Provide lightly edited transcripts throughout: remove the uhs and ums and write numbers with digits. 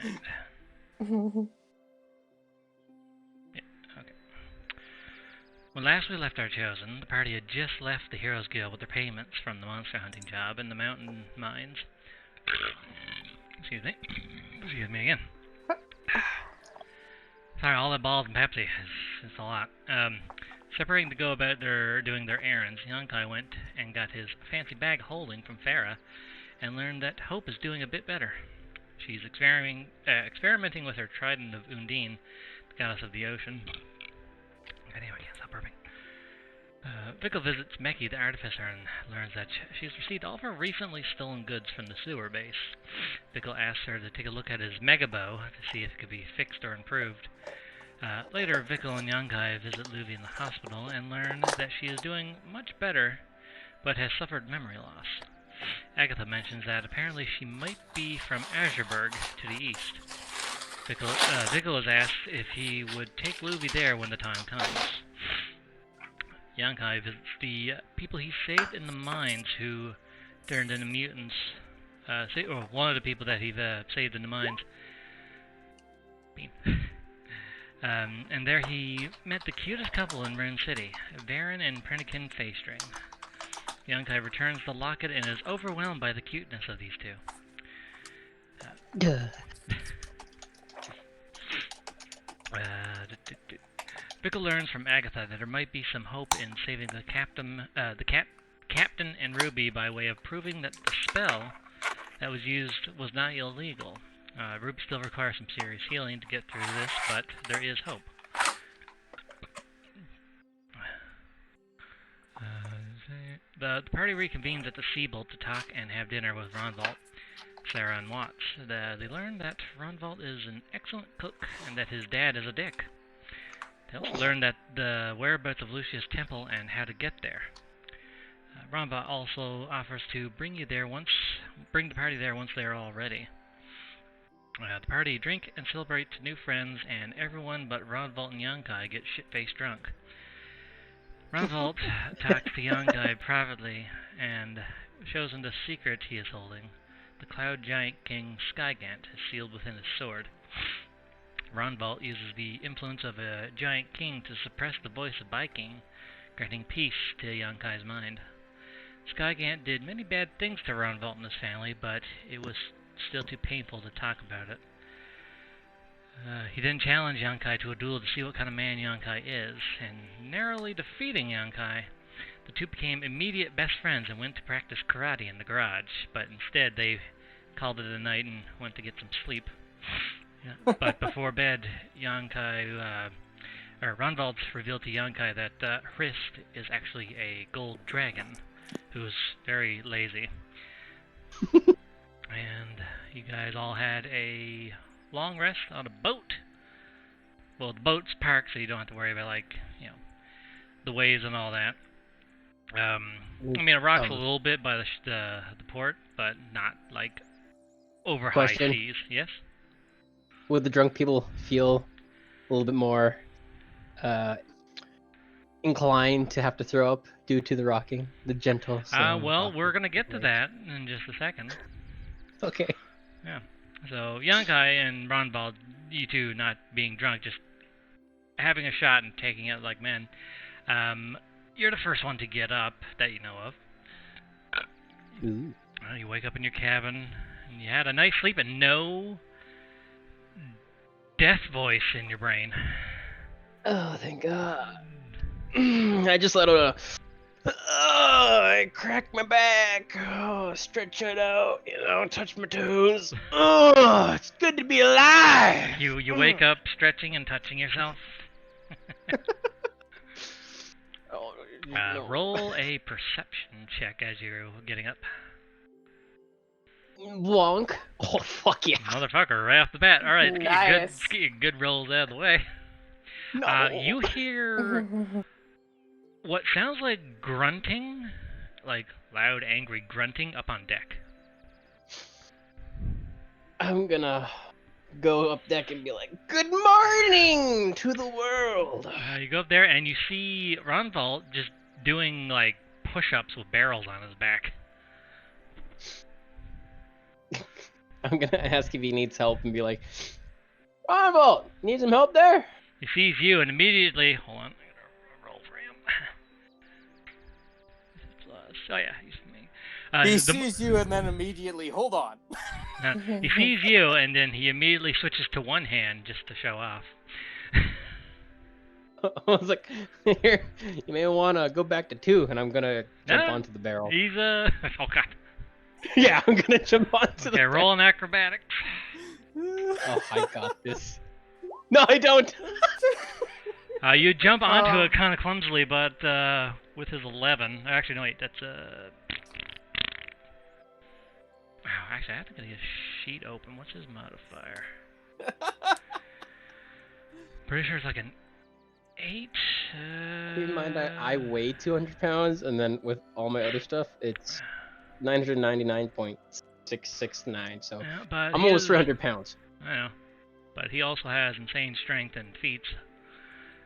Yeah, okay. When last we left our chosen, the party had just left the Heroes Guild with their payments from the monster hunting job in the mountain mines. Excuse me. Excuse me again. Sorry, all that balls and Pepsi is a lot. Separating to go about doing their errands, Yonkai went and got his fancy bag holding from Farah and learned that Hope is doing a bit better. She's experimenting with her trident of Undine, the goddess of the ocean. Anyway, I can't stop burping. Vickel visits Meki, the artificer, and learns that she's received all of her recently stolen goods from the sewer base. Vickel asks her to take a look at his mega bow to see if it could be fixed or improved. Later, Vickel and Yonkai visit Luvi in the hospital and learn that she is doing much better, but has suffered memory loss. Agatha mentions that apparently she might be from Azurberg to the east. Vickel is asked if he would take Luvi there when the time comes. Yonkai visits the people he saved in the mines who turned into mutants. Or one of the people that he saved in the mines. And there he met the cutest couple in Rune City, Varen and Prentikin Faystring. Yonkai returns the locket and is overwhelmed by the cuteness of these two. Vickel learns from Agatha that there might be some hope in saving the captain and Ruby by way of proving that the spell that was used was not illegal. Ruby still requires some serious healing to get through this, but there is hope. The party reconvenes at the Seabolt to talk and have dinner with Ronvalt, Sarah, and Watts. They learn that Ronvalt is an excellent cook and that his dad is a dick. They also learn that the whereabouts of Lucia's temple and how to get there. Ronvalt also offers to bring the party there once they are all ready. The party drink and celebrate new friends, and everyone but Ronvalt and Yonkai get shit-faced drunk. Ronvalt talks to Yonkai privately and shows him the secret he is holding. The Cloud Giant King Skygant is sealed within his sword. Ronvalt uses the influence of a giant king to suppress the voice of Viking, granting peace to Yonkai's mind. Skygant did many bad things to Ronvalt and his family, but it was still too painful to talk about it. He then challenged Yonkai to a duel to see what kind of man Yonkai is, and narrowly defeating Yonkai, the two became immediate best friends and went to practice karate in the garage, but instead they called it a night and went to get some sleep. But before bed, Ronvalt revealed to Yonkai that Hrist is actually a gold dragon who's very lazy. And you guys all had a long rest on a boat. Well, the boat's parked, so you don't have to worry about, the waves and all that. It rocks a little bit by the port, but not, over high seas. Yes? Would the drunk people feel a little bit more inclined to have to throw up due to the rocking, the gentle sound? We're going to get to that in just a second. Okay. Yeah. So, Yonkai and Ronvald, you two not being drunk, just having a shot and taking it like men. You're the first one to get up that you know of. Ooh. You wake up in your cabin, and you had a nice sleep and no death voice in your brain. Oh, thank God. I just let out I cracked my back. Oh, stretch it out. Touch my toes. Oh, it's good to be alive. You wake up stretching and touching yourself. Roll a perception check as you're getting up. Wonk. Oh, fuck yeah. Motherfucker, right off the bat. All right, nice. Get your good rolls out of the way. No. You hear what sounds like grunting, like loud, angry grunting up on deck. I'm gonna go up deck and be like, "Good morning to the world." You go up there and you see Ronvalt just doing push-ups with barrels on his back. I'm gonna ask if he needs help and be like, Ronvolt, need some help there? He sees you and immediately, hold on, I gotta roll for him. Plus, oh yeah, he's me. He sees you and then immediately, hold on. He sees you and then he immediately switches to one hand just to show off. I was like, here, you may want to go back to 2, and I'm gonna jump onto the barrel. He's oh god. Yeah, I'm gonna jump onto the barrel. Okay, roll an acrobatics. Oh, I got this. No, I don't. You jump onto it kind of clumsily, but with his 11. Actually, no, wait, that's actually, I have to get his sheet open. What's his modifier? Pretty sure it's like an 8. Keep in mind, I weigh 200 pounds, and then with all my other stuff, it's 999.669. So yeah, but I'm almost 300 pounds. I know, but he also has insane strength and feats.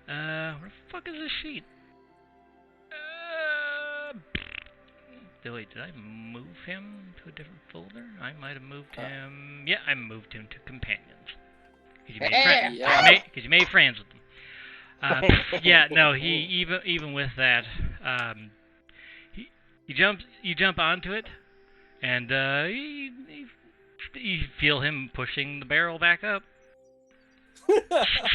Where the fuck is this sheet? Wait, did I move him to a different folder? I might have moved him. Yeah, I moved him to companions. Because you made friends with them. Yeah, no, he even with that, you jump onto it, and you feel him pushing the barrel back up.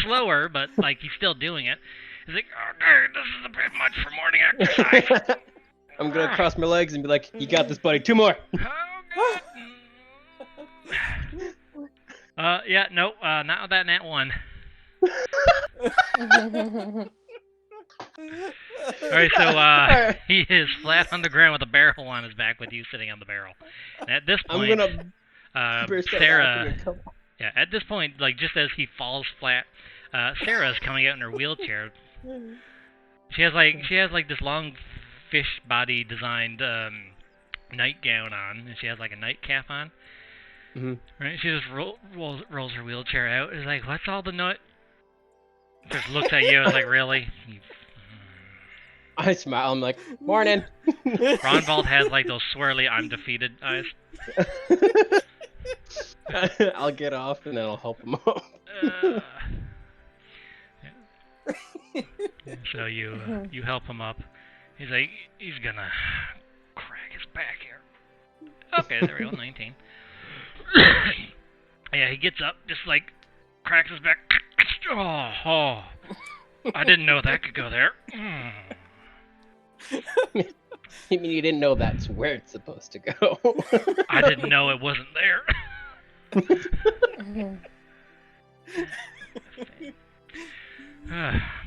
Slower, but like he's still doing it. He's like, okay, this is a bit much for morning exercise. I'm gonna cross my legs and be like, you got this, buddy. 2 more. Oh, good. Yeah, no, not with that nat 1. Alright, so he is flat on the ground with a barrel on his back with you sitting on the barrel. And at this point, Sarah, yeah, at this point, like just as he falls flat, Sarah's coming out in her wheelchair. She has like this long fish body designed nightgown on, and she has like a nightcap on. Mm-hmm. Right? She just rolls her wheelchair out. It's like, what's all the noise? Just looks at you and is like, really? I smile. I'm like, morning. Ronvolt has like those swirly, I'm defeated eyes. I'll get off and then I'll help him up. Yeah. So you help him up. He's like, he's gonna crack his back here. Okay, there we go, 19. Yeah, he gets up, just like cracks his back. Oh, I didn't know that could go there. You mean you didn't know that's where it's supposed to go? I didn't know it wasn't there.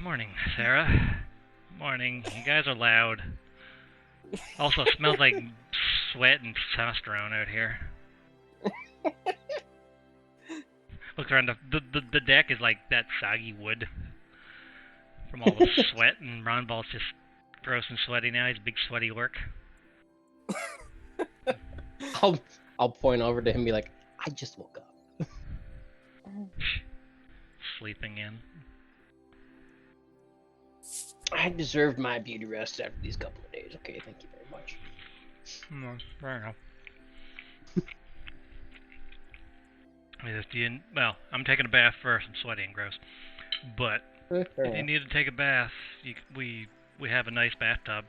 Morning, Sarah. Morning. You guys are loud. Also, smells like sweat and testosterone out here. Look around, the deck is like that soggy wood from all the sweat, and Ronvolt's just gross and sweaty now. He's big sweaty work. I'll point over to him and be like, I just woke up. Sleeping in. I deserved my beauty rest after these couple of days. Okay, thank you very much. Fair enough. Well, I'm taking a bath first. I'm sweaty and gross. But if you need to take a bath, we have a nice bathtub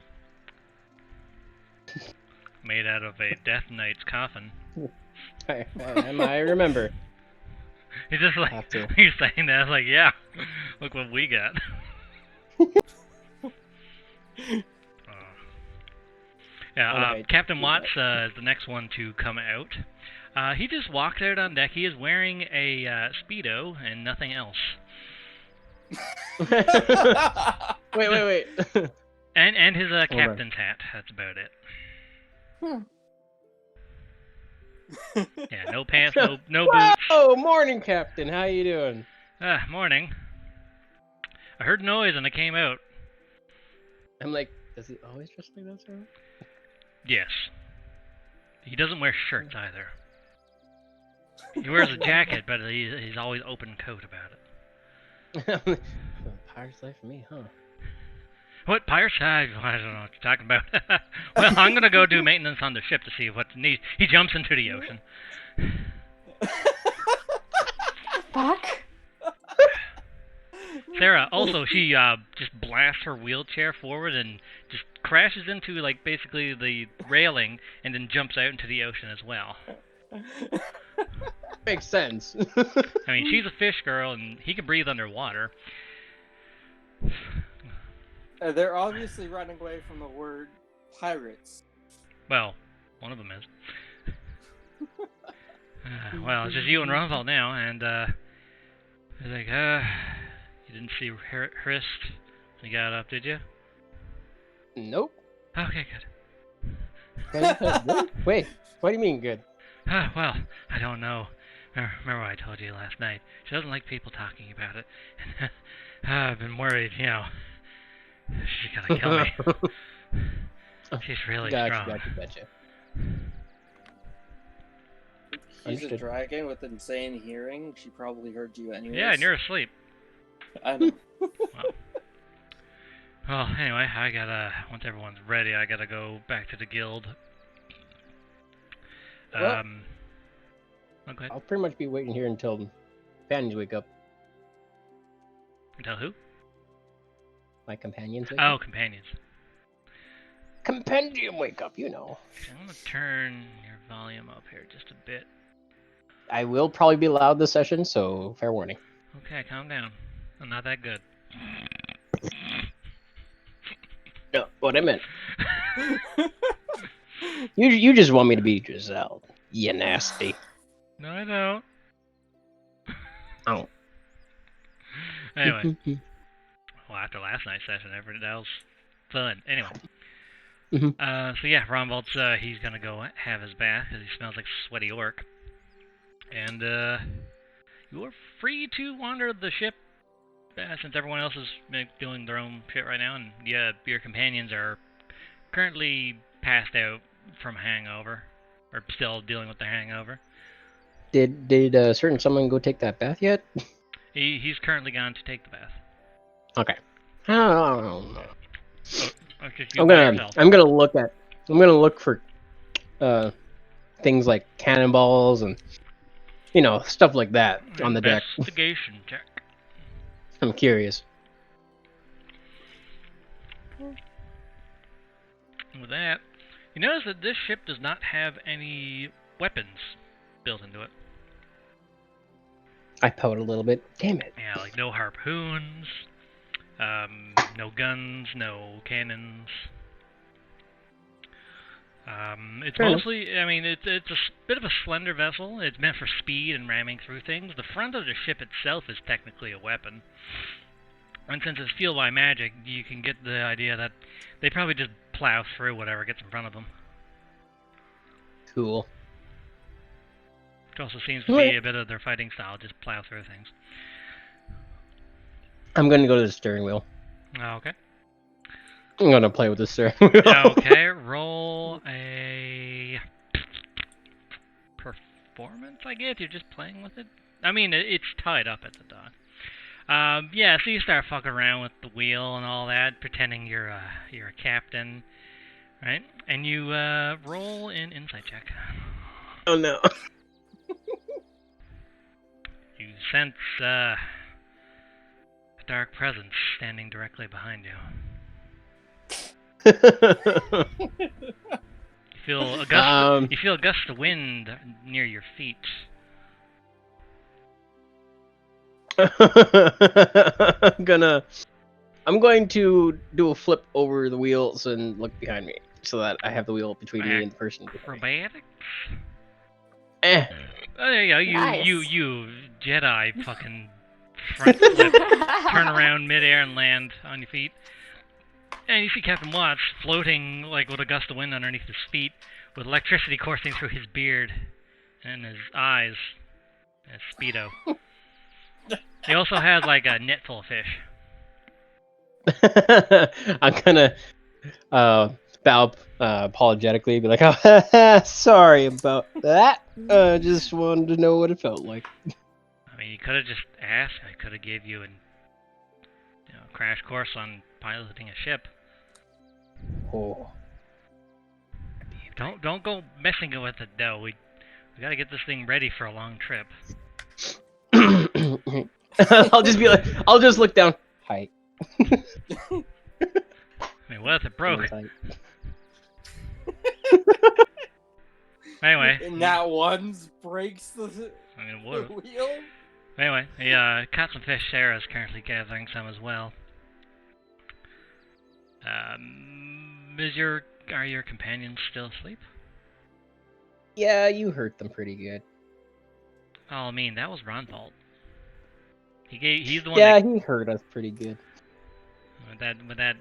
made out of a Death Knight's coffin. I remember. He's just like, you're saying that. I was like, yeah, look what we got. Captain Watts is the next one to come out. He just walks out on deck. He is wearing a Speedo and nothing else. Wait. And his captain's hat. That's about it. Yeah, no pants, no boots. Oh, morning, Captain. How you doing? Morning. I heard noise and I came out. I'm like, does he always dress like that, sir? Yes. He doesn't wear shirts either. He wears a jacket, but he's always open coat about it. Pirate's life for me, huh? What pirates? I don't know what you're talking about. Well, I'm gonna go do maintenance on the ship to see what needs. He jumps into the ocean. Fuck. Sarah, also, she just blasts her wheelchair forward and just crashes into, like, basically the railing and then jumps out into the ocean as well. Makes sense. I mean, she's a fish girl and he can breathe underwater. They're obviously running away from the word pirates. Well, one of them is. Well, it's just you and Ronval now, and, he's like, you didn't see Hrist when you got up, did you? Nope. Okay, good. What? Wait, what do you mean good? Well, I don't know. Remember what I told you last night? She doesn't like people talking about it. I've been worried, you know. She's gonna kill me. She's really strong. Gotcha. He's a Understood. dragon with insane hearing. She probably heard you anyways. Yeah, and you're asleep. I know. Well, anyway, I gotta, once everyone's ready, I gotta go back to the guild. Well, Oh, go ahead. I'll pretty much be waiting here until companions wake up. Until who? My companions wake Oh, up? companions. Compendium wake up, you know. I'm gonna turn your volume up here just a bit. I will probably be loud this session, so fair warning. Okay, calm down. I'm not that good. No, what I meant. You just want me to be Giselle. You nasty. No, I don't. Oh. Anyway, well, after last night's session, everything else fun. Anyway. Mhm. So yeah, Romvalt's, he's gonna go have his bath because he smells like sweaty orc. And, you're free to wander the ship, since everyone else is doing their own shit right now, and yeah, your companions are currently passed out from hangover, or still dealing with their hangover. Did certain someone go take that bath yet? He's currently gone to take the bath. Okay. I don't know. Okay, you by yourself. I'm gonna look for things like cannonballs and stuff like that on the deck. Investigation check. I'm curious. With that, you notice that this ship does not have any weapons built into it. I pout a little bit. Damn it. Yeah, like no harpoons, no guns, no cannons. It's Fair enough. mostly, I mean, it's a bit of a slender vessel. It's meant for speed and ramming through things. The front of the ship itself is technically a weapon. And since it's fueled by magic, you can get the idea that they probably just plow through whatever gets in front of them. Cool. Which also seems to be a bit of their fighting style, just plow through things. I'm gonna go to the steering wheel. Okay. I'm gonna play with the steering wheel. Okay, roll a performance, I guess. You're just playing with it. I mean, it's tied up at the dock. Yeah, so you start fucking around with the wheel and all that, pretending you're a captain, right? And you roll an insight check. Oh no. You sense a dark presence standing directly behind you. You feel a gust of wind near your feet. I'm going to do a flip over the wheels and look behind me so that I have the wheel between me and the person. Acrobatics? Eh. Oh, there you go. Nice. You Jedi fucking front flip, turn around midair and land on your feet. And you see Captain Watts floating like with a gust of wind underneath his feet, with electricity coursing through his beard and his eyes. And his Speedo. He also has like a net full of fish. I'm gonna bow apologetically, be like, "Oh, sorry about that. Just wanted to know what it felt like." I mean, you could have just asked. I could have gave you a crash course on piloting a ship. Oh. Don't go messing with it though. We We gotta get this thing ready for a long trip. I'll just look down. Height. I mean, what if it broke? Height. Anyway. And that one breaks the What? wheel. Anyway, he caught some fish. Sarah's currently gathering some as well. Are your companions still asleep? Yeah, you hurt them pretty good. Oh, I mean, that was Ronvolt. He's the one Yeah, he hurt us pretty good. with that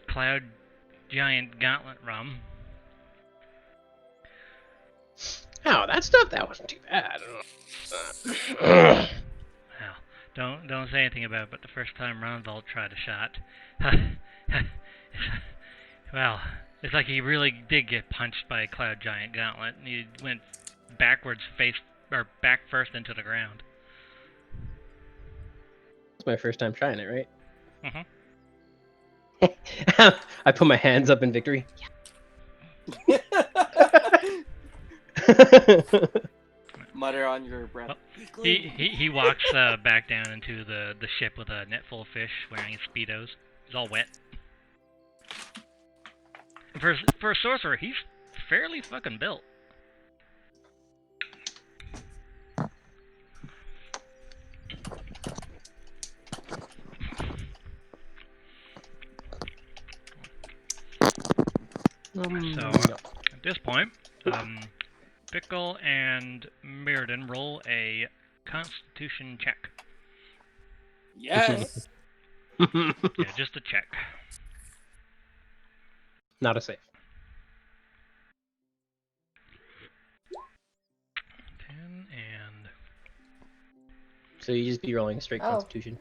cloud giant gauntlet rum. Oh, that wasn't too bad. Well, don't say anything about it, but the first time Ronvolt tried a shot, well, it's like he really did get punched by a cloud giant gauntlet, and he went backwards back first into the ground. It's my first time trying it, right? Mm-hmm. I put my hands up in victory. Mutter on your breath. Well, he walks back down into the ship with a net full of fish, wearing his speedos. He's all wet. And for a sorcerer, he's fairly fucking built. So at this point, Vickel and Mirrodin roll a Constitution check. Yes. Yeah, just a check. Not a save. 10 and... So you just be rolling straight Oh. Constitution.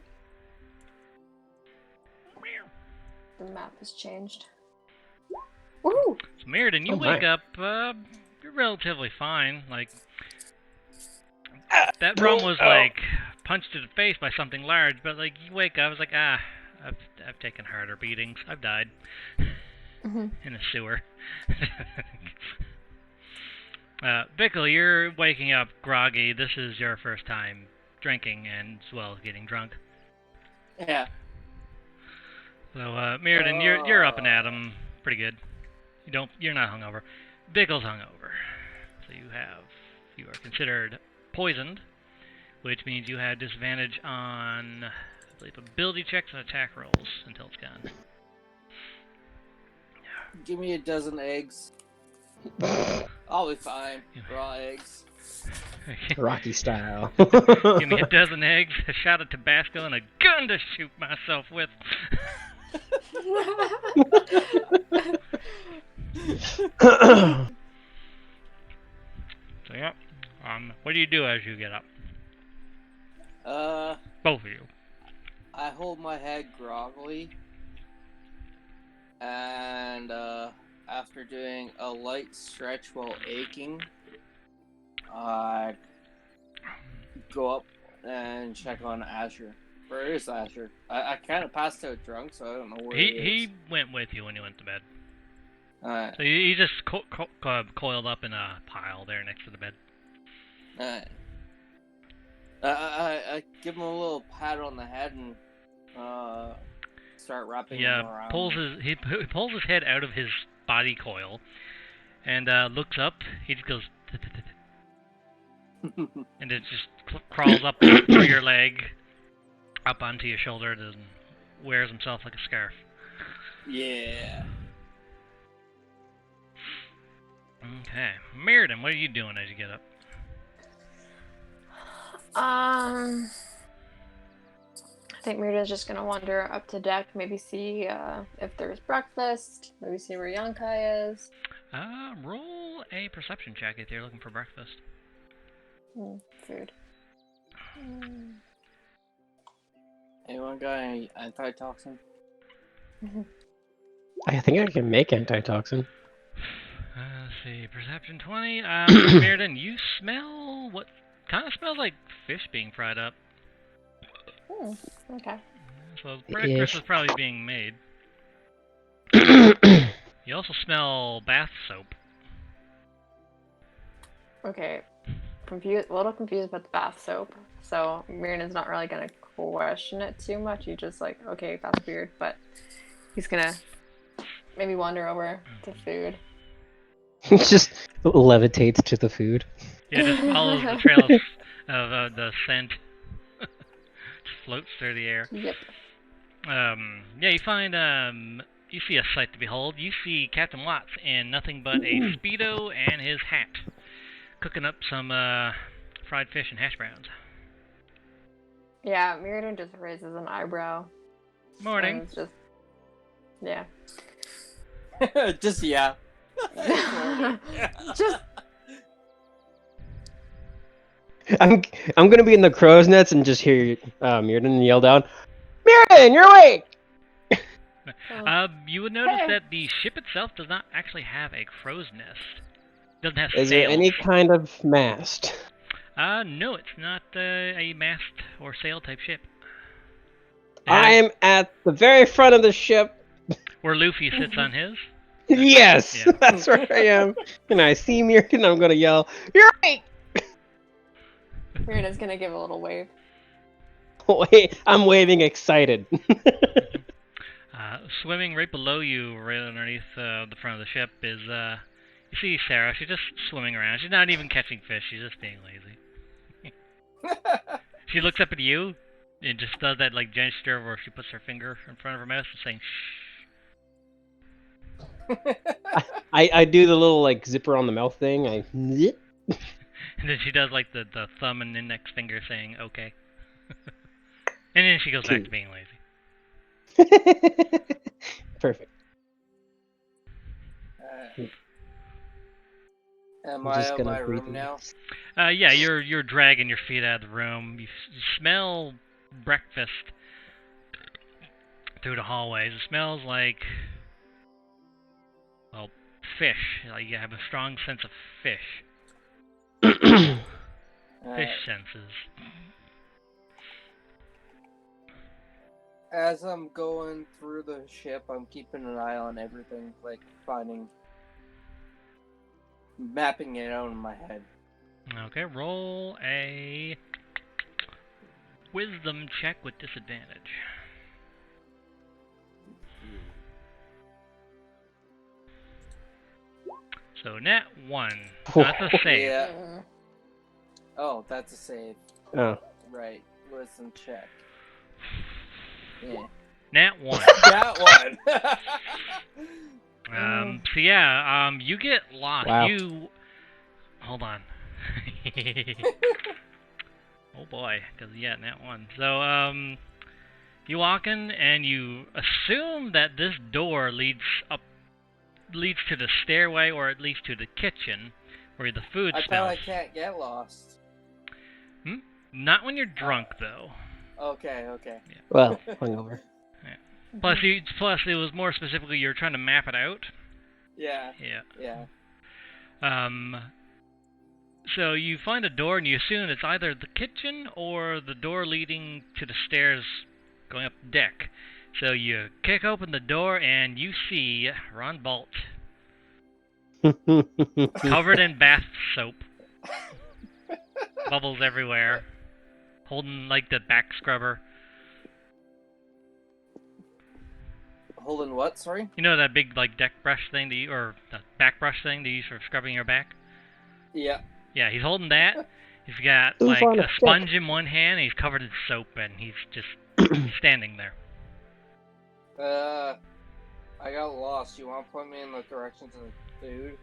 The map has changed. Woo! So Mirrodin, you Oh, wake my. up, you're relatively fine. Like, that rum was like punched to the face by something large, but like you wake up, it's like, I've taken harder beatings. I've died Mm-hmm. in a sewer. Vickel, you're waking up groggy. This is your first time drinking and as well as getting drunk. Yeah. So Mirrodin, you're up and at 'em pretty good. You're not hungover. Vickel's hungover. So you are considered poisoned, which means you have disadvantage on, I believe, ability checks and attack rolls until it's gone. Give me a dozen eggs. I'll be fine. Raw eggs. Rocky style. Give me a dozen eggs, a shot of Tabasco, and a gun to shoot myself with. So yeah, what do you do as you get up? Both of you. I hold my head groggily, and after doing a light stretch while aching, I go up and check on Asher. Where is Asher? I kind of passed out drunk, so I don't know where he is. He went with you when you went to bed. Alright. So he just coiled up in a pile there next to the bed. Alright. I give him a little pat on the head and start wrapping him around. He pulls his head out of his body coil and looks up. He just goes and it just crawls up through your leg, up onto your shoulder, and wears himself like a scarf. Yeah. Okay, Mirrodin, what are you doing as you get up? I think Mirida's just gonna wander up to deck, maybe see if there's breakfast, maybe see where Yonkai is. Roll a perception check if you're looking for breakfast. Food. Anyone got any antitoxin? I think I can make antitoxin. Let's see, perception 20. Mirrodin, you smell what kind of smells like fish being fried up. Okay. So breakfast is probably being made. You also smell bath soap. Okay, a little confused about the bath soap. So Mirna's not really gonna question it too much. He's just like, okay, that's weird, but he's gonna maybe wander over to food. Just levitates to the food. Yeah, just follows the trail of the scent. Just floats through the air. Yep. Yeah, you find, you see a sight to behold. You see Captain Watts in nothing but a Speedo and his hat, cooking up some, fried fish and hash browns. Yeah, Mirrodin just raises an eyebrow. Morning. And it's just, yeah. Just yeah. Just I'm gonna be in the crow's nets and just hear Mirrodin yell down, Mirrodin, you're awake! You would notice Hey. that the ship itself does not actually have a crow's nest. Doesn't have Is sails. there any kind of mast? No, it's not a mast or sail type ship. I am at the very front of the ship. Where Luffy sits on his. Yes, Yeah. that's where I am. And I see Mirrodin, I'm gonna yell, you're awake! Mirrodin's gonna give a little wave. Wait, I'm waving excited. Swimming right below you, right underneath the front of the ship, is you see Sarah. She's just swimming around. She's not even catching fish. She's just being lazy. She looks up at you and just does that like gesture where she puts her finger in front of her mouth, saying "shh." I do the little like zipper on the mouth thing. And then she does like the thumb and index finger, saying "okay." And then she goes back to being lazy. Perfect. Am I'm I just in gonna my breathe room in. now? Yeah, you're dragging your feet out of the room. You smell breakfast through the hallways. It smells like, well, fish. Like you have a strong sense of fish. Fish senses. As I'm going through the ship, I'm keeping an eye on everything, like mapping it out in my head. Okay, roll a wisdom check with disadvantage. So nat 1. That's a save. Yeah. Oh, that's a save. Oh. Right. Wisdom check. Yeah. Nat 1. That one. So yeah, you get lost. Wow. Hold on. Oh boy, because yeah, nat 1. So you walk in and you assume that this door leads to the stairway, or at least to the kitchen, where the food I smells. thought I can't get lost. Not when you're drunk, though. Okay. Well, hungover. Plus, it was more specifically you're trying to map it out. Yeah. Yeah. So you find a door and you assume it's either the kitchen or the door leading to the stairs going up the deck. So you kick open the door and you see Ron Bolt covered in bath soap, bubbles everywhere, holding like the back scrubber. Holding what? Sorry. You know that big like deck brush thing or the back brush thing that you use for scrubbing your back? Yeah. Yeah, he's holding that. He's got Oof like on a a sponge in one hand and he's covered in soap and he's just standing there. I got lost. You want to point me in the direction to the food?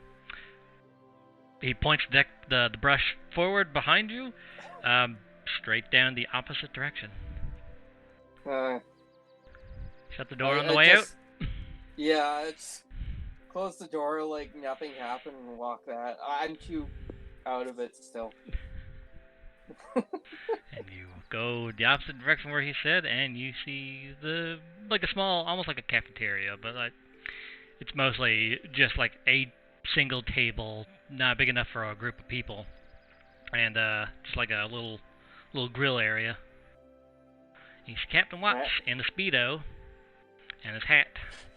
He points the brush forward behind you, straight down the opposite direction. Shut the door on the way out. Yeah, it's close the door like nothing happened and walk that. I'm too out of it still. And you go the opposite direction where he said, and you see like a small, almost like a cafeteria, but like it's mostly just like a single table, not big enough for a group of people, and just like a little grill area. He's Captain Watts in a Speedo and his hat,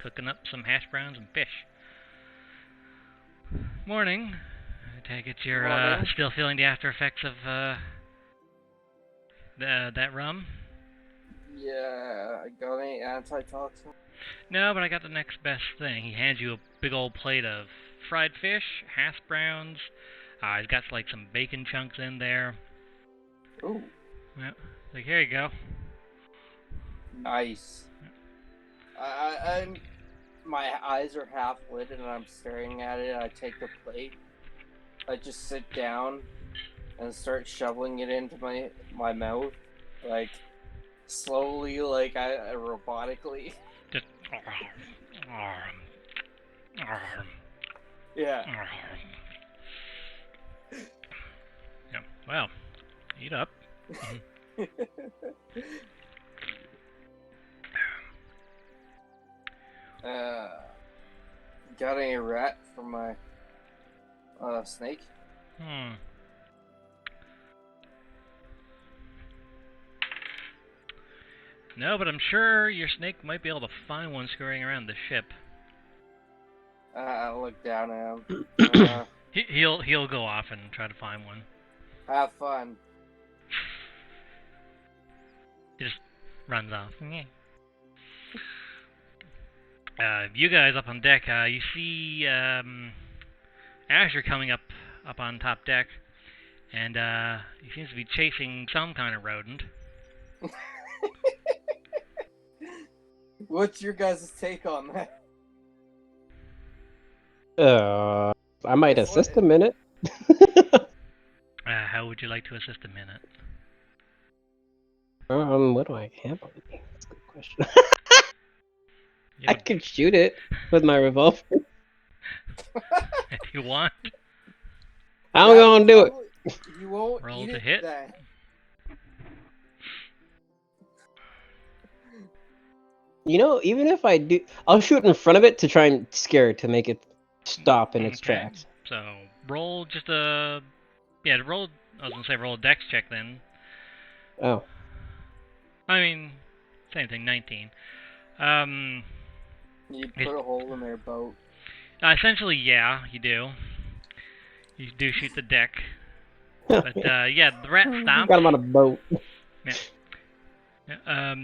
cooking up some hash browns and fish. Morning. take it you're Morning. still feeling the after effects of that rum? Yeah, I got any antitoxin? No, but I got the next best thing. He hands you a big old plate of fried fish, hash browns. He's got like some bacon chunks in there. Ooh, Yep. Like, here you go. nice. I'm. My eyes are half lit and I'm staring at it. I take the plate. I just sit down and start shoveling it into my mouth, like slowly, like I robotically. Just. Yeah. Yeah. Well, eat up. Got any rat for my snake? No, but I'm sure your snake might be able to find one scurrying around the ship. I look down at him. He'll go off and try to find one. Have fun. He just runs off. You guys up on deck, you see Asher coming up on top deck, and he seems to be chasing some kind of rodent. What's your guys' take on that? I might It's assist like- a minute. How would you like to assist a minute? What do I have on me? That's a good question. You I have could shoot it with my revolver. if you want. I'm gonna do it. You won't Roll eat to it hit. then. You know, even if I do, I'll shoot in front of it to try and scare it to make it stop in its Okay. tracks. So roll just a roll. I was gonna say roll a dex check then. Oh, I mean, same thing. 19. You put a hole in their boat. Essentially, yeah, you do. You do shoot the deck, but yeah, the rat stops. got him on a boat. Yeah,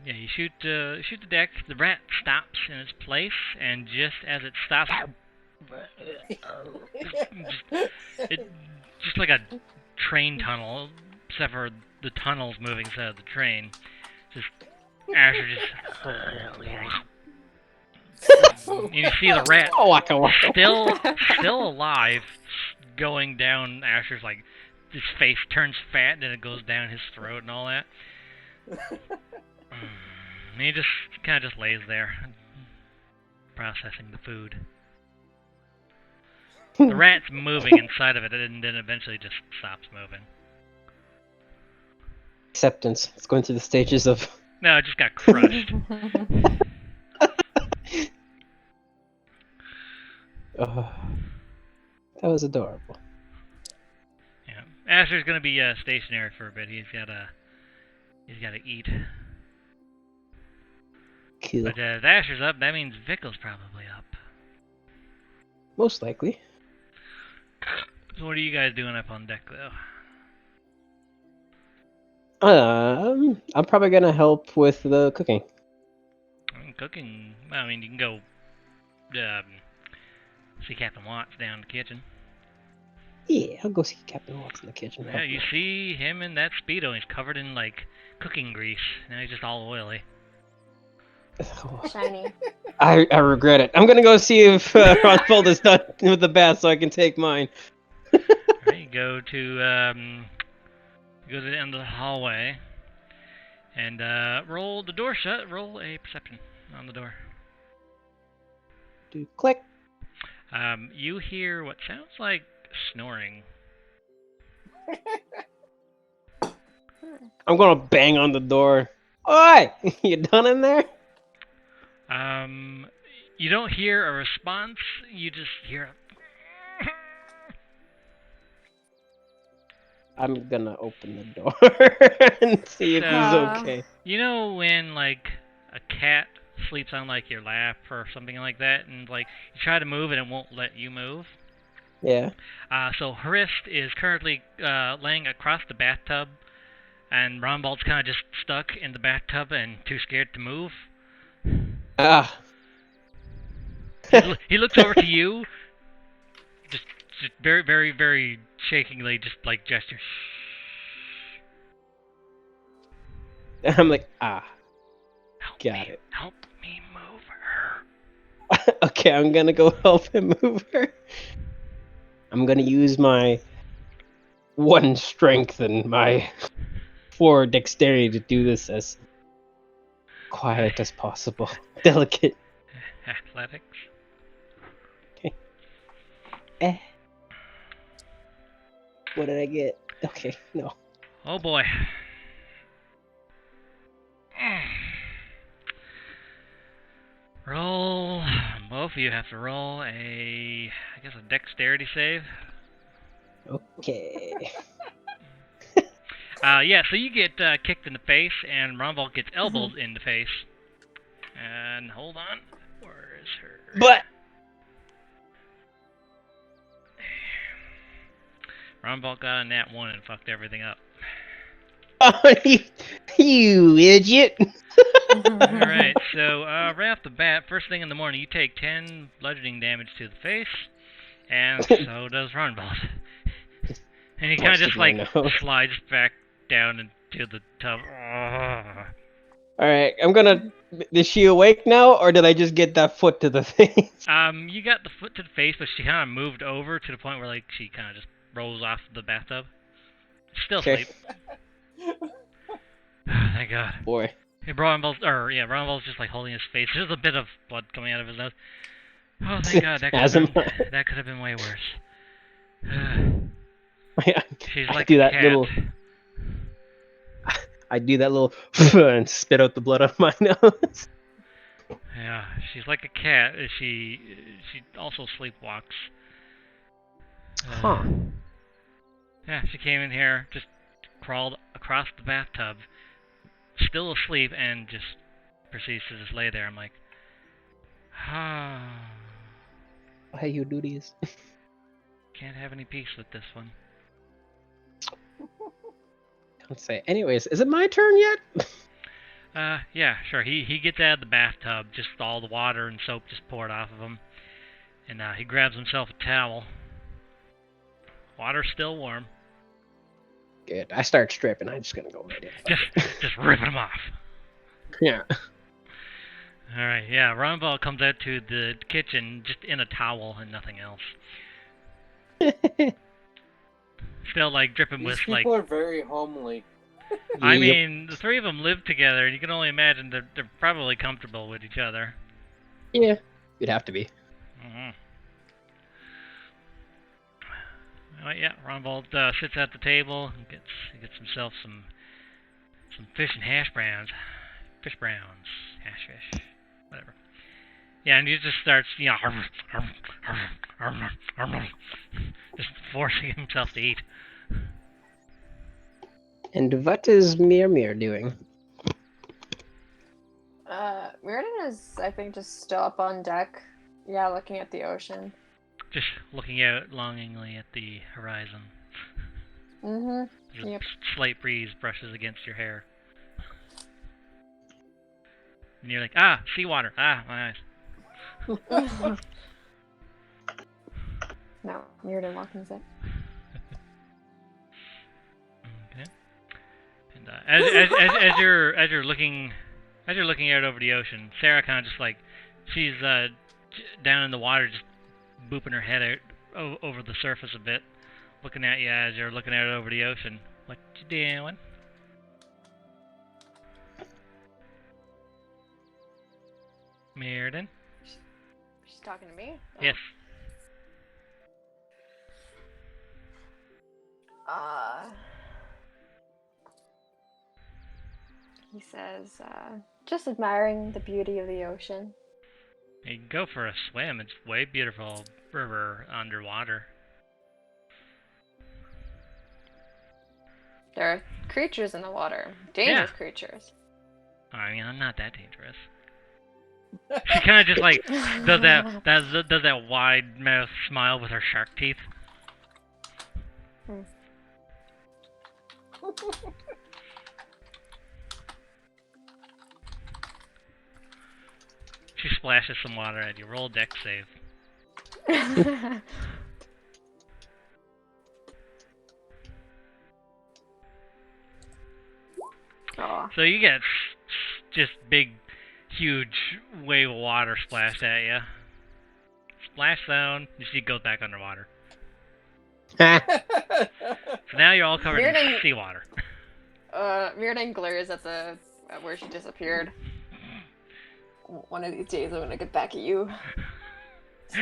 you shoot the deck. The rat stops in its place, and just as it stops, just like a train tunnel, except for the tunnel's moving instead of the train. Just Asher and you see the rat Oh, waka waka. still alive, going down Asher's, like, his face turns fat and it goes down his throat and all that. And he just kind of just lays there, processing the food. The rat's moving inside of it, and then eventually just stops moving. Acceptance. It's going through the stages of. No, it just got crushed. That was adorable. Yeah, Asher's gonna be stationary for a bit. He's gotta eat. Cool. But if Asher's up, that means Vickel's probably up. Most likely. So what are you guys doing up on deck, though? I'm probably gonna help with the cooking. Cooking. Well, I mean, you can go see Captain Watts down in the kitchen. Yeah, I'll go see Captain Watts in the kitchen. Yeah, you see him in that Speedo. He's covered in, like, cooking grease. Now he's just all oily. Shiny. I regret it. I'm gonna go see if Ronfold is done with the bath so I can take mine. Alright, you go to the end of the hallway. And roll the door shut. Roll a perception on the door. Do click. You hear what sounds like snoring. I'm gonna bang on the door. Oi! You done in there? You don't hear a response. You just hear. I'm gonna open the door and see if he's okay. You know when, like, a cat sleeps on, like, your lap or something like that, and, like, you try to move and it won't let you move? Yeah. So Harist is currently laying across the bathtub, and Ronvald's kind of just stuck in the bathtub and too scared to move. Ah. He looks over to you, just very, very, very shakingly, just like gesture. I'm like, ah. Help me move her. Okay, I'm gonna go help him move her. I'm gonna use my 1 strength and my 4 dexterity to do this as quiet as possible. Delicate. Athletics. Eh. What did I get? Okay, no. Oh boy. Roll. Both of you have to roll I guess a dexterity save. Okay. Yeah, so you get kicked in the face, and Ronvald gets elbowed in the face. And hold on, where is her? But Ronvald got a nat 1 and fucked everything up. oh, you idiot! Alright, so right off the bat, first thing in the morning, you take 10 bludgeoning damage to the face, and so does Ronvald. And he kind of just like slides back down into the tub. Alright, I'm gonna. Is she awake now, or did I just get that foot to the face? You got the foot to the face, but she kind of moved over to the point where like she kind of just rolls off the bathtub. Still asleep. Thank God. Boy. Hey, Ronvald's just like holding his face. There's a bit of blood coming out of his nose. Oh, thank God, that could have been way worse. She's like do a that cat. little. I do that little and spit out the blood out of my nose. Yeah, she's like a cat. She also sleepwalks. Huh. Yeah, she came in here, just crawled across the bathtub, still asleep, and just proceeds to just lay there. I'm like, Why you do this? Can't have any peace with this one. Don't say. Anyways, is it my turn yet? Yeah, sure. He gets out of the bathtub, just all the water and soap just poured off of him, and he grabs himself a towel. Water's still warm. Good. I start stripping. I'm just gonna go right in. Just ripping him off. Yeah. All right. Yeah. Ronvald comes out to the kitchen just in a towel and nothing else. Still like dripping with These like. people are very homely. I mean, the 3 of them live together, and you can only imagine they're probably comfortable with each other. Yeah. You'd have to be. Mm-hmm. Yeah, Ronvald sits at the table and gets himself some fish and hash browns, hash fish, whatever. Yeah, and he just starts, just forcing himself to eat. And what is Mir doing? Mirrodin is, I think, just still up on deck. Yeah, looking at the ocean. Just looking out longingly at the horizon. Mm-hmm. Yep. Slight breeze brushes against your hair. And you're like, seawater. My eyes. No, Mirrodin welcomes it. Okay. And as you're looking out over the ocean, Sarah kind of just like she's down in the water, just booping her head out over the surface a bit, looking at you as you're looking out over the ocean. What you doing? Mirrodin? She's talking to me? Yes. He says, just admiring the beauty of the ocean. You can go for a swim. It's way beautiful river underwater. There are creatures in the water. Dangerous creatures. I mean, I'm not that dangerous. She kind of just like does that wide mouth smile with her shark teeth. She splashes some water at you. Roll deck save. Aw. So you get just big, huge wave of water splashed at you. Splash sound. You see it goes back underwater. So now you're all covered in Mirroring- seawater. Mirrodin glares at where she disappeared. One of these days, I'm gonna get back at you.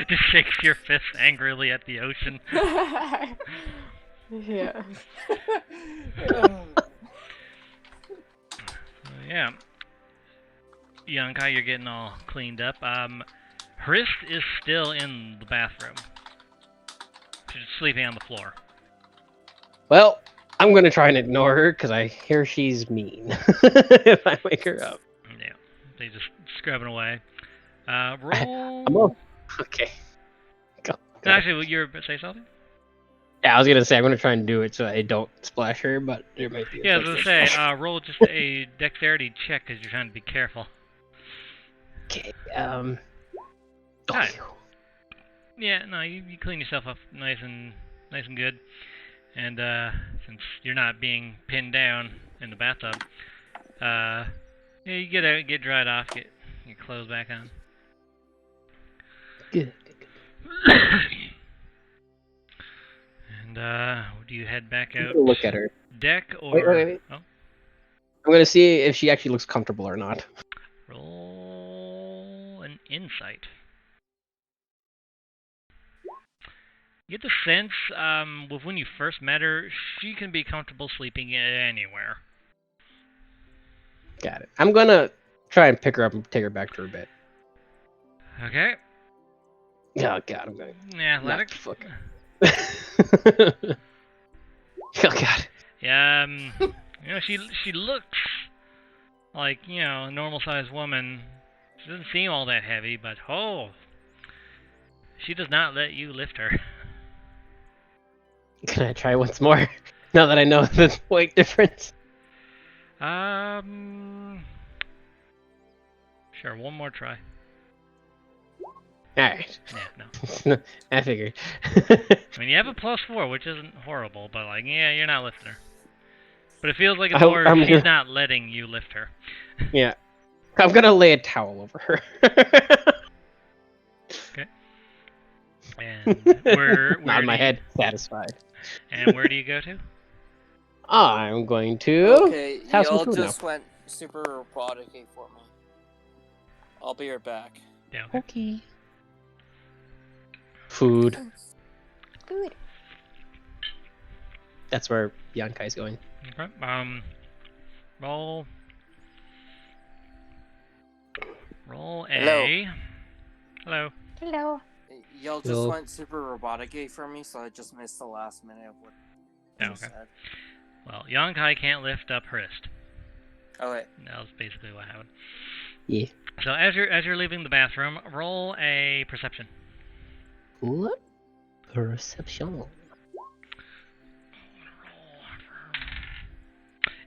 Just shakes your fist angrily at the ocean. Yeah. Yeah. Yonkai, you're getting all cleaned up. Hrist is still in the bathroom. She's sleeping on the floor. Well, I'm gonna try and ignore her because I hear she's mean. If I wake her up. Yeah. They just scrubbing away. Roll. I'm all... Okay. Go. No, actually, you're say something? Yeah, I was gonna say I'm gonna try and do it so I don't splash her, but there might be. Yeah, I was gonna say, roll just a dexterity check because you're trying to be careful. Okay. Alright. Yeah, no, you clean yourself up nice and good, and since you're not being pinned down in the bathtub, yeah, you get dried off, get your clothes back on. Good. And do you head back out? Look at her. Deck or? Wait. Oh, I'm gonna see if she actually looks comfortable or not. roll an insight. You get the sense, with when you first met her, she can be comfortable sleeping anywhere. Got it. I'm gonna try and pick her up and take her back to her bed. Okay. Oh god, I'm going. Yeah, athletics. Fuck. Oh god. Yeah, she looks like, a normal-sized woman. She doesn't seem all that heavy, but she does not let you lift her. Can I try once more? Now that I know the weight difference. Sure, one more try. Alright. Yeah, no. I figured. I mean, you have a +4, which isn't horrible, but you're not lifting her. But it feels like it's more she's not letting you lift her. Yeah. I'm gonna lay a towel over her. Okay. And where Nod my head, satisfied. And where do you go to? I'm going to Okay, have some y'all food just went super robotic for me. I'll be right back. Yeah. now. Okay. Food. Good. That's where Yankai's going. Okay. Roll a. Hello. Hello. Y'all just Hello. went super robotic for me, so I just missed the last minute of what Yeah, you okay. said. Well, Yonkai can't lift up Hrist. Okay. That was basically what happened. Yeah. So as you're leaving the bathroom, roll a perception. What? Perception.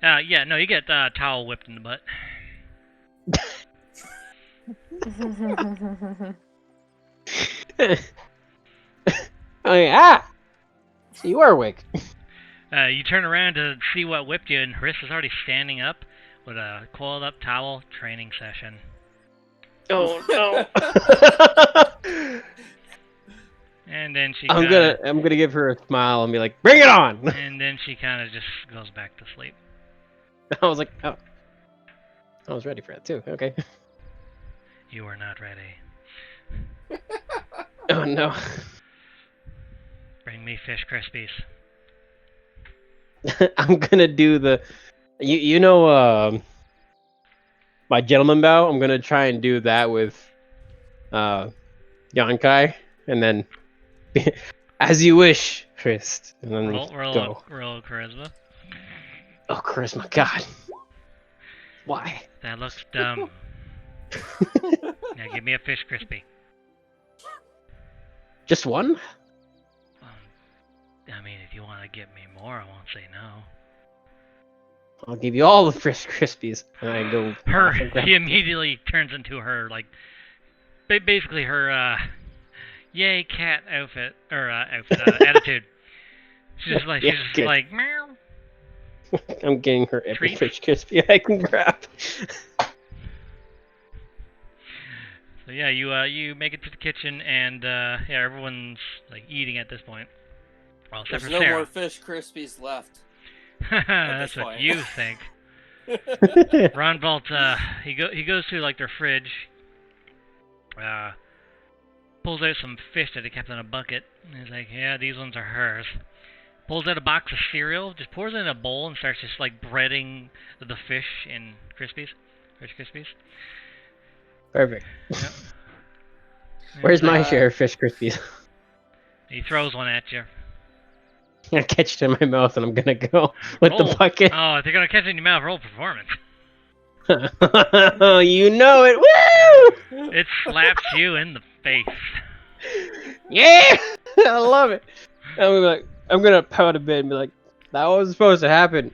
Yeah, no, you get towel whipped in the butt. Oh yeah. So you are awake. You turn around to see what whipped you, and Hrist is already standing up with a coiled up towel. Training session. Oh no. And then she. I'm gonna give her a smile and be like, "Bring it on!" And then she kind of just goes back to sleep. I was like, "Oh, I was ready for that too." Okay. You are not ready. Oh no. Bring me fish Krispies. I'm gonna do the, my gentleman bow. I'm gonna try and do that with, Yonkai, and then, as you wish, Hrist, and then Roll go. charisma. Oh, charisma, God. Why? That looks dumb. Now give me a fish crispy. Just one? I mean, if you want to give me more, I won't say no. I'll give you all the Fish Krispies. And I go off and grab She immediately turns into her, like, basically her, yay cat outfit, or, attitude. She's just like, Yeah, she's just good. like, meow. I'm getting her every Treat? Fish Krispie I can grab. So yeah, you make it to the kitchen, and, yeah, everyone's, like, eating at this point. Well, except There's for no Sarah. more Fish Krispies left. That's this what point. you think. Ron Vault, he goes to, like, their fridge, pulls out some fish that he kept in a bucket, and he's like, yeah, these ones are hers. Pulls out a box of cereal, just pours it in a bowl, and starts just, like, breading the fish in Krispies. Fish Krispies. Perfect. Yep. Where's my Uh, share of Fish Krispies? He throws one at you. I catch it in my mouth and I'm gonna go with Roll. the bucket. Oh, if you're gonna catch it in your mouth, roll performance. You know it. Woo! It slaps you in the face. Yeah! I love it. I'm gonna pout a bit and be like, that was supposed to happen.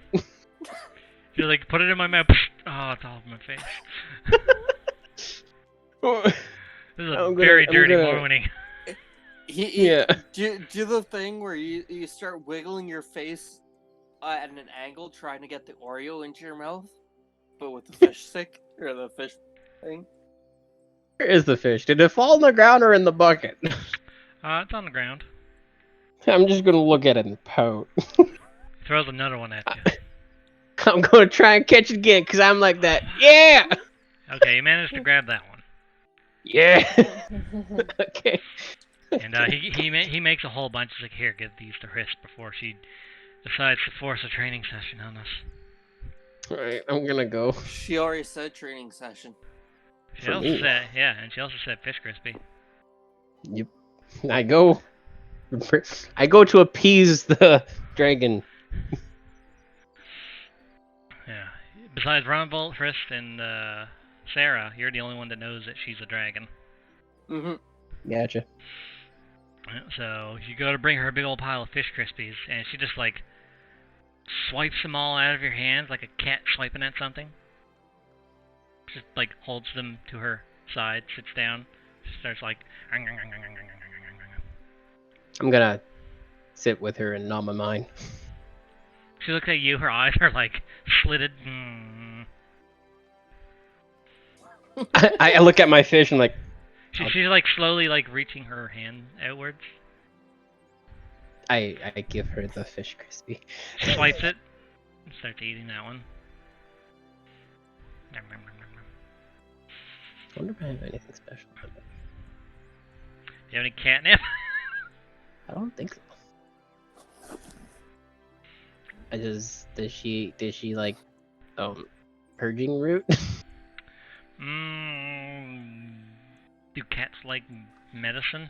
You're like, put it in my mouth. Oh, it's all in my face. This is a very dirty morning. Yeah. Do the thing where you start wiggling your face at an angle, trying to get the Oreo into your mouth, but with the fish stick or the fish thing. Where is the fish? Did it fall on the ground or in the bucket? It's on the ground. I'm just gonna look at it and pout. Throws another one at you. I'm gonna try and catch it again because I'm like that. Yeah. Okay, you managed to grab that one. Yeah. Okay. And he makes a whole bunch. He's like, here, give these to Risk before she decides to force a training session on us. Alright, I'm gonna go. She already said training session. She For also me. said, yeah, and she also said Fish Crispy. Yep. I go to appease the dragon. Yeah. Besides Ronvolt, Frisk, and Sarah, you're the only one that knows that she's a dragon. Mm-hmm. Gotcha. So you go to bring her a big old pile of Fish Krispies, and she just like swipes them all out of your hands like a cat swiping at something. Just like holds them to her side, sits down, just starts like. I'm gonna sit with her and gnaw my mind. She looks at you. Her eyes are like slitted. I look at my fish and like. She's like slowly like reaching her hand outwards. I give her the Fish Crispy. She swipes it and starts eating that one. I wonder if I have anything special. Do you have any catnip? I don't think so. Does she like purging root? Do cats like medicine?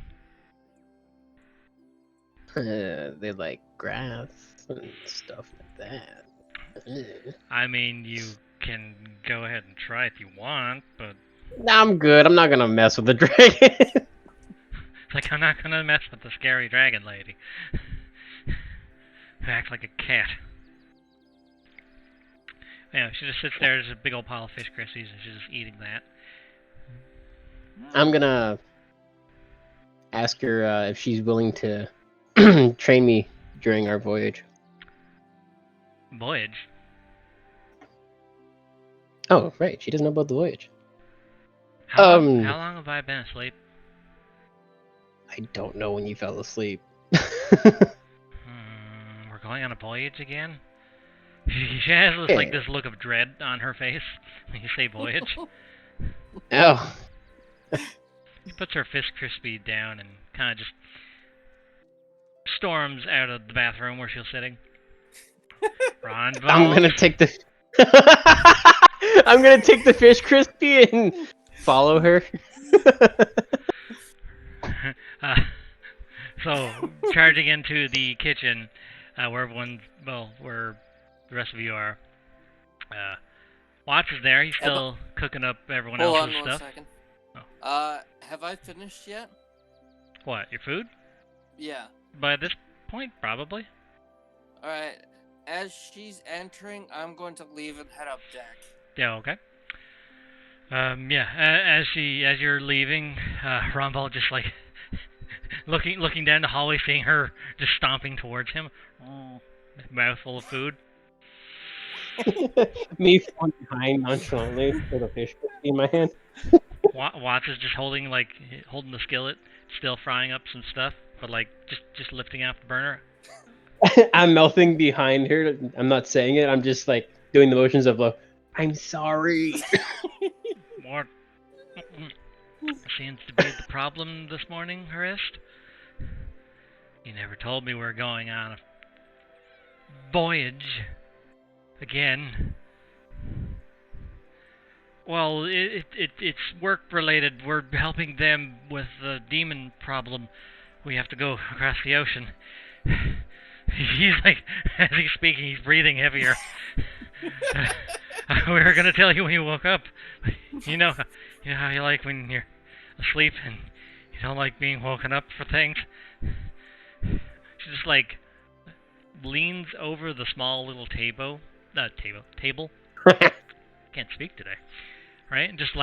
They like grass and stuff like that. I mean, you can go ahead and try if you want, but Nah, I'm good. I'm not gonna mess with the dragon. it's like I'm not gonna mess with the scary dragon lady who acts like a cat. Anyway, she just sits there. There's a big old pile of Fish Krispies, and she's just eating that. I'm gonna ask her if she's willing to train me during our voyage. Voyage? Oh, right. She doesn't know about the voyage. How long have I been asleep? I don't know when you fell asleep. We're going on a voyage again? She has this, like this look of dread on her face when you say voyage. Oh. She puts her Fish Crispy down and kind of just storms out of the bathroom where she was sitting. Ron Vault. I'm gonna take the I'm gonna take the Fish Crispy and follow her. So, charging into the kitchen, where where the rest of you are. Watts is there. He's still cooking up everyone else's Hold on stuff. 1 second. Oh. Have I finished yet? What, your food? Yeah. By this point, probably. Alright. As she's entering, I'm going to leave and head up deck. Yeah, okay. As you're leaving, Ronval just like looking down the hallway, seeing her just stomping towards him, mouthful of food. Me falling behind nonchalantly with a fish in my hand. Watts is just holding the skillet, still frying up some stuff, but like just lifting off the burner. I'm melting behind her. I'm not saying it. I'm just like doing the motions of I'm sorry. What seems to be the problem this morning, Harist? You never told me we were going on a voyage again. Well, it's work related. We're helping them with the demon problem. We have to go across the ocean. He's like, as he's speaking, he's breathing heavier. We were gonna tell you when you woke up. You know how you like when you're asleep and you don't like being woken up for things. She just like leans over the small little table. Can't speak today. Right? And just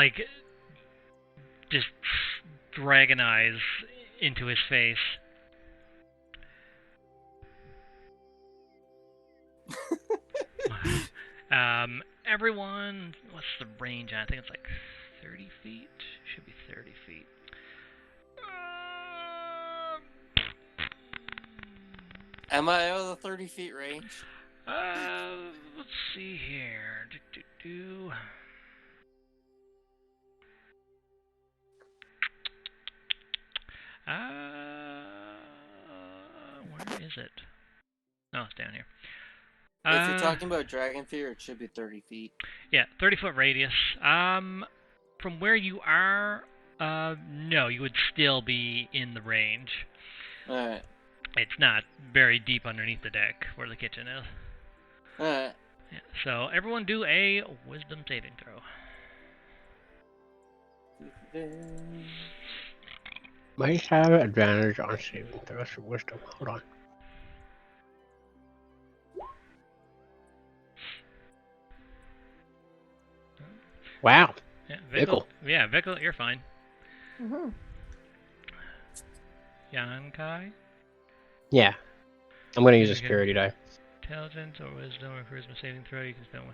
dragon eyes into his face. Everyone, what's the range on? I think it's like 30 feet. Should be 30 feet. Am I out of the 30 feet range? Let's see here. Where is it? Oh, it's down here. If you're talking about dragon fear, it should be 30 feet. Yeah, 30-foot radius. From where you are, no, you would still be in the range. Alright. It's not very deep underneath the deck where the kitchen is. Alright. Yeah, so everyone do a wisdom saving throw. Might have advantage on saving throws for wisdom. Hold on. Wow. Yeah, Vickel. Yeah, Vickel, you're fine. Mm-hmm. Yankai? Yeah. I'm gonna use a security die. Intelligence or wisdom or charisma saving throw, you can spend one.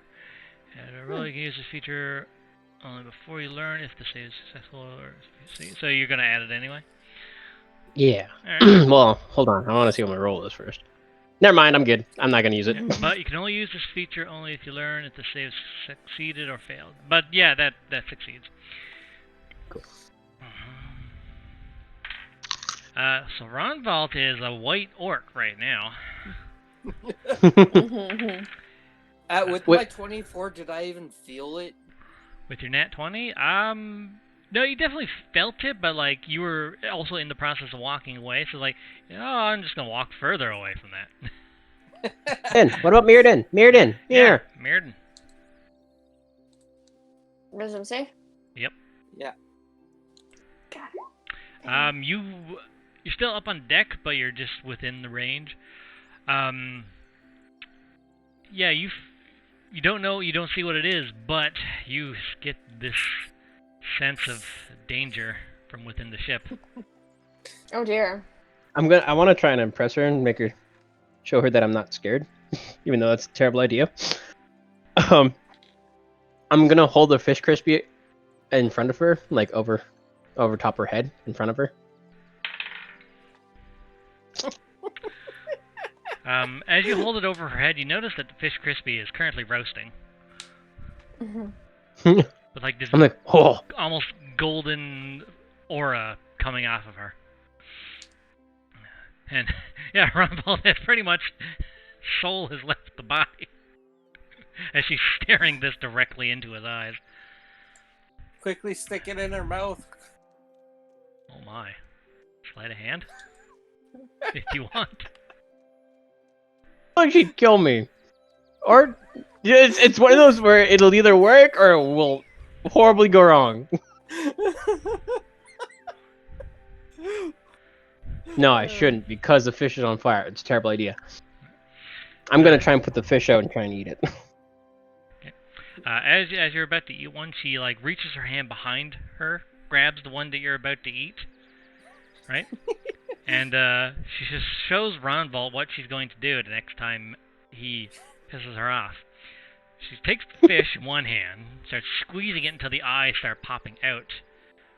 And a roll, you can use this feature only before you learn if the save is successful or... So you're gonna add it anyway? Yeah. Alright. Well, hold on. I want to see what my roll is first. Never mind. I'm good. I'm not gonna use it. Yeah, but you can only use this feature only if you learn if the save succeeded or failed. But yeah, that succeeds. Cool. So Ronvalt is a white orc right now. With my 24, did I even feel it? With your nat 20? No, you definitely felt it, but like you were also in the process of walking away, so like, I'm just gonna walk further away from that. What about Mirrodin? Mirrodin, here. Yeah, Mirrodin. Wisdom save? Yep. Yeah. Got it. You're still up on deck, but you're just within the range. Yeah, you don't see what it is, but you get this sense of danger from within the ship. Oh dear. I want to try and impress her and show her that I'm not scared, even though that's a terrible idea. I'm gonna hold the fish crispy in front of her, like over top her head, in front of her. As you hold it over her head, you notice that the fish crispy is currently roasting. Mm-hmm. With like this I'm like, oh. almost golden aura coming off of her. And yeah, Rumble has pretty much soul has left the body as she's staring this directly into his eyes. Quickly stick it in her mouth. Oh my. Sleight of hand? If you want. Oh, she'd kill me. Or it's one of those where it'll either work or it will horribly go wrong. No, I shouldn't because the fish is on fire. It's a terrible idea. I'm gonna try and put the fish out and try and eat it. As you're about to eat one, she like reaches her hand behind her, grabs the one that you're about to eat, right? And she just shows Ronvolt what she's going to do the next time he pisses her off. She takes the fish in one hand, starts squeezing it until the eyes start popping out,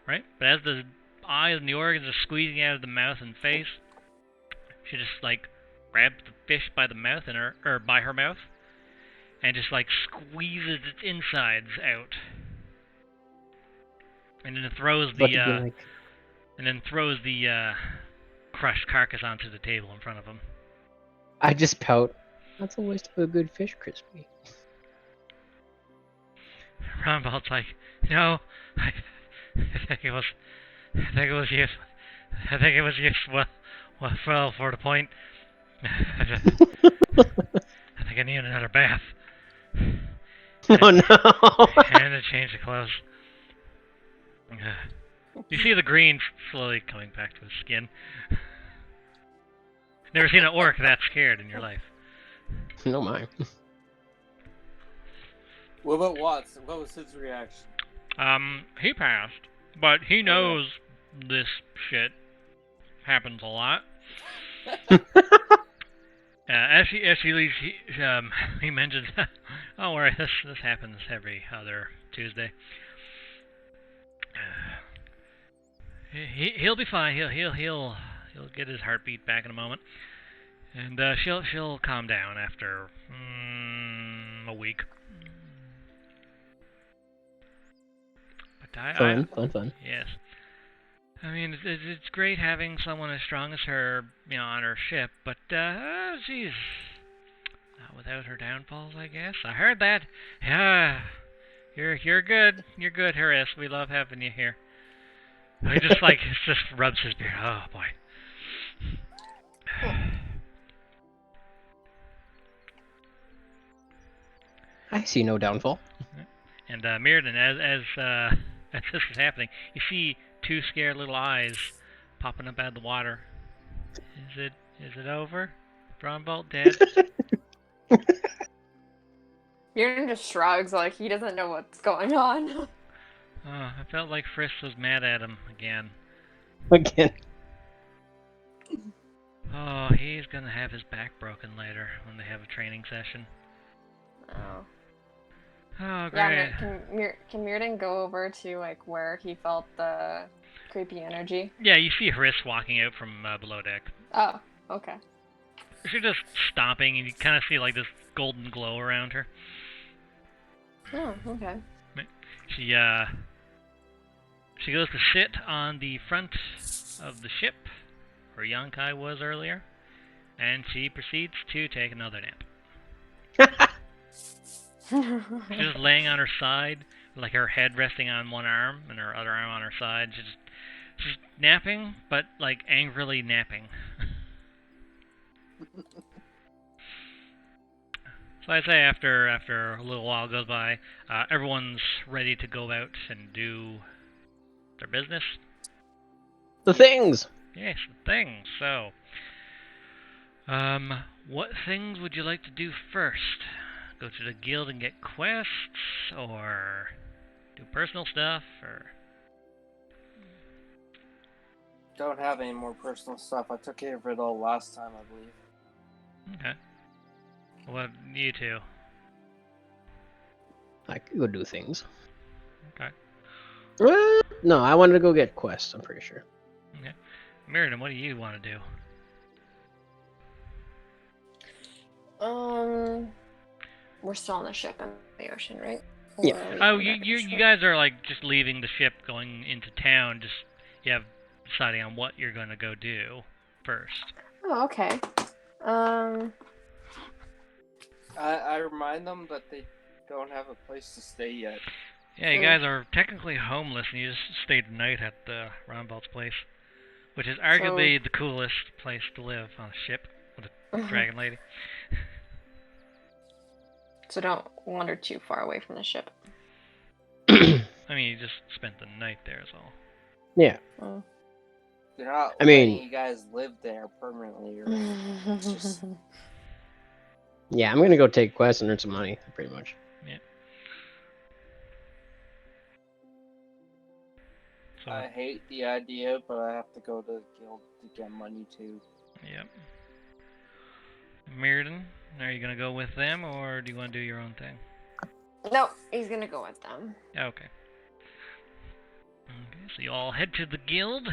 right? But as the eyes and the organs are squeezing out of the mouth and face, she just like grabs the fish by the mouth by her mouth, and just like squeezes its insides out, and then throws the crushed carcass onto the table in front of him. I just pout. That's a waste of a good fish crispy. Ronvolt's like, no, I think it was you. I think it was you. Well, for the point. I think I need another bath. Oh no! And to change the clothes. You see the green slowly coming back to his skin. Never seen an orc that scared in your life. No my. What about Watts? What was his reaction? He passed, but he knows this shit happens a lot. As she leaves, he mentions, "Don't worry, this happens every other Tuesday. He'll be fine. He'll get his heartbeat back in a moment, and she'll calm down after a week." But Fun. Yes. I mean, it's great having someone as strong as her, on her ship, but she's not without her downfalls, I guess. I heard that. Yeah, you're good. You're good, Harris. We love having you here. He just rubs his beard. Oh boy. I see no downfall. And Mirrodin, as this is happening, you see two scared little eyes popping up out of the water. Is it over? Ronvolt dead? Mirrodin just shrugs like he doesn't know what's going on. Oh, I felt like Frisk was mad at him again. Again. Oh, he's gonna have his back broken later when they have a training session. Oh. Oh, great. Yeah, can Mirrodin go over to like where he felt the creepy energy? Yeah, you see Frisk walking out from below deck. Oh, okay. She's just stomping, and you kind of see like this golden glow around her. Oh, okay. She goes to sit on the front of the ship where Yonkai was earlier, and she proceeds to take another nap. She's just laying on her side, like her head resting on one arm and her other arm on her side. She's napping, but like angrily napping. So I'd say after a little while goes by, everyone's ready to go out and do their business. The things! Yes, the things. So, what things would you like to do first? Go to the guild and get quests, or do personal stuff, or... Don't have any more personal stuff. I took care of it all last time, I believe. Okay. What you two? I could go do things. Okay. No, I wanted to go get quests, I'm pretty sure. Okay. Mirrodin, what do you want to do? We're still on the ship in the ocean, right? Yeah. Oh, you guys are like just leaving the ship, going into town. Deciding on what you're gonna go do first. Oh, okay. I remind them that they don't have a place to stay yet. Yeah, you guys are technically homeless, and you just stayed the night at Ronvolt's place, which is arguably the coolest place to live on a ship with a dragon lady. So don't wander too far away from the ship. I mean, you just spent the night there, is all. Yeah. Oh. They're not I mean- letting you guys live there permanently. Or it's just Yeah, I'm gonna go take quests and earn some money, pretty much. So, I hate the idea, but I have to go to the guild to get money too. yep. Mirrodin, are you gonna go with them, or do you want to do your own thing? No, he's gonna go with them. Okay. Okay, so you all head to the guild,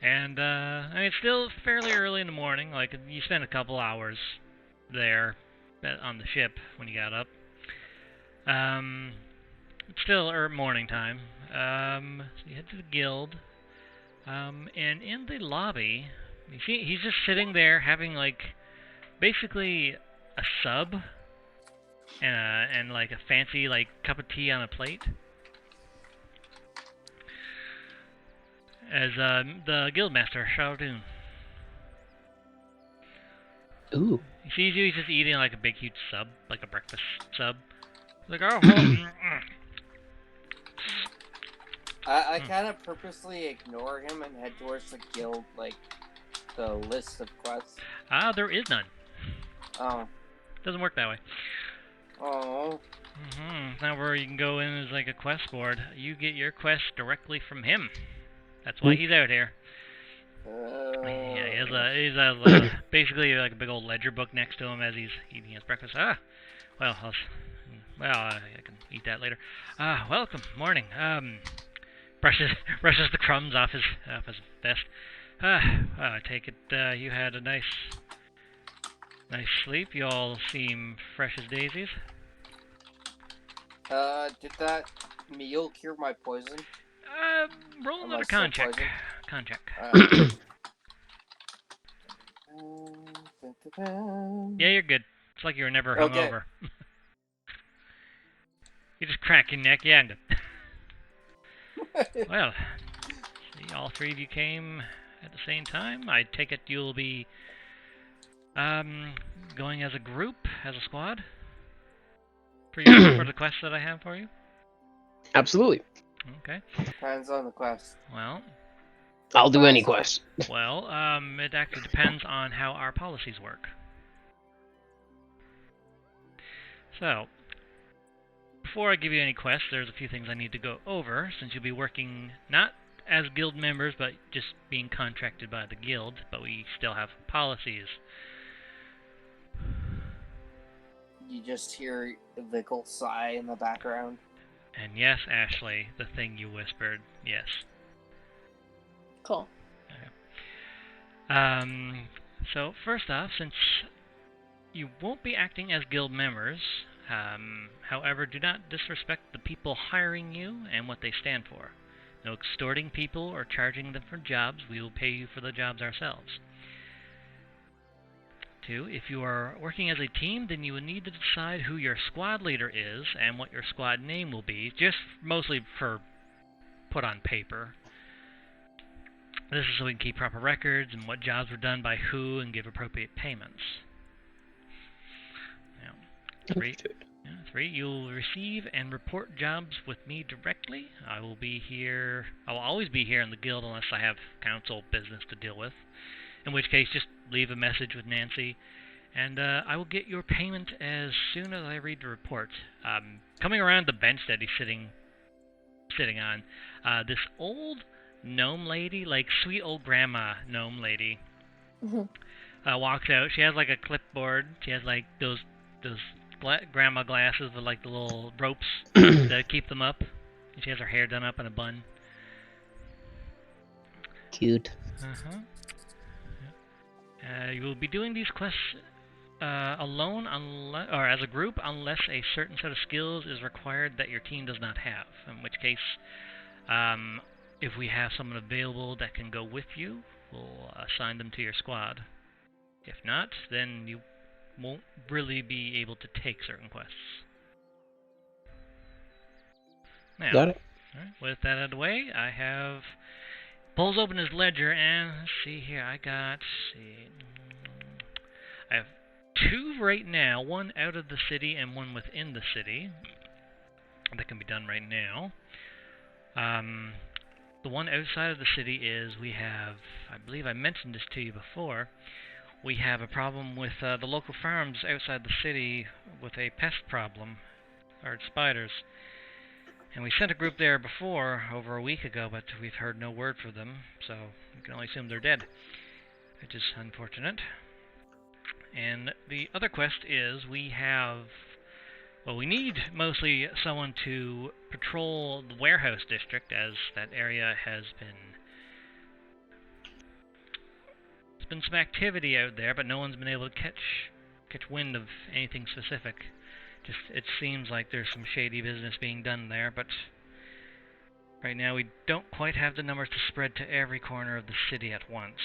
and I mean, it's still fairly early in the morning. Like, you spent a couple hours there on the ship when you got up. It's still morning time. So you head to the guild, and in the lobby, you see he's just sitting there having like basically a sub and like a fancy like cup of tea on a plate. As the guildmaster Shaldun. Ooh. He sees you, he's just eating like a big huge sub, like a breakfast sub. He's like, oh, well, I kind of purposely ignore him and head towards the guild, like the list of quests. there is none. Oh. Doesn't work that way. Oh. Now where you can go in is like a quest board. You get your quest directly from him. That's why he's out here. Yeah, he has basically like a big old ledger book next to him as he's eating his breakfast. Well, I can eat that later. Welcome, morning. Brushes the crumbs off his vest. I take it you had a nice sleep. You all seem fresh as daisies. Did that meal cure my poison? Roll Am another I still con check. poisoned? Con check. Yeah, you're good. It's like you were never Okay. hungover. You just crack your neck, yeah. Well, see, all three of you came at the same time. I take it you'll be going as a group, as a squad, for the quest that I have for you. Absolutely. Okay. Depends on the quest. Well, I'll do any quest. well, it actually depends on how our policies work. So, before I give you any quests, there's a few things I need to go over, since you'll be working not as guild members, but just being contracted by the guild, but we still have policies. You just hear Vickel sigh in the background. And yes, Ashley, the thing you whispered, yes. Cool. So first off, since you won't be acting as guild members, however, do not disrespect the people hiring you and what they stand for. No extorting people or charging them for jobs. We will pay you for the jobs ourselves. 2, if you are working as a team, then you will need to decide who your squad leader is and what your squad name will be, just mostly for put on paper. This is so we can keep proper records and what jobs were done by who and give appropriate payments. Now, 3, you'll receive and report jobs with me directly. I will always be here in the guild unless I have council business to deal with. In which case, just leave a message with Nancy, and I will get your payment as soon as I read the report. Coming around the bench that he's sitting on, this old gnome lady, like sweet old grandma gnome lady, walks out. She has like a clipboard. She has like those grandma glasses with like the little ropes to keep them up. And she has her hair done up in a bun. Cute. You will be doing these quests alone or as a group unless a certain set of skills is required that your team does not have. In which case, if we have someone available that can go with you, we'll assign them to your squad. If not, then you won't really be able to take certain quests. Now, Got it. Alright, with that out of the way, I have... Pulls open his ledger, and let's see here, I have 2 right now, one out of the city and one within the city. That can be done right now. the one outside of the city is we have, I believe I mentioned this to you before, we have a problem with the local farms outside the city with a pest problem, or spiders. And we sent a group there before, over a week ago, but we've heard no word from them, so we can only assume they're dead, which is unfortunate. And the other quest is we need mostly someone to patrol the warehouse district, as that area has been... There's been some activity out there, but no one's been able to catch wind of anything specific. Just, it seems like there's some shady business being done there, but right now we don't quite have the numbers to spread to every corner of the city at once.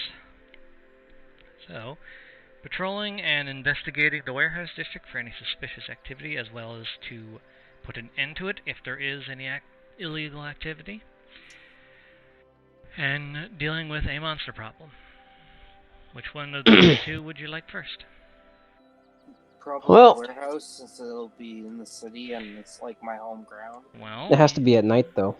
So, patrolling and investigating the warehouse district for any suspicious activity, as well as to put an end to it if there is any illegal activity, and dealing with a monster problem. Which one of the two would you like first? Probably Well- the warehouse, since it'll be in the city and it's like my home ground. Well, It has to be at night, though.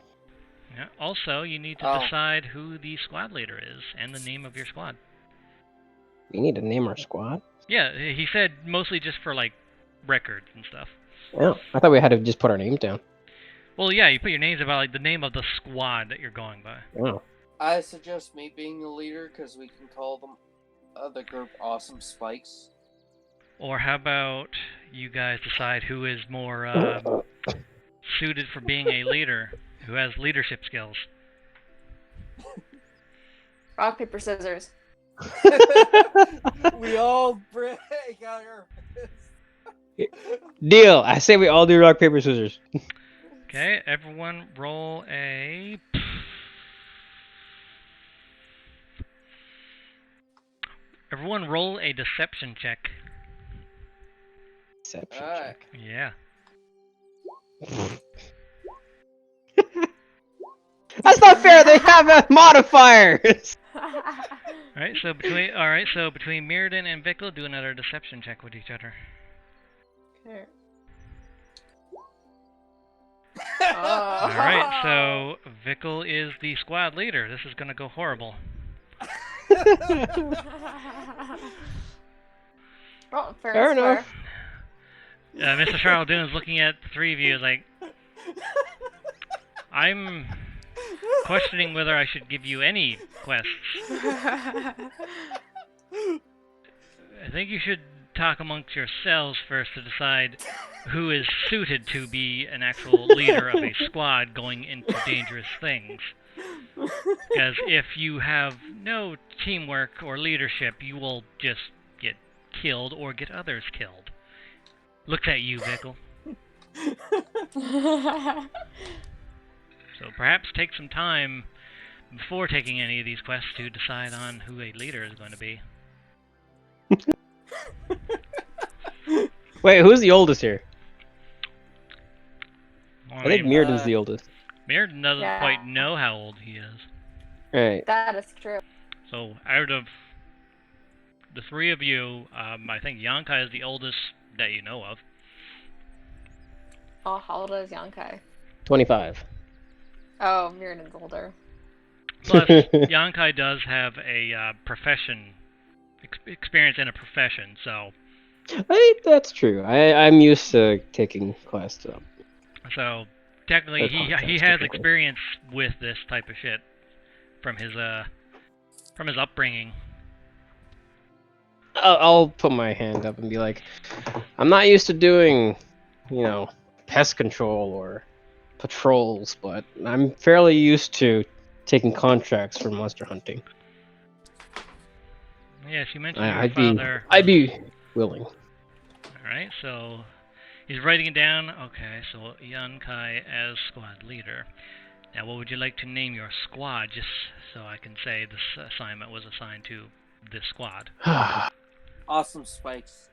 yeah, also, you need to Oh. decide who the squad leader is, and the name of your squad. We need to name our squad. Yeah, he said mostly just for, like, records and stuff. Oh, I thought we had to just put our name down. Well, yeah, you put your names about, like, the name of the squad that you're going by. Oh. I suggest me being the leader because we can call them the group Awesome Spikes. Or how about you guys decide who is more suited for being a leader, who has leadership skills. Rock, paper, scissors. We all break out our fists. Deal. I say we all do rock, paper, scissors. Okay, everyone roll a... Everyone roll a deception check. Deception Alright. check. Yeah. That's not fair. They have modifiers. Alright, so between Mirrodin and Vickel, do another deception check with each other. Okay. Alright, so Vickel is the squad leader. This is gonna go horrible. Well, fair Fair is enough. fair. Mr. Charles Doon's looking at the three of you like, I'm questioning whether I should give you any quests. I think you should talk amongst yourselves first to decide who is suited to be an actual leader of a squad going into dangerous things. Because if you have no teamwork or leadership, you will just get killed or get others killed. Looks at you, Vickel. So perhaps take some time before taking any of these quests to decide on who a leader is going to be. Wait, who's the oldest here? Well, I think mean, Mirrodin's the oldest. Mirrodin doesn't Yeah. quite know how old he is. Right. That is true. So out of the three of you, I think Yankai is the oldest that you know of. Oh, how old is Yankai? 25. Oh, Mirrodin's older. Plus, Yankai does have a experience in a profession, so That's true. I'm used to taking quests up. technically Or he contracts, has technically. experience with this type of shit from his upbringing. I'll put my hand up and be like, I'm not used to doing, pest control or patrols, but I'm fairly used to taking contracts for monster hunting. Yes, you mentioned your I'd father. be willing. Alright, so he's writing it down. Okay, so Yankai as squad leader. Now, what would you like to name your squad, just so I can say this assignment was assigned to this squad? Awesome Spikes.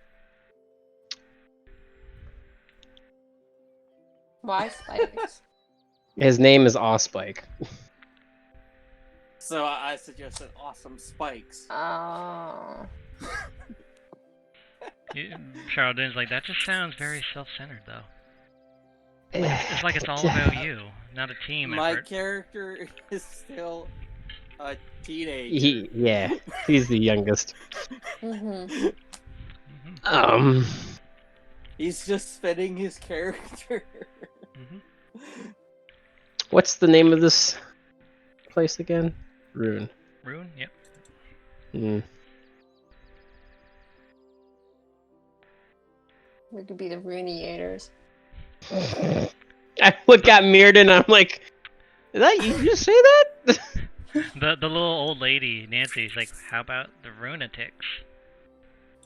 Why spikes? His name is Osspike. So I suggested Awesome Spikes. Oh. Charlotte's like, that just sounds very self-centered, though. It's like it's all about you. not a team My effort. character is still a teenager. Yeah, he's the youngest. Mm-hmm. Mhm. He's just fitting his character. Mhm. What's the name of this place again? Rune. Ruin. Yep. Hmm. We could be the Rooneyators. I look at Mirrodin and I'm like, did that you just say that? The little old lady Nancy's like, how about the Runatics?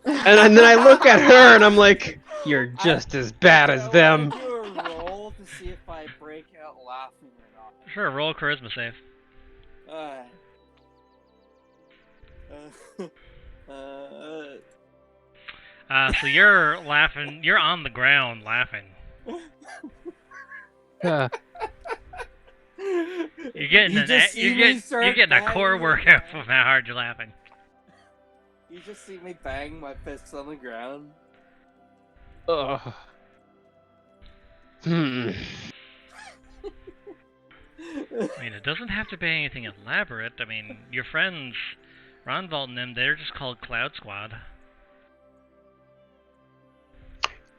And then I look at her and I'm like, you're just as bad as I them. want to do a roll to see if I break out laughing or not. Sure, roll a charisma save. So you're laughing. You're on the ground laughing. Uh, You're getting you're getting a core workout from how hard you're laughing. You just see me bang my fists on the ground. ugh. Hmm. I mean, it doesn't have to be anything elaborate. I mean, your friends, Ronvalt and them, they're just called Cloud Squad.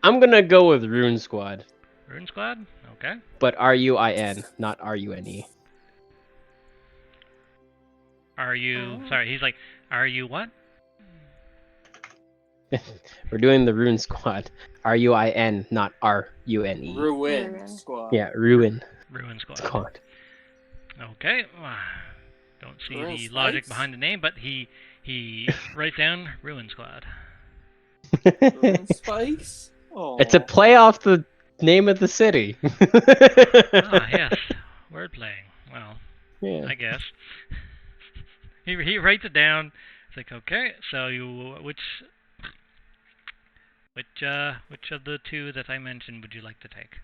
I'm gonna go with Rune Squad, Rune Squad? Okay. but R-U-I-N, not R-U-N-E. Are you... Oh. Sorry, he's like, are you what? We're doing the Rune Squad. R-U-I-N, not R-U-N-E. Ruin Ruin. squad. Yeah, Ruin Ruin Squad. Squad. Okay. Don't see Ruin the logic Spikes? behind the name, but he writes down Ruin Squad. Ruin spikes? Oh. It's a play off the name of the city. Ah, yes. Word playing. Well, Yeah. I guess. He writes it down. It's like, okay, so which of the two that I mentioned would you like to take?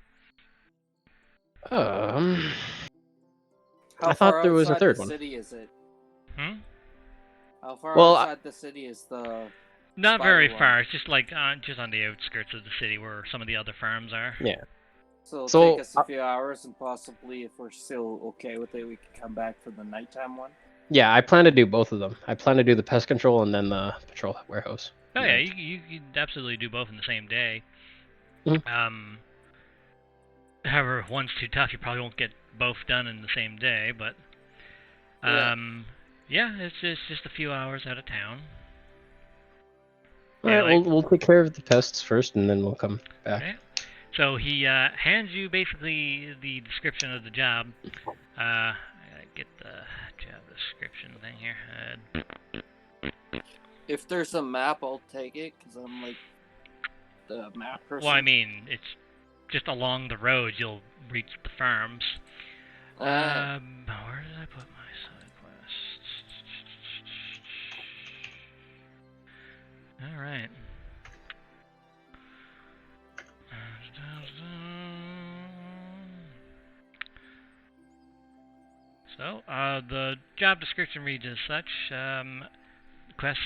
How I far thought there was a outside third the one. city is it? Hmm? How far Well, outside the city is the... Not Spider very one. far. It's just like just on the outskirts of the city where some of the other farms are. Yeah. So it'll So, take us a few hours, and possibly, if we're still okay with it, we can come back for the nighttime one. Yeah, I plan to do both of them. I plan to do the pest control and then the patrol warehouse. Oh yeah, you absolutely do both in the same day. Mhm. However, if one's too tough, you probably won't get both done in the same day. But yeah, it's just a few hours out of town. All Yeah, right, like- we'll take care of the pests first, and then we'll come back. Okay. So he hands you basically the description of the job. I gotta get the job description thing here. If there's a map, I'll take it, because I'm like the map person. Well, I mean, it's just along the road you'll reach the farms. Where did I put my side quest? All right. So, the job description reads as such. Quest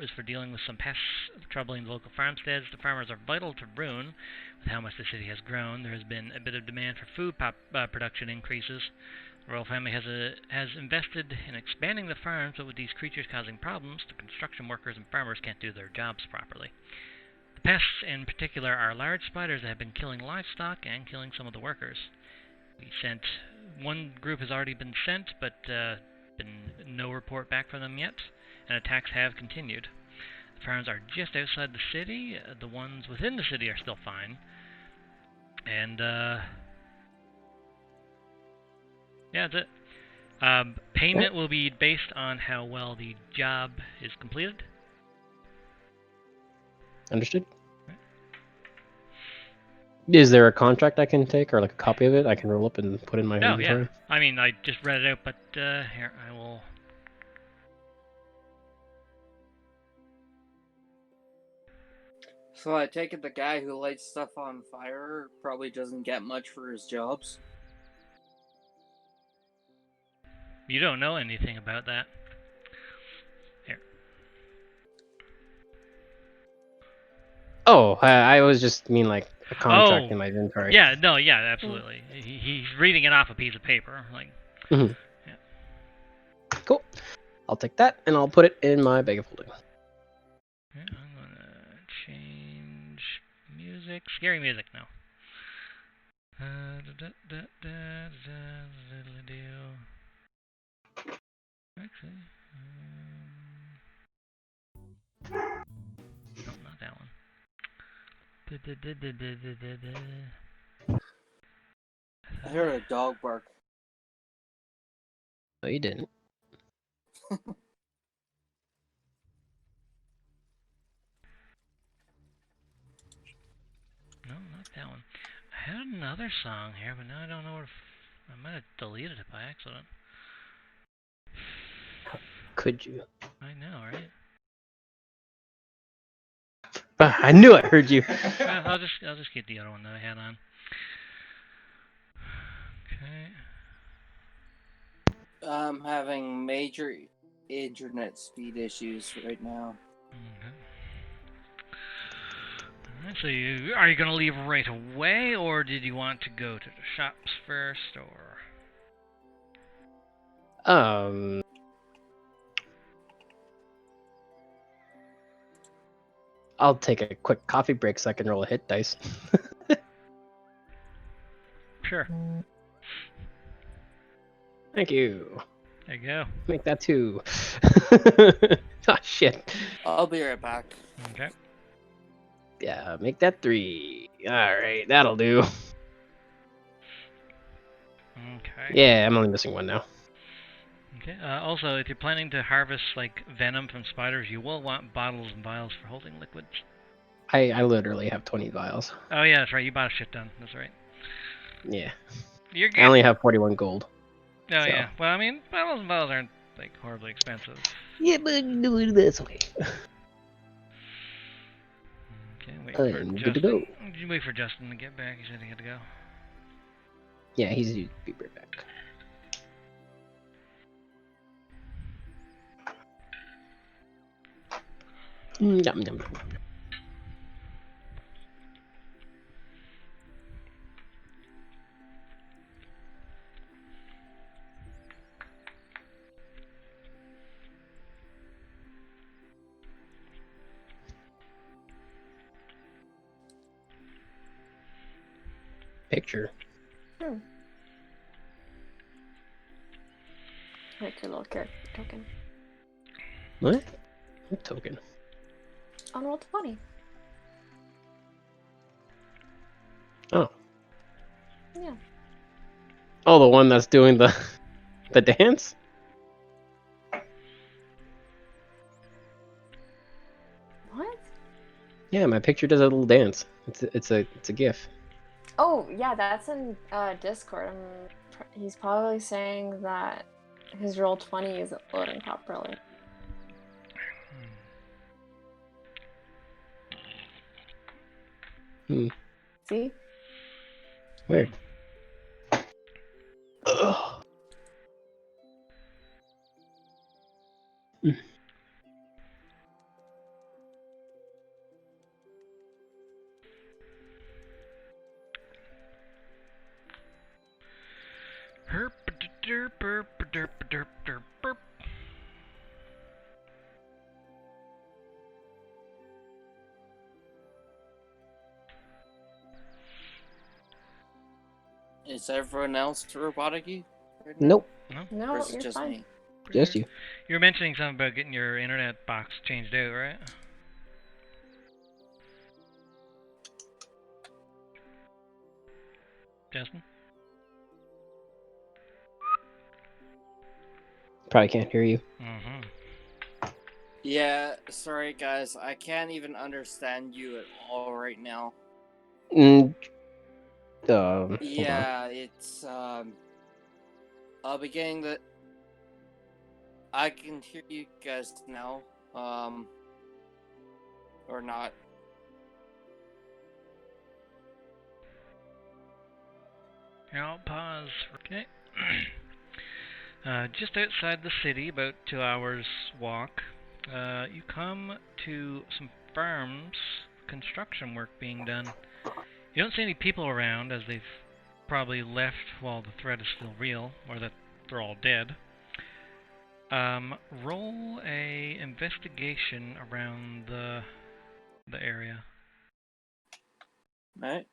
is for dealing with some pests troubling the local farmsteads. The farmers are vital to Rune. With how much the city has grown, there has been a bit of demand for food production increases. The royal family has invested in expanding the farms, but with these creatures causing problems, the construction workers and farmers can't do their jobs properly. The pests in particular are large spiders that have been killing livestock and killing some of the workers. One group has already been sent, but been no report back from them yet, and attacks have continued. The farms are just outside the city. The ones within the city are still fine. And, yeah, that's it. Payment will be based on how well the job is completed. Understood? Is there a contract I can take, or like a copy of it I can roll up and put in my Oh, inventory? yeah. I mean, I just read it out, but here, I will... So I take it the guy who lights stuff on fire probably doesn't get much for his jobs. You don't know anything about that. Here. Oh, I was just mean like a contract Oh. in my inventory. Yeah, no, yeah, absolutely. He's reading it off a piece of paper. Like, hmm yeah. Cool. I'll take that and I'll put it in my bag of holding. Okay, I'm gonna change music. Scary music now. Actually, no, not that one. I heard a dog bark. No, you didn't. No, not that one. I had another song here, but now I don't know where. I might have deleted it by accident. Could you? I know, right? I knew I heard you. Well, I'll just keep the other one that I had on. Okay. I'm having major internet speed issues right now. Okay. Alright, so are you gonna leave right away, or did you want to go to the shops first, or? I'll take a quick coffee break so I can roll a hit dice. Sure. Thank you. There you go. Make that 2. Oh shit. I'll be right back. Okay. Yeah, make that 3. Alright, that'll do. Okay. Yeah, I'm only missing 1 now. Okay. Also, if you're planning to harvest like venom from spiders, you will want bottles and vials for holding liquids. I literally have 20 vials. Oh yeah, that's right. You bought a shit ton. That's right. Yeah. You're good. I only have 41 gold. Oh so. yeah. Well, I mean, bottles and vials aren't like horribly expensive. Yeah, but do it this way. Okay. Wait for I'm Justin. good to go. You wait for Justin to get back. He said he had to go. Yeah, he's be right back. Yum, yum, yum. Picture. Like your little character token. What? What token? On roll 20. Oh. Yeah. Oh, the one that's doing the dance? What? Yeah, my picture does a little dance. It's a GIF. Oh, yeah, that's in Discord. He's probably saying that his roll 20 isn't loading properly. See? Weird. Ugh. Is everyone else robotic-y right now? Nope. No, Or is it you're just fine. me? Just you. You were mentioning something about getting your internet box changed out, right? Justin? Probably can't hear you. Mm-hmm. Yeah, sorry guys, I can't even understand you at all right now. Hold Yeah, it's beginning that I can hear you guys now. Or not. Here, I'll pause. Okay. Just outside the city, about 2 hours walk, you come to some farms, construction work being done. You don't see any people around, as they've probably left while the threat is still real, or that they're all dead. Roll a investigation around the area. Right.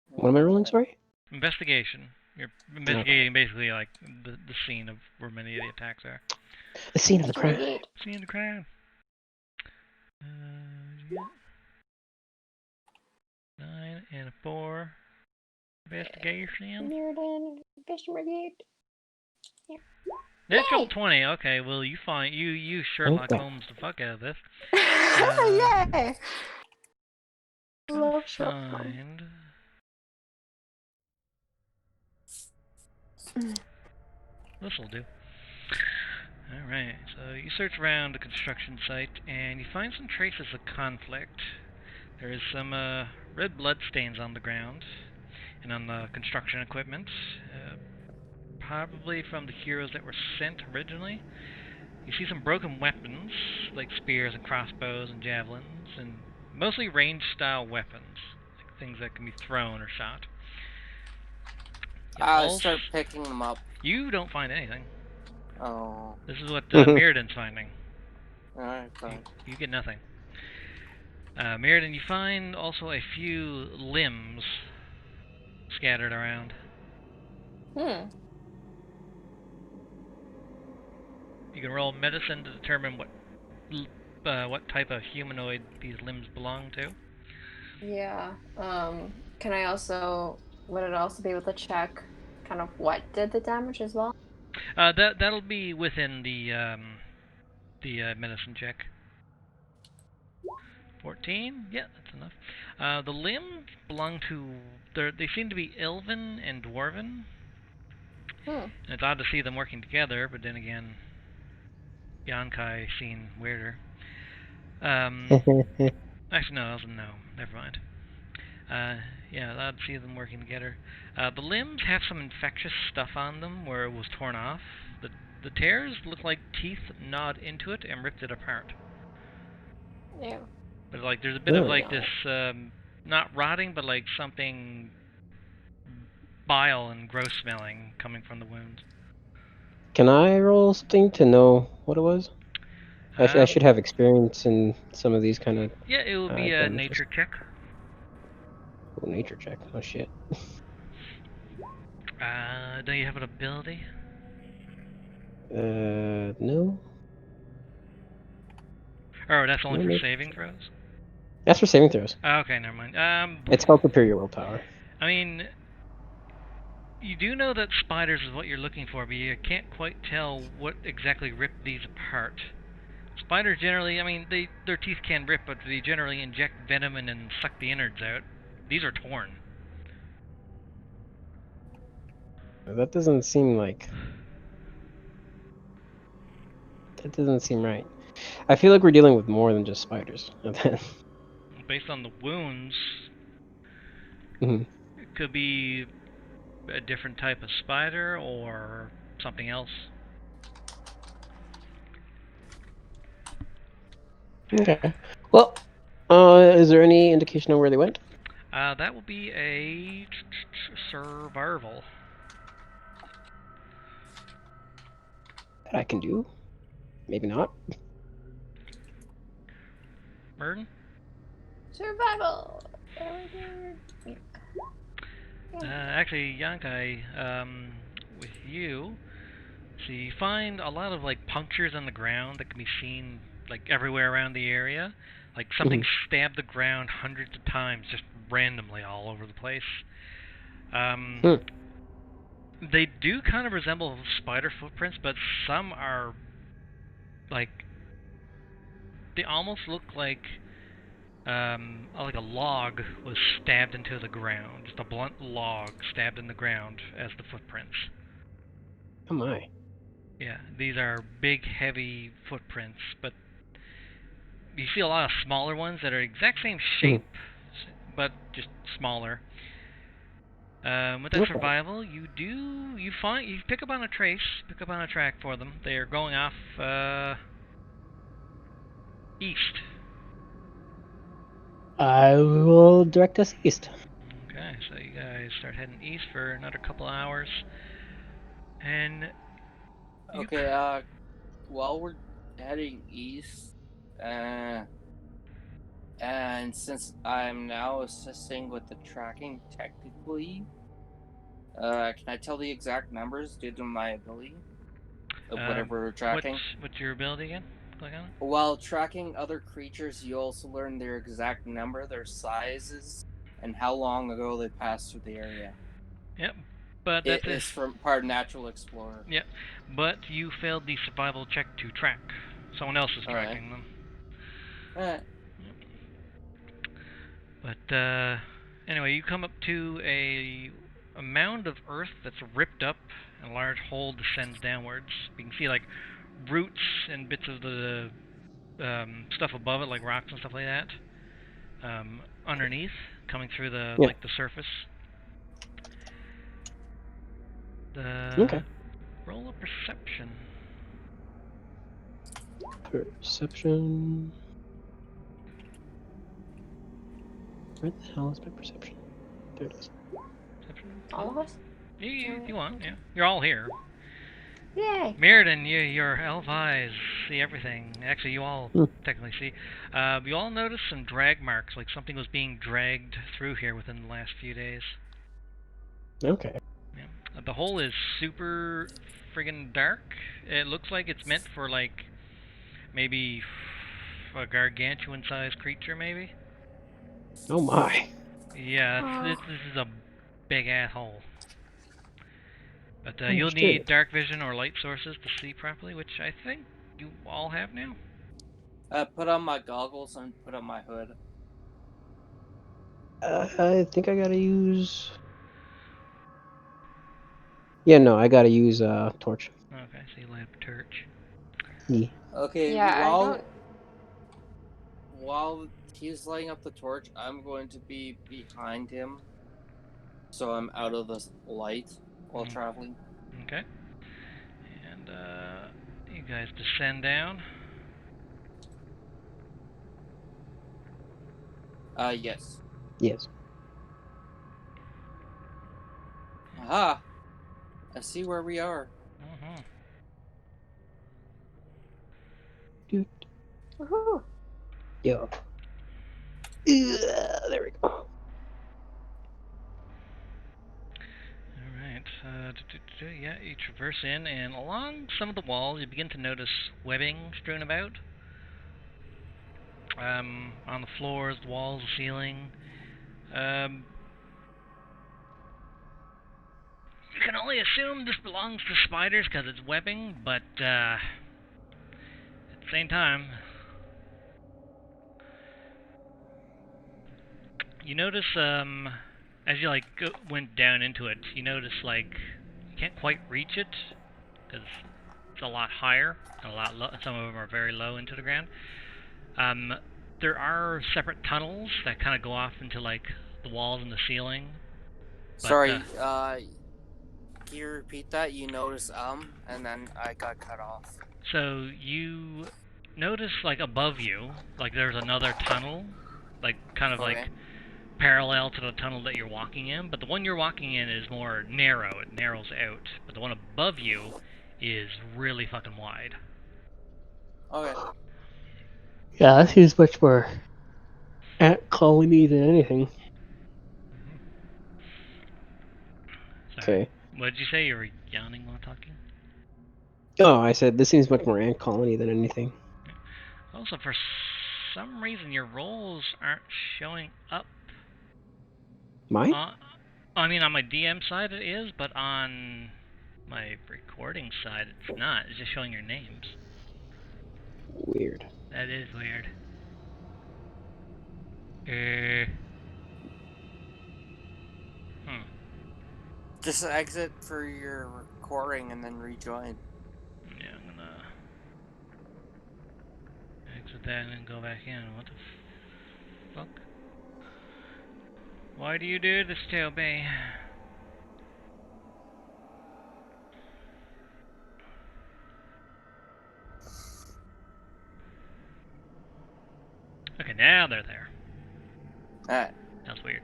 What am I rolling, sorry? Investigation. You're investigating basically like the scene of where many of the attacks are. The scene of the crime. Investigate. Scene of the crime. Yeah. 9 and a 4. Investigation. Mirrodin, investigate. Natural Yay! 20. Okay, well you find you Sherlock Okay. Holmes the fuck out of this. Yay! Love Sherlock Holmes. Find. This'll do. Alright, so you search around the construction site and you find some traces of conflict. There is some red blood stains on the ground and on the construction equipment. Probably from the heroes that were sent originally. You see some broken weapons, like spears and crossbows and javelins, and mostly ranged-style weapons, like things that can be thrown or shot. I start picking them up. You don't find anything. Oh. This is what Mirrodin's finding. Alright, fine. You get nothing. Mirrodin, you find also a few limbs scattered around. You can roll medicine to determine what type of humanoid these limbs belong to. Yeah. Can I also... Would it also be able to check kind of what did the damage as well? That'll be within the medicine check. 14? Yeah, that's enough. The limbs belong to... They seem to be Elven and Dwarven. And it's odd to see them working together, but then again, Yonkai seem weirder. Actually, no, never mind. Yeah, odd to see them working together. The limbs have some infectious stuff on them where it was torn off. The tears look like teeth gnawed into it and ripped it apart. Yeah. But like, there's a bit of like this, not rotting, but like something bile and gross smelling coming from the wounds. Can I roll something to know what it was? I should have experience in some of these kind of... Yeah, it would be a nature check. Oh, nature check. Oh, shit. Do you have an ability? No. Oh, that's only No for nature saving check. throws? That's for saving throws. Okay, never mind. It's called superior willpower. I mean, you do know that spiders is what you're looking for, but you can't quite tell what exactly ripped these apart. Spiders generally, I mean, their teeth can rip, but they generally inject venom and then suck the innards out. These are torn. That doesn't seem like... That doesn't seem right. I feel like we're dealing with more than just spiders. Based on the wounds, Mhm. it could be a different type of spider or something else. Okay. Well, is there any indication of where they went? That will be a survival. That I can do. Maybe not. Merton? Survival! Actually, Yankai, with you, so you find a lot of like punctures on the ground that can be seen like everywhere around the area. Like something stabbed the ground hundreds of times, just randomly all over the place. They do kind of resemble spider footprints, but some are like, they almost look like a log was stabbed into the ground. Just a blunt log stabbed in the ground as the footprints. Oh my. Yeah, these are big, heavy footprints, but you see a lot of smaller ones that are exact same shape, but just smaller. With that survival, you pick up on a track for them. They are going off east. I will direct us east. Okay, so you guys start heading east for another couple hours, and you Okay, while we're heading east, and since I'm now assisting with the tracking technically, can I tell the exact numbers due to my ability of whatever we're tracking? what's your ability again? Click on it. While tracking other creatures, you also learn their exact number, their sizes, and how long ago they passed through the area. Yep, but It that's it. is from part of Natural Explorer. Yep, but you failed the survival check to track. Someone else is Alright. tracking them. Alright. But anyway, you come up to a mound of earth that's ripped up, and a large hole descends downwards. You can see like roots and bits of the stuff above it, like rocks and stuff like that, underneath, coming through the Yeah. like the surface. Okay. Roll a perception. Perception. Where the hell is my perception? There it is. Perception? All of us? If you want, yeah. You're all here. Yay! Mirrodin, your elf eyes see everything. Actually, you all technically see. You all notice some drag marks, like something was being dragged through here within the last few days. Okay. Yeah. The hole is super friggin' dark. It looks like it's meant for, like, maybe a gargantuan-sized creature, maybe? Oh my. Yeah, this is a big-ass hole. But you'll Understood. need dark vision or light sources to see properly, which I think you all have now. Put on my goggles and put on my hood. I think I gotta use. Yeah, no, I gotta use torch. Okay, so you light up a torch. Yeah. Okay, Yeah, I don't. while he's lighting up the torch, I'm going to be behind him, so I'm out of the light while traveling. Okay. And you guys descend down. Yes. Yes. Aha! I see where we are. Mm-hmm. Dude. Woohoo! Yo. There we go. Alright. Yeah, you traverse in, and along some of the walls, you begin to notice webbing strewn about. On the floors, the walls, the ceiling. You can only assume this belongs to spiders because it's webbing, but at the same time, you notice as you like went down into it, you notice like you can't quite reach it because it's a lot higher, and a lot low. Some of them are very low into the ground. There are separate tunnels that kind of go off into like the walls and the ceiling. But, Sorry, can you repeat that? You notice, and then I got cut off. So you notice like above you, like there's another tunnel, like kind of Okay. like parallel to the tunnel that you're walking in, but the one you're walking in is more narrow. It narrows out. But the one above you is really fucking wide. Okay. Yeah, that seems much more ant colony than anything. Sorry. Okay. What did you say? You were yawning while talking? Oh, I said this seems much more ant colony than anything. Also, for some reason, your rolls aren't showing up. Mine? I mean, on my DM side it is, but on my recording side it's not. It's just showing your names. Weird. That is weird. Just exit for your recording and then rejoin. Yeah, I'm gonna exit that and then go back in. What the fuck? Why do you do this to me? Okay, now they're there. Alright. That's weird.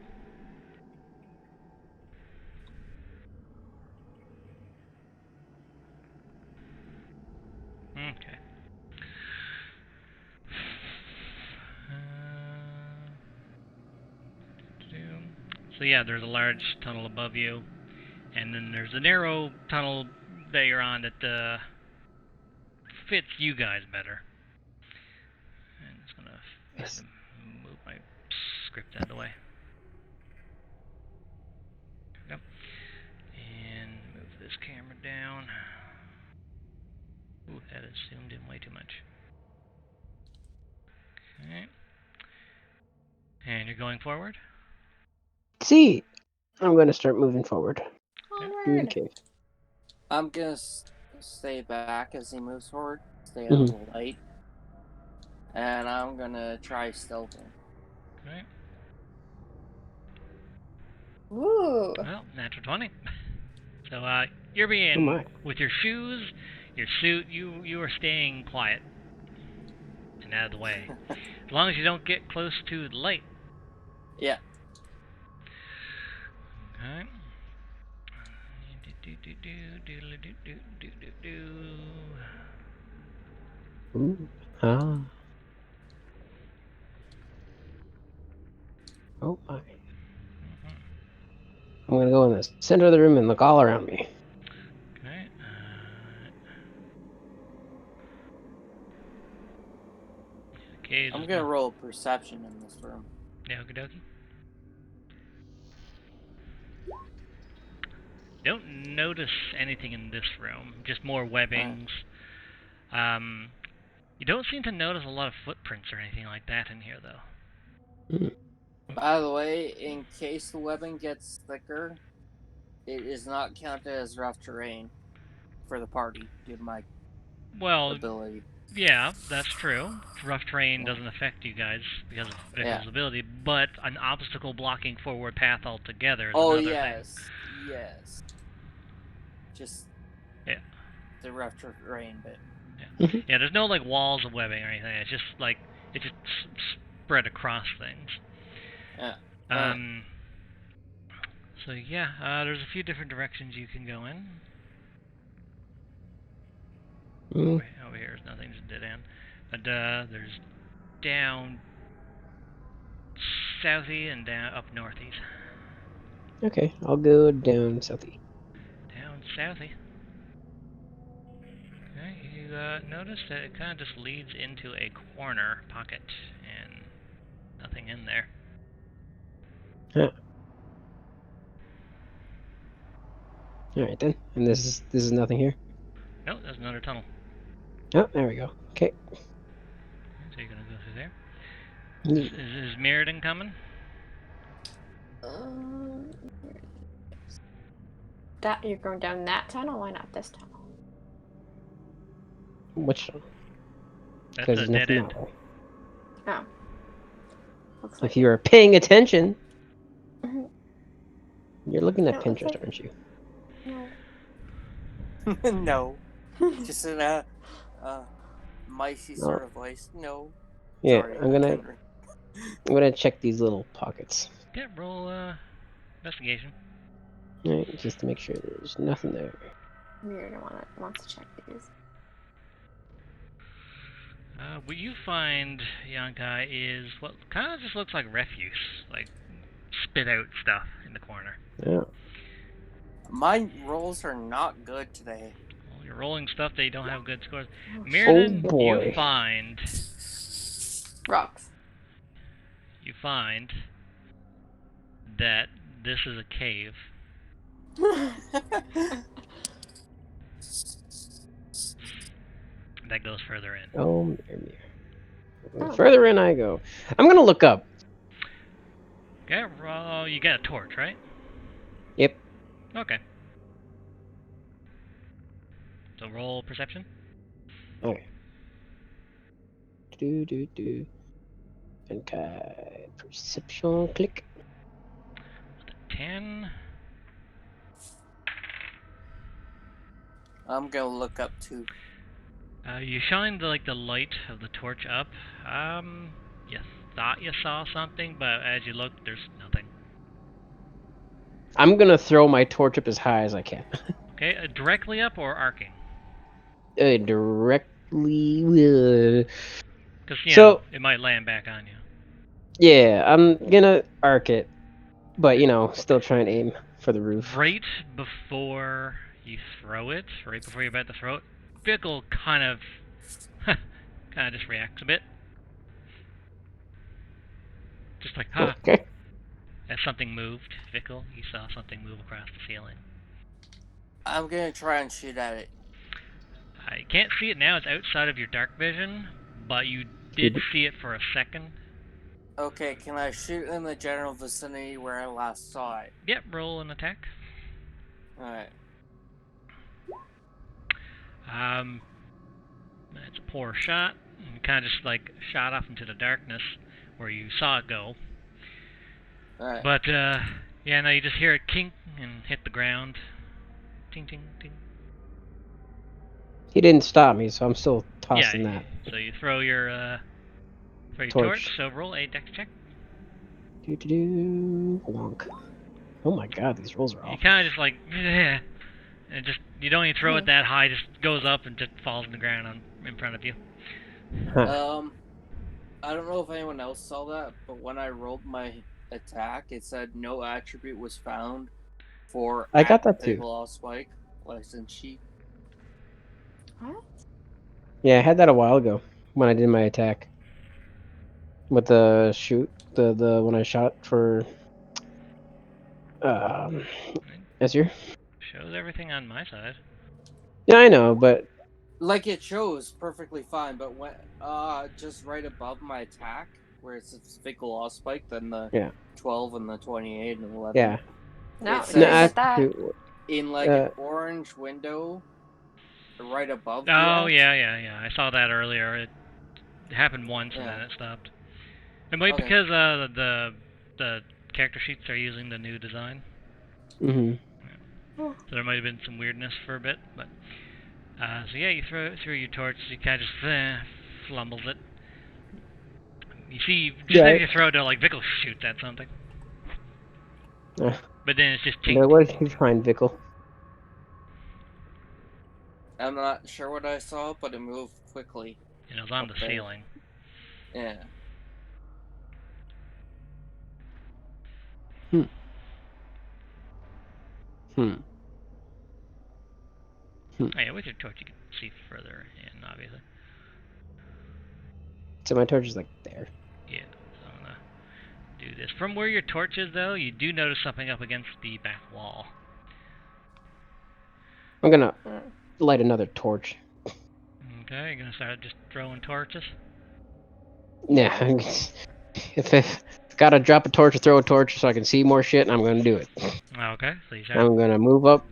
Okay. So yeah, there's a large tunnel above you, and then there's a narrow tunnel that you're on that fits you guys better. And it's gonna have to move my script out of the way. Yep. And move this camera down. Ooh, that is zoomed in way too much. Okay. And you're going forward? See, I'm going to start moving forward. Through the Onward. cave. I'm gonna stay back as he moves forward. Stay out Mhm. of the light. And I'm gonna try stealthing. Okay. Woo. Well, natural 20. So, you're Oh being, my. with your shoes, your suit, you are staying quiet and out of the way. As long as you don't get close to the light. Yeah. Okay. Ooh. Ah. Oh my. I'm going to go in the center of the room and look all around me. Okay. Okay. I'm gonna roll perception in this room. Yeah, okie dokie. Don't notice anything in this room, just more webbings. You don't seem to notice a lot of footprints or anything like that in here, though. By the way, in case the webbing gets thicker, it is not counted as rough terrain for the party due to my ability. Yeah, that's true. Rough terrain doesn't affect you guys because of Vickel's ability, but an obstacle blocking forward path altogether is another thing. Yes. Just Yeah. the rough terrain bit. Yeah. Yeah, there's no like walls of webbing or anything. It's just like it just spread across things. Yeah. So yeah, there's a few different directions you can go in. Over here is nothing, just dead end. But there's down southy and down up northeast. Okay, I'll go down southy. Down southy. Okay, you notice that it kind of just leads into a corner pocket and nothing in there. Huh. All right then, and this is nothing here. Nope, there's another tunnel. Oh, there we go. Okay. So you're gonna go through there. Neat. Is Mirrodin coming? That you're going down that tunnel? Why not this tunnel? Which one? That's a there's dead nothing end. that way. Oh. Looks If you were paying attention, Mhm. you're looking at No, it looks Pinterest, like- aren't you? No. No. Just in a micey sort of voice. No. Yeah, Sorry, I'm gonna check these little pockets. Yeah, roll investigation. Right, just to make sure there's nothing there. Weird. Wants to check these. What you find, Yonkai, is what kind of just looks like refuse, like spit out stuff in the corner. Yeah. My rolls are not good today. Well, you're rolling stuff that you don't have good scores. Oh, Mirrodin, Oh, boy. you find Rocks. that this is a cave. That goes further in. Oh, mirror. The further in I go, I'm gonna look up. Okay, you got a torch, right? Yep. Okay. So roll perception. Okay. Do. Okay. Perception. Click. 10. I'm gonna look up too. You shine the light of the torch up. Yes. thought you saw something, but as you look, there's nothing. I'm gonna throw my torch up as high as I can. Okay, directly up or arcing? Directly. Because, So it might land back on you. yeah, I'm gonna arc it, but still try and aim for the roof. Right before you throw it, right before you're about to throw it, Vickel kind of just reacts a bit. Just like, Okay. as something moved, Vickel, you saw something move across the ceiling. I'm gonna try and shoot at it. I can't see it now, it's outside of your dark vision, but you did see it for a second. Okay, can I shoot in the general vicinity where I last saw it? Yep, roll an attack. Alright. It's a poor shot. You kind of just shot off into the darkness where you saw it go. Alright. But yeah, no, you just hear it kink and hit the ground. Ting, ting, ting. He didn't stop me, so I'm still tossing Yeah, that. so you throw your torch. Torch. So roll a dex check. Wonk. Oh my god, these rolls are You awful. kind of just and you don't even throw it that high, just goes up and just falls on the ground in front of you. Huh. I don't know if anyone else saw that, but when I rolled my attack, it said no attribute was found for I got that too. Vickel Spike license sheet. What? Yeah, I had that a while ago when I did my attack. With the shoot, the when I shot for Ezir. Shows everything on my side. Yeah, I know, but Like it shows perfectly fine, but when just right above my attack, where it says Vickel Spike, then the 12 and the 28 and 11. yeah. No, It you didn't says get that. in an orange window right above the Oh, X. yeah. I saw that earlier. It happened once and then it stopped. It might be because the character sheets are using the new design. Mm-hmm. So there might have been some weirdness for a bit, but so yeah, you throw your torch. You kind of just flumbles it. You see, just as you throw it, Vickel shoots at something. But then it's just ting. What did you find, Vickel? I'm not sure what I saw, but it moved quickly. It was on the ceiling. Yeah. Oh, yeah, with your torch you can see further in, obviously. So my torch is there. Yeah, so I'm gonna do this. From where your torch is, though, you do notice something up against the back wall. I'm gonna light another torch. Okay, you're gonna start just throwing torches? Yeah, if I gotta drop a torch or throw a torch so I can see more shit, I'm gonna do it. Okay, so you start. I'm gonna move up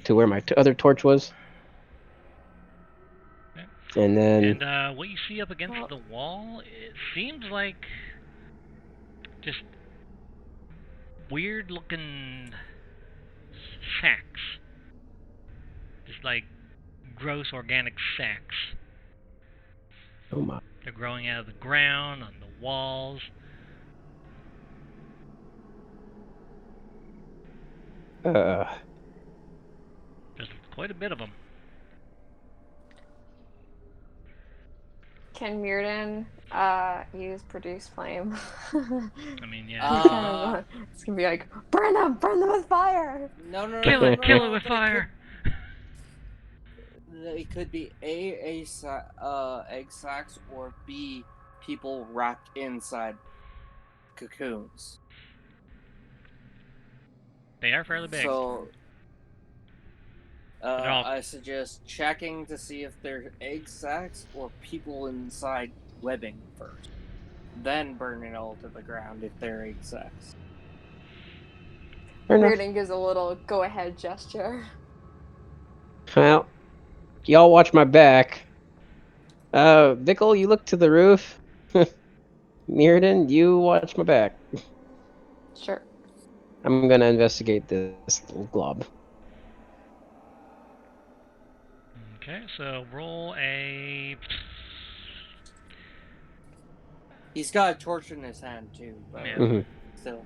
to where my other torch was. Okay. And then... And what you see up against the wall, it seems like just weird-looking sacks. Just gross organic sacks. Oh my. They're growing out of the ground, on the walls. There's quite a bit of them. Can Mirrodin use produce flame? I mean, yeah. It's gonna be burn them with fire. No. Kill it with fire. It could be egg sacs, or B, people wrapped inside cocoons. They are fairly big. So, I suggest checking to see if they're egg sacs or people inside webbing first. Then burn it all to the ground if they're egg sacs. Mirrodin gives a little go-ahead gesture. Well, y'all watch my back. Vickel, you look to the roof. Mirrodin, you watch my back. Sure. I'm gonna investigate this little glob. Okay, so roll a He's got a torch in his hand too, but Yeah. Mm-hmm. still.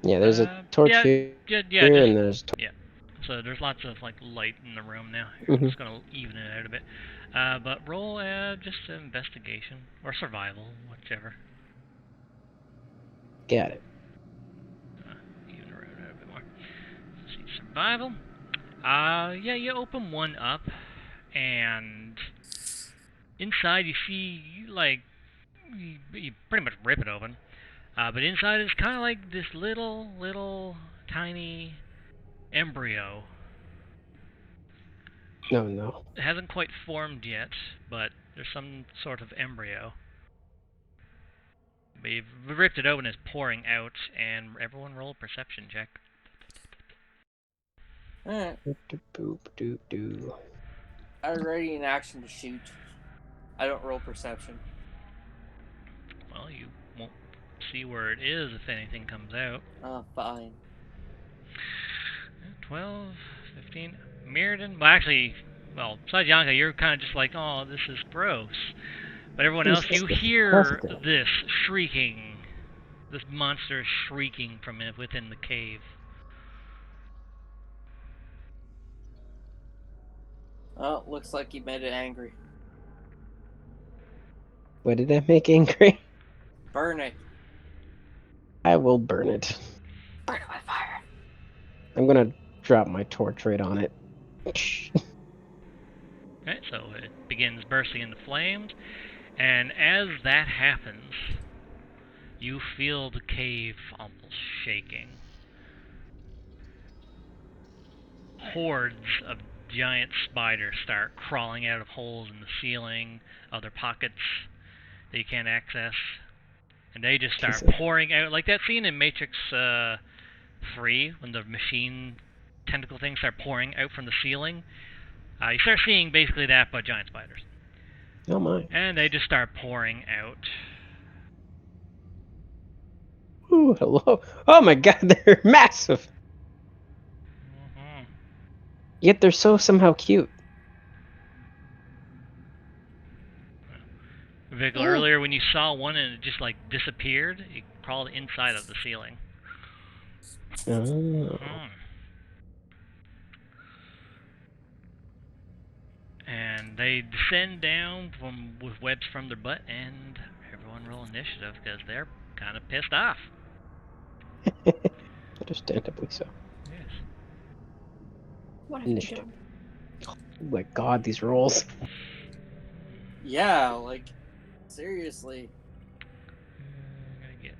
Yeah, there's a torch yeah, here, yeah, and there's so there's lots of like light in the room now. Mhm. Just gonna even it out a bit. But roll just investigation or survival, whichever. got it. Even around out a bit more. Let's see, survival. Yeah, you open one up, and inside you see you pretty much rip it open. But inside is kind of like this little tiny embryo. No. It hasn't quite formed yet, but there's some sort of embryo. But you've ripped it open, it's pouring out, and everyone roll a perception check. Alright. Do. I'm ready in action to shoot. I don't roll perception. Well, you won't see where it is if anything comes out. Fine. 12, 15. Mirrodin? Well, actually, besides Yanka, you're kind of just like, oh, this is gross. But everyone else, you hear this shrieking. This monster is shrieking from within the cave. Oh, looks like he made it angry. What did that make angry? Burn it. I will burn it. Burn it with fire. I'm gonna drop my torch right on it. Okay, so it begins bursting into flames, and as that happens, you feel the cave almost shaking. Hordes of giant spiders start crawling out of holes in the ceiling, other pockets that you can't access, and they just start pouring out, like that scene in Matrix 3, when the machine tentacle things start pouring out from the ceiling. You start seeing basically that, but giant spiders. Oh my. And they just start pouring out. Ooh, hello. Oh my god, they're massive. Yet they're so somehow cute. Vickel, earlier when you saw one and it just like disappeared, it crawled inside of the ceiling. Oh. And they descend down with webs from their butt, and everyone roll initiative because they're kind of pissed off. Understandably so. Yes. What have you Initiative. done? Oh my god, these rolls. Yeah, like, seriously. I'm gonna get.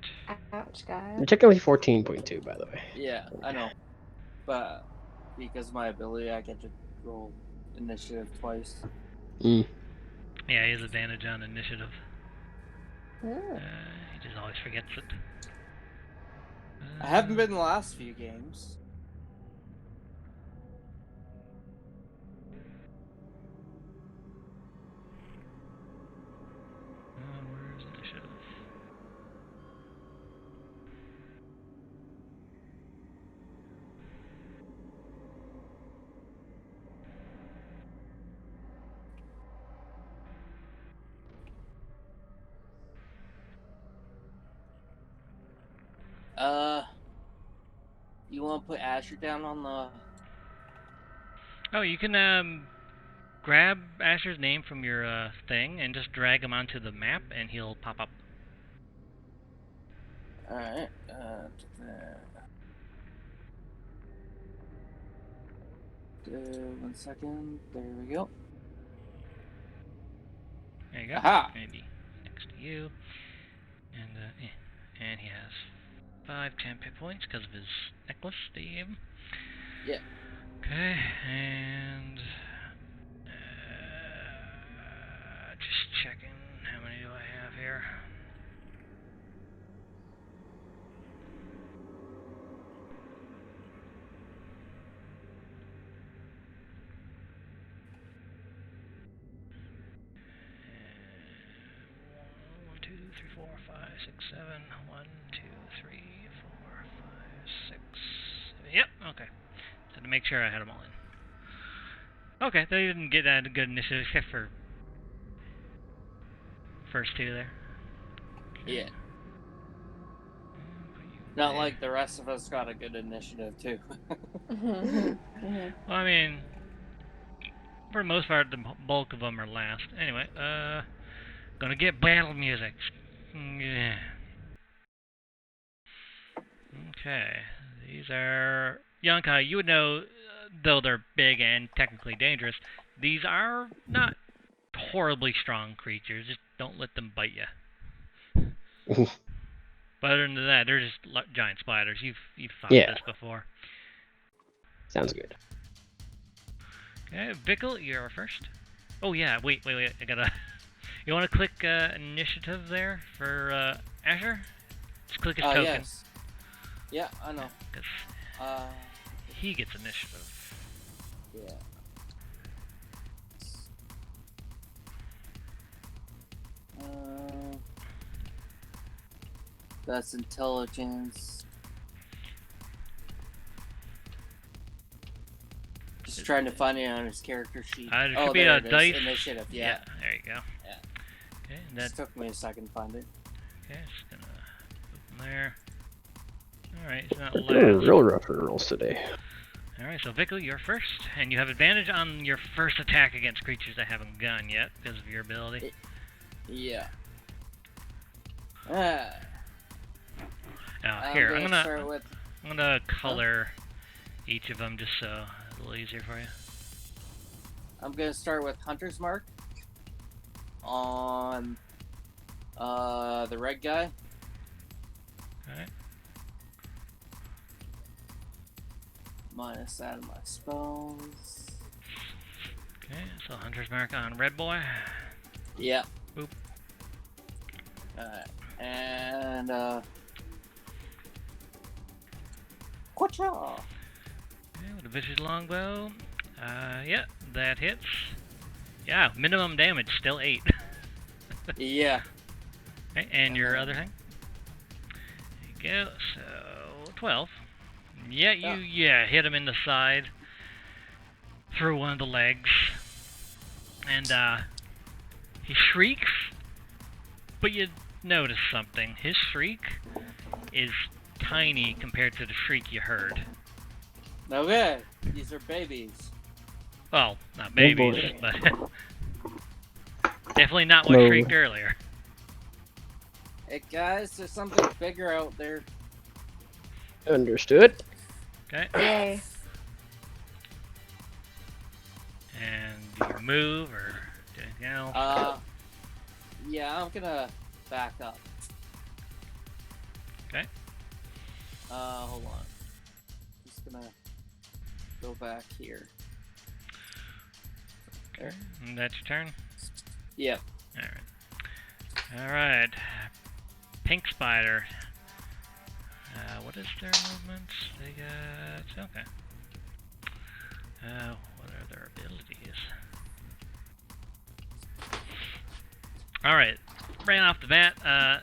Ouch, guys. They're technically 14.2, by the way. Yeah, I know. But because of my ability, I get to roll initiative twice. Yeah, he has advantage on initiative. Mm. He just always forgets it. I haven't been in the last few games. Where's initiative? You want to put Asher down on the... Oh, you can grab Asher's name from your thing and just drag him onto the map, and he'll pop up. Alright, 1 second. There we go. There you go. Aha! Maybe next to you. And and he has 5 temp hit points because of his necklace that you gave him. Yeah. Okay, and just checking how many do I have here. One, 2, 3, 4, 5, 6, 7. 1, 2, 3, 4, 5, 6. Yep. Okay. So to make sure I had them all in. Okay, they didn't get that good initiative except for first 2 there. Yeah. Not like the rest of us got a good initiative, too. Well, I mean, for the most part, the bulk of them are last. Anyway, gonna get battle music. Yeah. Okay, these are... Yonkai, you would know, though they're big and technically dangerous, these are not horribly strong creatures. Just don't let them bite you. But other than that, they're just giant spiders. You've fought this before. Sounds good. Okay, Vickel, you're first. Oh yeah, wait. I gotta... You want to click initiative there for Asher? Just click his token. Yes. Yeah, I know. Because he gets initiative. Yeah. That's intelligence. Just trying to find it on his character sheet. There should be a dice. Initiative, yeah. There you go. Yeah. Okay, and It took me a second to find it. Okay, just gonna open there. Alright, it's not Doing last. real rough rolls today. Alright, so Vickel, you're first, and you have advantage on your first attack against creatures that haven't gone yet because of your ability. Yeah. Now, here, I'm start with... gonna color each of them just so it's a little easier for you. I'm gonna start with Hunter's Mark on the red guy. Alright. Minus that of my spells. Okay, so Hunter's Mark on red boy. Yeah. Boop. Alright. And Quacha! Okay, with a vicious longbow. Yeah, that hits. Yeah, minimum damage, still 8. Yeah. Okay, and your other thing? There you go, so 12. Yeah, you hit him in the side. Through one of the legs. And he shrieks, but you notice something. His shriek is tiny compared to the shriek you heard. Okay, these are babies. Well, not babies, but definitely not what shrieked earlier. Hey guys, there's something bigger out there. Understood. Okay. Yay. And do you move or do anything else? Yeah, I'm gonna back up. Okay. Hold on. Just gonna go back here. Okay. And that's your turn? Yep. Alright. Pink spider. What is their movement? They got... Okay. What are their abilities? Alright. Right off the bat,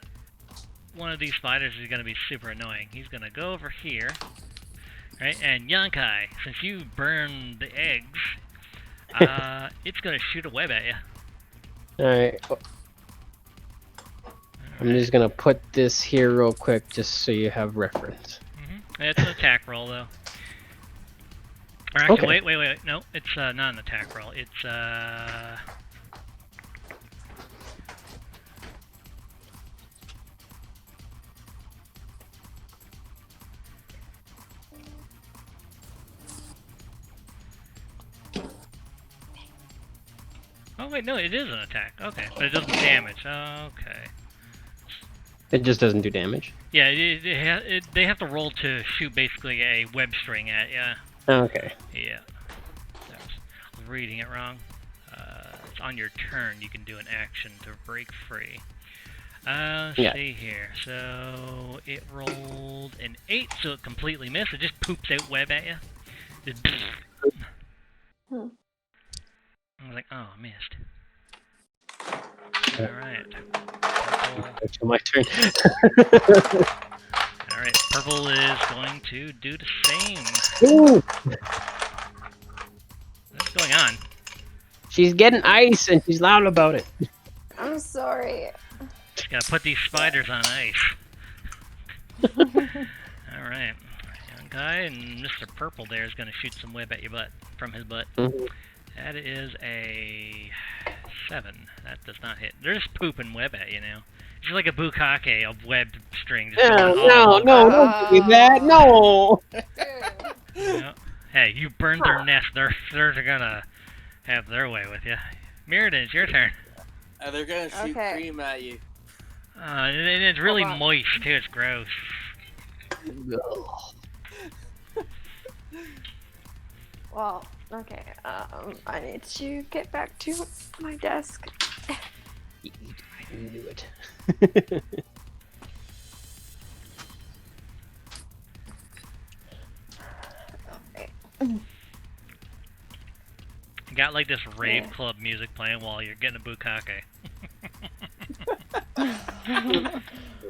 one of these spiders is going to be super annoying. He's going to go over here. Right? And Yonkai, since you burned the eggs, it's going to shoot a web at you. Alright. I'm just gonna put this here real quick just so you have reference. It's an attack roll, though. Or actually, wait. No, it's not an attack roll. It's, Oh, wait, no, it is an attack. Okay, but it doesn't damage. Okay. It just doesn't do damage? Yeah, they have to roll to shoot basically a web string at you. Okay. Yeah. I was reading it wrong. It's on your turn, you can do an action to break free. Let's see here. So, it rolled an 8, so it completely missed. It just poops out web at you. Just I was like, oh, I missed. Alright. It's my turn. Alright, purple is going to do the same. Ooh. What's going on? She's getting ice and she's loud about it. I'm sorry. She's Gotta put these spiders on ice. Alright. Young guy and Mr. Purple there is gonna shoot some web at your butt. From his butt. That is a 7. That does not hit. They're just pooping web at you now. It's like a bukkake of webbed string. Just going all over. don't do that. No. Yeah. Hey, you burned their nest. They're gonna have their way with you. Mirrodin, it's your turn. They're gonna shoot Okay. cream at you. And it's really moist too. It's gross. Well, okay. I need to get back to my desk. I knew it. You got like this rave club music playing while you're getting a bukkake.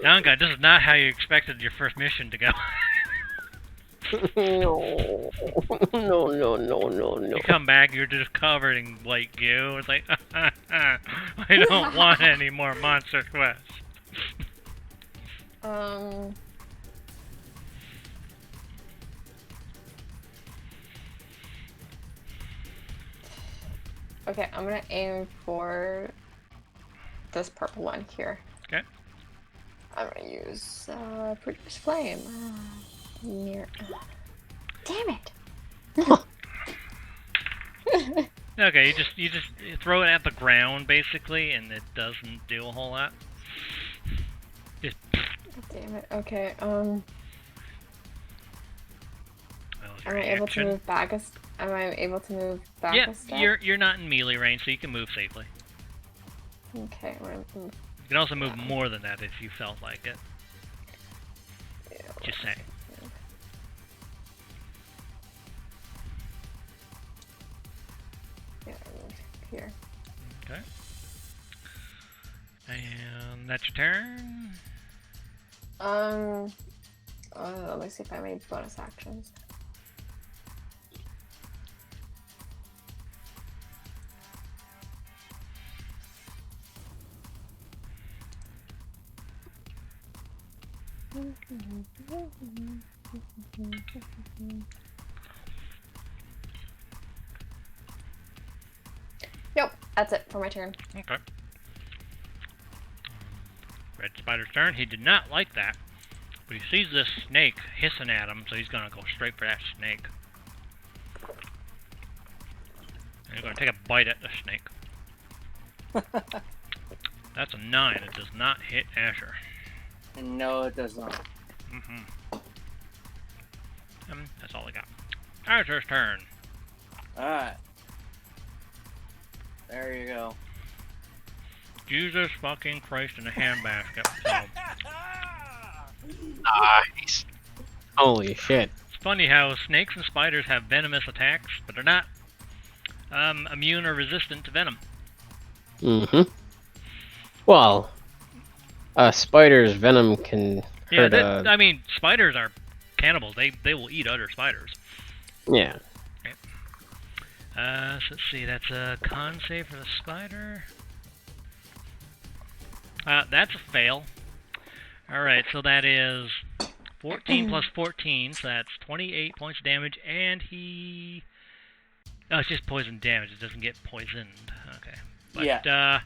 Yanga, this is not how you expected your first mission to go. No. No. You come back, you're just covered in white goo. It's like, I don't want any more monster quests. Okay, I'm gonna aim for this purple one here. Okay. I'm gonna use produce flame. Near. Damn it! Okay, you just throw it at the ground basically, and it doesn't do a whole lot. Just. Damn it. Okay. That was your Am I able to action. move back? Am I able to move back Yeah, a step? you're not in melee range, so you can move safely. Okay. I'm gonna move. You can also move more than that if you felt like it. Yeah, Just saying. Yeah, here. Okay. And that's your turn. Let me see if I made bonus actions. Nope, that's it for my turn. Okay. Red Spider's turn. He did not like that. But he sees this snake hissing at him, so he's gonna go straight for that snake. And he's gonna take a bite at the snake. That's a 9. It does not hit Asher. No, it does not. That's all I got. Asher's turn. Alright. There you go. Jesus fucking Christ in a handbasket. So, Nice. Holy shit. it's funny how snakes and spiders have venomous attacks, but they're not immune or resistant to venom. Well, a spider's venom can Yeah, hurt I mean, spiders are cannibals. They will eat other spiders. Yeah. So let's see. That's a con save for the spider. That's a fail. Alright, so that is 14 plus 14, so that's 28 points of damage, and he... Oh, it's just poison damage. It doesn't get poisoned. Okay. But, Yeah.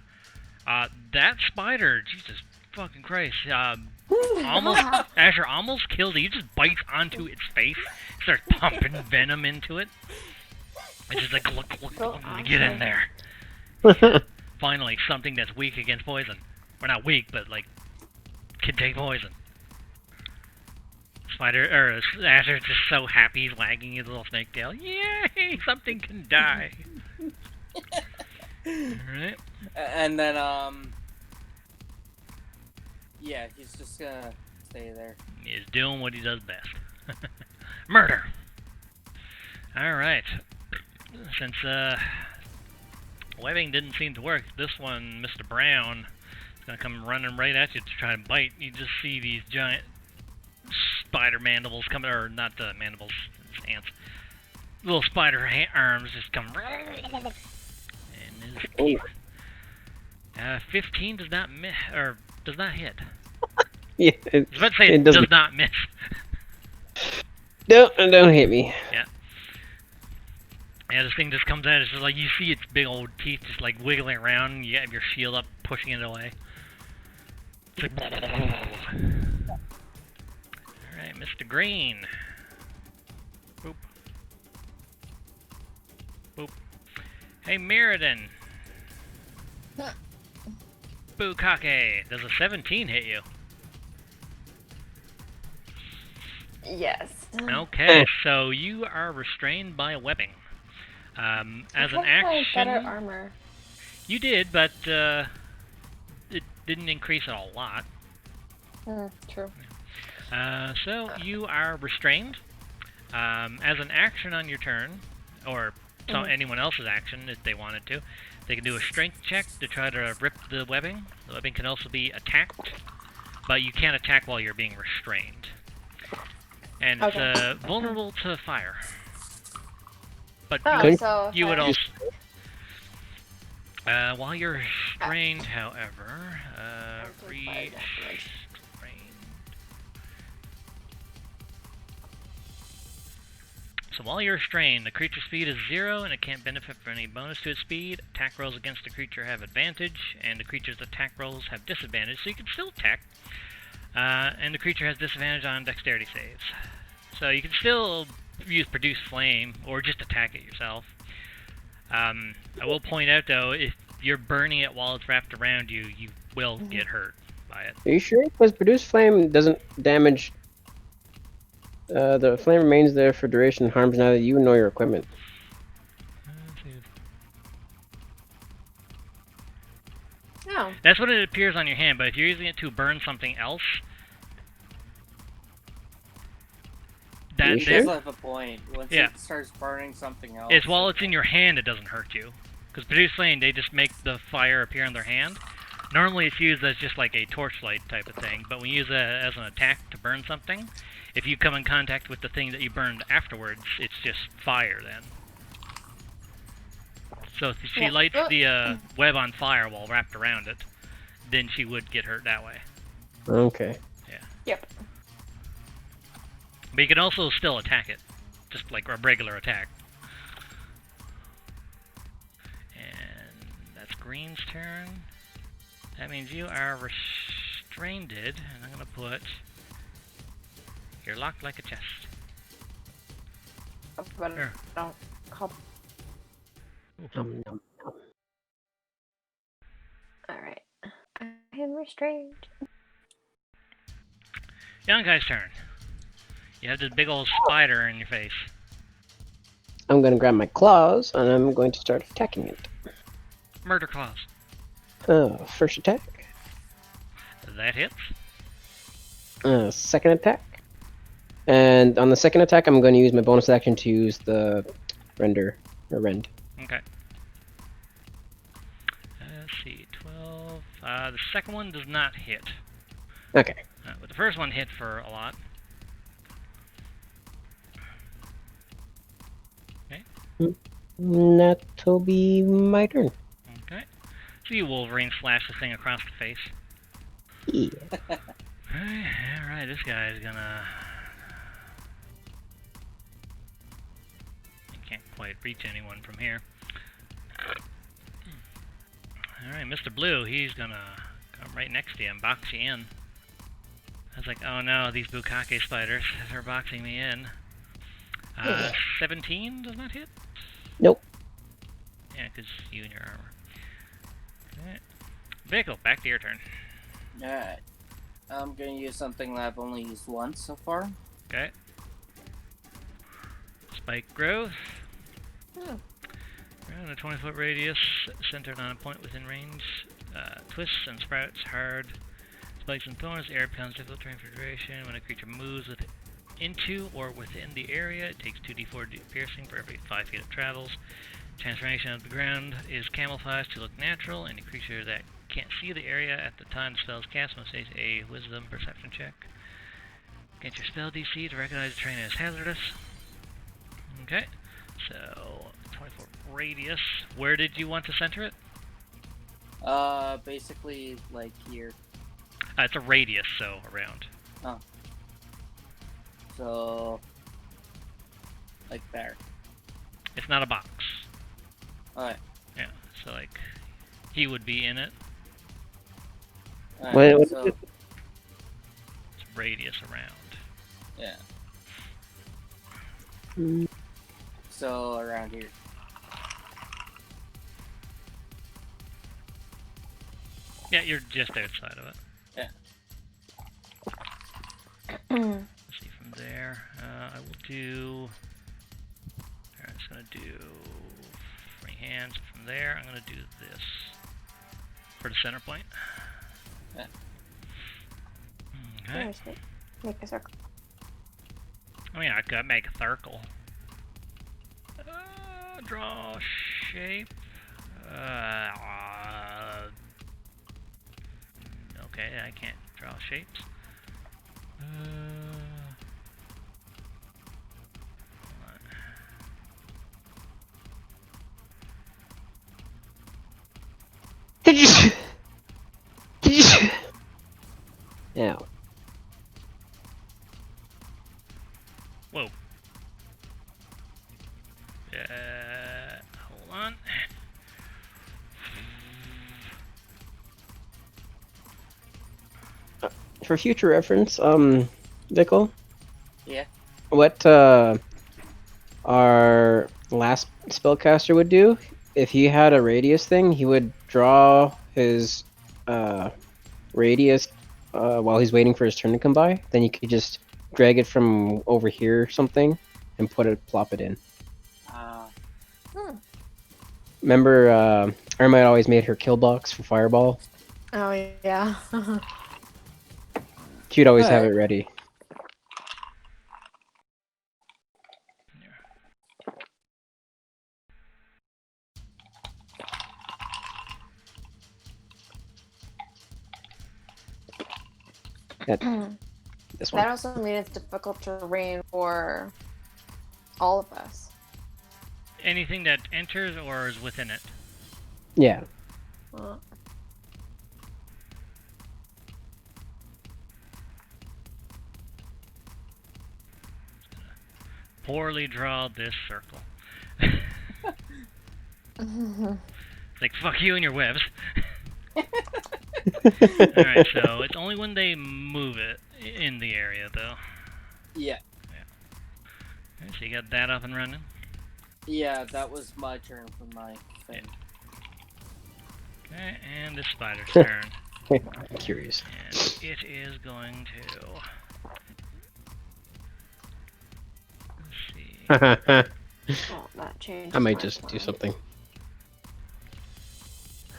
that spider, Jesus fucking Christ, Asher almost killed it. He just bites onto its face, starts pumping venom into it. It's just like, look, get in there. Finally, something that's weak against poison. Or not weak, but like, can take poison. Asher's just so happy, he's wagging his little snake tail. Yay! Something can die. Alright. And then, yeah, he's just gonna stay there. He's doing what he does best. Murder! Alright. Since, webbing didn't seem to work, this one, Mr. Brown, is gonna come running right at you to try to bite. You just see these giant spider mandibles coming, or not the mandibles, it's ants. Little spider arms just come. And his teeth. 15 does not miss, or Does not hit. Yeah, I was about to say it it does doesn't. not miss. Don't hit me. Yeah, this thing just comes out. It's just like you see its big old teeth just like wiggling around. And you have your shield up, pushing it away. It's like, all right, Mr. Green. Boop. Boop. Hey, Mirrodin. Bukake. Does a 17 hit you? Yes. Okay, so you are restrained by a webbing. As I an thought I had better action, armor. you did, but it didn't increase it a lot. True. So you are restrained. As an action on your turn, or anyone else's action if they wanted to, they can do a strength check to try to rip the webbing. The webbing can also be attacked, but you can't attack while you're being restrained. And it's vulnerable to fire. But So you would fire. also... while you're restrained, however, restrained. So while you're restrained, the creature's speed is 0, and it can't benefit from any bonus to its speed. Attack rolls against the creature have advantage, and the creature's attack rolls have disadvantage, so you can still attack. And the creature has disadvantage on dexterity saves. So you can still use Produce Flame, or just attack it yourself. I will point out, though, if you're burning it while it's wrapped around you, you will get hurt by it. Are you sure? Because Produce Flame doesn't damage. The flame remains there for duration and harms neither you nor your equipment. No. That's what it appears on your hand, but if you're using it to burn something else, You It sure? does have a point. Once it starts burning something else. it's while it's in your hand, it doesn't hurt you. Because Produce Flame, they just make the fire appear in their hand. Normally it's used as just like a torchlight type of thing, but when you use it as an attack to burn something, if you come in contact with the thing that you burned afterwards, it's just fire then. So if she lights the web on fire while wrapped around it, then she would get hurt that way. Okay. Yep. But you can also still attack it, just like a regular attack. And that's Green's turn. That means you are restrained, and I'm going to put... You're locked like a chest. But Sure. don't call. Alright. I am restrained. Young guy's turn. You have this big old spider in your face. I'm gonna grab my claws and I'm going to start attacking it. Murder claws. First attack. That hits. Second attack. And on the second attack, I'm going to use my bonus action to use the rend. Okay. Let's see, 12. The second one does not hit. Okay. But the first one hit for a lot. Okay. That'll be my turn. Okay. So you Wolverine slash the thing across the face. Yeah. Alright, this guy's gonna... I can't quite reach anyone from here. Alright, Mr. Blue, he's gonna come right next to you and box you in. I was like, oh no, these Bukake spiders are boxing me in. 17 does not hit? Nope. Yeah, because you and your armor. Alright. Vickel, back to your turn. Alright. I'm gonna use something that I've only used once so far. Okay. Spike growth. Oh. Around a 20-foot radius, centered on a point within range. Twists and sprouts hard. Spikes and thorns. Air becomes difficult terrain for duration. When a creature moves into or within the area, it takes 2d4 piercing for every 5 feet it travels. Transformation of the ground is camouflaged to look natural. Any creature that can't see the area at the time the spell is cast must make a wisdom perception check against your spell DC to recognize the terrain as hazardous. Okay, so 24 radius. Where did you want to center it? Basically, like here. It's a radius, so around. Oh. So, like there. It's not a box. Alright. Yeah, so like, he would be in it. Alright, What- so, It's radius around. yeah. Mm. So, around here. Yeah, you're just outside of it. Let's see from there. I will do. I'm just gonna do free hands from there. I'm gonna do this for the center point. Yeah. Okay. Here's it. Make a circle. I mean, I could make a circle. Draw shape. Okay, I can't draw shapes. Hold on. Did you? Yeah. Whoa. Hold on. For future reference, Vickel, Yeah. what our last spellcaster would do, if he had a radius thing, he would draw his radius while he's waiting for his turn to come by. Then you could just drag it from over here or something and plop it in. Remember, Ermite always made her kill box for Fireball? Oh yeah. She'd always have it Alright. ready. This That one. also means it's difficult terrain for all of us. Anything that enters or is within it. Yeah. Well, Poorly draw this circle. It's like, fuck you and your webs. Alright, so it's only when they move it in the area, though. Yeah. Okay, so you got that up and running. Yeah, that was my turn for my thing. Okay, and this spider's turn. Curious. And it is going to... Let's see. oh, that changed. I might my just do plan. something.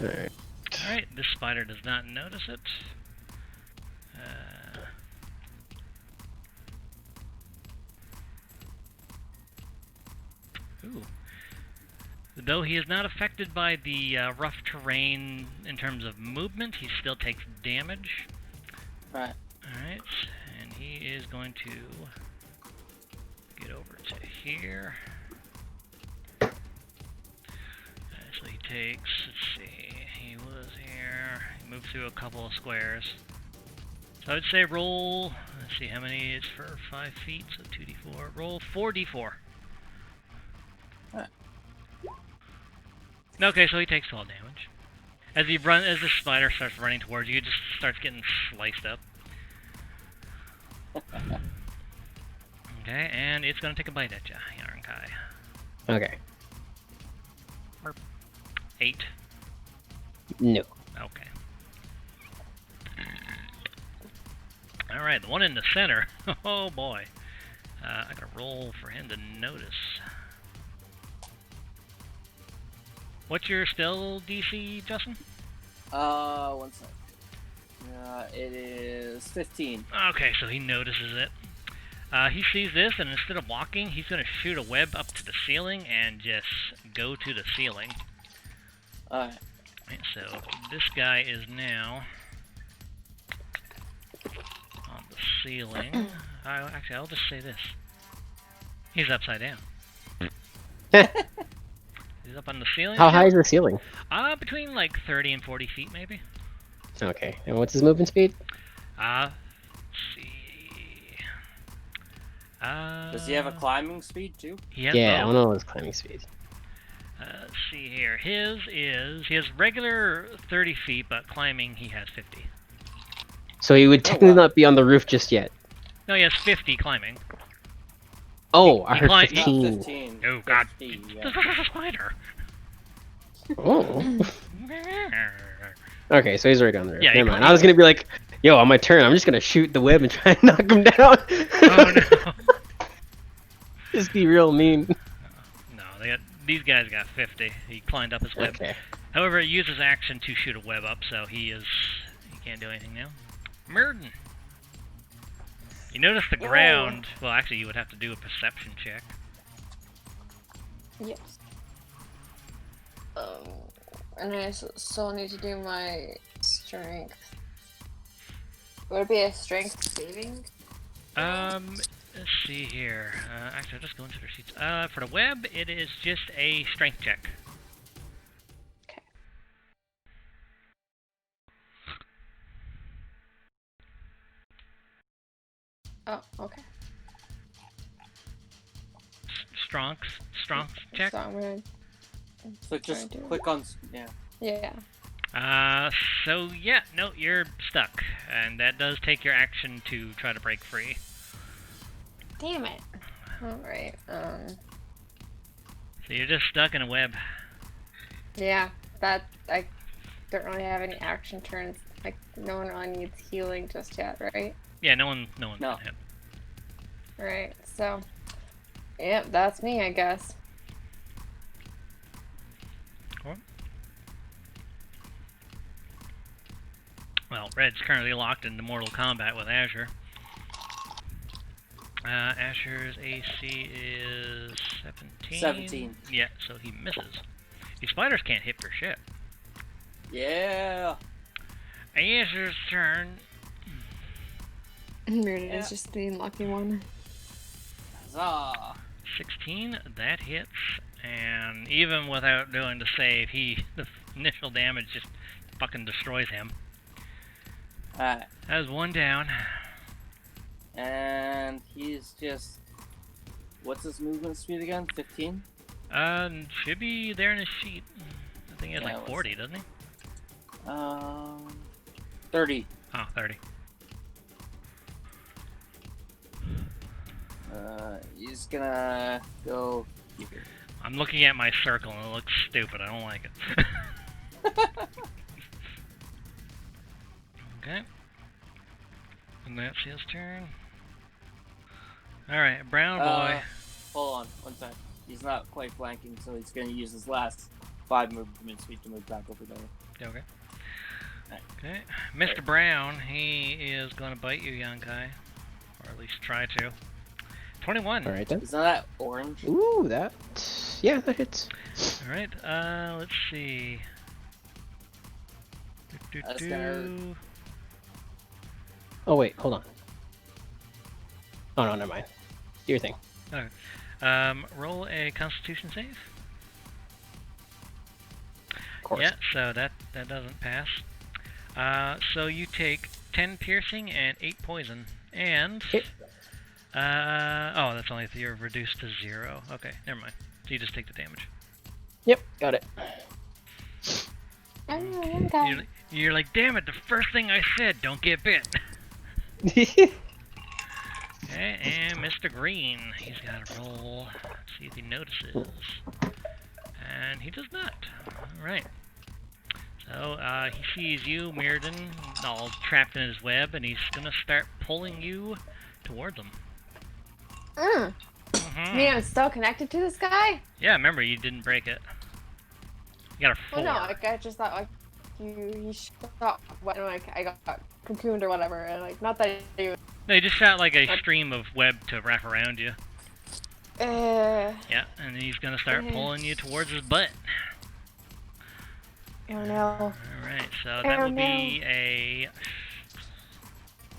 Alright. Alright, this spider does not notice it. Ooh. Though he is not affected by the rough terrain in terms of movement, he still takes damage. Right. Alright, and he is going to get over to here. So he takes, let's see, he was here, he moved through a couple of squares. So I'd say roll, let's see how many is for 5 feet, so 2d4, roll 4d4. Okay, so he takes 12 damage. As the spider starts running towards you, it just starts getting sliced up. Okay, and it's gonna take a bite at you, Yarnkai. Okay. 8. No. Okay. Alright, the one in the center. Oh boy. I gotta roll for him to notice. What's your still DC, Justin? 1 sec. It is 15. Okay, so he notices it. He sees this, and instead of walking, he's gonna shoot a web up to the ceiling and just go to the ceiling. Alright. Right, so this guy is now on the ceiling. Actually, I'll just say this. He's upside down. He's up on the ceiling. How high is the ceiling? Between like 30 and 40 feet, maybe. Okay. And what's his movement speed? Let's see. Does he have a climbing speed too? He has Yeah, I both. want to know his climbing speed. Let's see here. He has regular 30 feet, but climbing he has 50. So he would Oh, technically wow. not be on the roof just yet. No, he has 50 climbing. Oh, I he heard climb- Not 15. 15. Oh God! 50, This yeah. is a spider. Oh. Okay, so he's already on the roof. Yeah, he Never mind. cl- I was gonna be like, yo, on my turn, I'm just gonna shoot the web and try and knock him down. Oh no! Just be real mean. No, these guys got 50. He climbed up his web. Okay. However, he uses action to shoot a web up, so he can't do anything now. Murden. You notice the ground. Well, actually, you would have to do a perception check. Yes. And I still need to do my strength. Would it be a strength saving? Let's see here. Actually, I'll just go into their sheets. For the web, it is just a strength check. Okay. Oh, okay. Strong check. So I'm gonna. So just do it. click on. Yeah. Yeah. So yeah, no, you're stuck, and that does take your action to try to break free. Damn it. All right. So you're just stuck in a web. Yeah. That I don't really have any action turns. Like no one really needs healing just yet, right? Yeah, no one's No. been hit. Right. So. Yep, that's me, I guess. Cool. Well, Red's currently locked into Mortal Kombat with Azure. Asher's AC is 17. 17. Yeah, so he misses. These spiders can't hit for shit. Yeah. Asher's turn. Meredith Yeah. is just the lucky one. Huzzah. 16, that hits, and even without doing the save, the initial damage just fucking destroys him. Alright. That was one down. And he's just. What's his movement speed again? 15? Should be there in his sheet. I think he has Yeah, like let's 40, see. doesn't he? 30. Oh, 30. He's gonna go here. I'm looking at my circle and it looks stupid. I don't like it. Okay. And that's his turn. Alright, brown boy. Hold on, one sec. He's not quite flanking, so he's gonna use his last 5 movement speed to move back over there. Okay. Alright. Okay. Mr. Brown, he is going to bite you, Yankai. Or at least try to. 21. All right then. Isn't that orange? Ooh, that. Yeah, that hits. Alright, let's see. That's gonna hurt. Oh wait, hold on. Oh no, never mind. Do your thing. Roll a Constitution save. Of course. Yeah, so that doesn't pass. So you take 10 piercing and 8 poison. And... Okay. oh, that's only if you're reduced to 0. Okay, never mind. So you just take the damage. Yep, got it. You're like, damn it, the first thing I said, don't get bit. Okay, and Mr. Green, he's got to roll. Let's see if he notices. And he does not. Alright. So, he sees you, Mirrodin, all trapped in his web, and he's gonna start pulling you towards him. You mean I'm still connected to this guy? Yeah, remember, you didn't break it. You got a 4. Well, no, like I just thought like he shot when like I got cocooned or whatever, and like not that you. No, you just shot like a stream of web to wrap around you. Yeah, and he's gonna start pulling you towards his butt. Oh no. Alright, so that will be a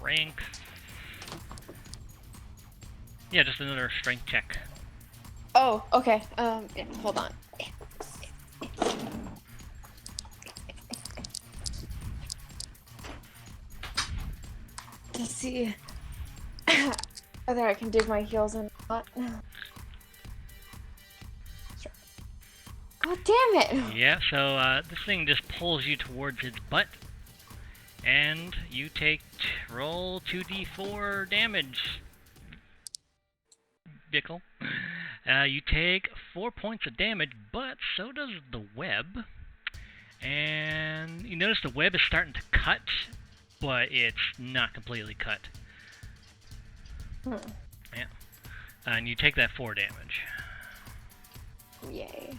rank. Yeah, just another strength check. Oh, okay. Yeah, hold on. to see whether I can dig my heels in or not. God damn it! Yeah, so this thing just pulls you towards its butt, and you roll 2d4 damage, Vickel. You take 4 points of damage, but so does the web. And you notice the web is starting to cut, but it's not completely cut. Yeah. And you take that 4 damage. Yay.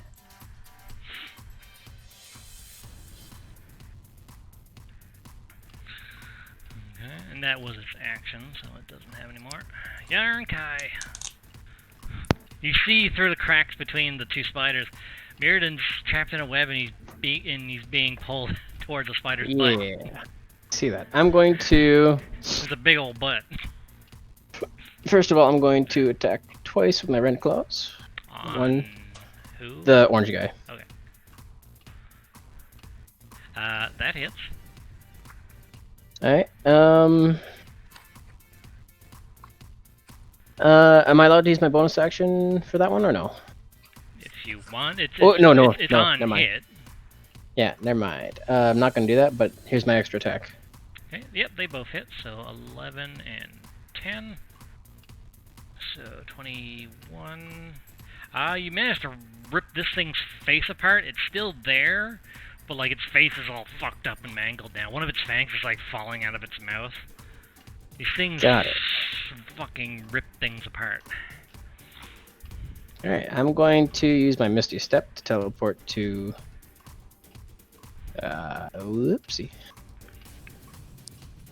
Okay, and that was its action, so it doesn't have any more. Yarnkai! You see through the cracks between the two spiders, Mirrodin's trapped in a web and he's being pulled towards the spider's butt. Yeah. See that. I'm going to... It's a big old butt. First of all, I'm going to attack twice with my red claws. On One. Who? The orange guy. Okay. That hits. Alright, am I allowed to use my bonus action for that one, or no? If you want, it's Oh, no, it's no, on never mind. hit. Yeah, never mind. I'm not gonna do that, but here's my extra attack. Okay, yep, they both hit, so 11 and 10. So 21. You managed to rip this thing's face apart. It's still there, but like its face is all fucked up and mangled now. One of its fangs is like falling out of its mouth. These things Got it. fucking rip things apart. Alright, I'm going to use my Misty Step to teleport to... whoopsie.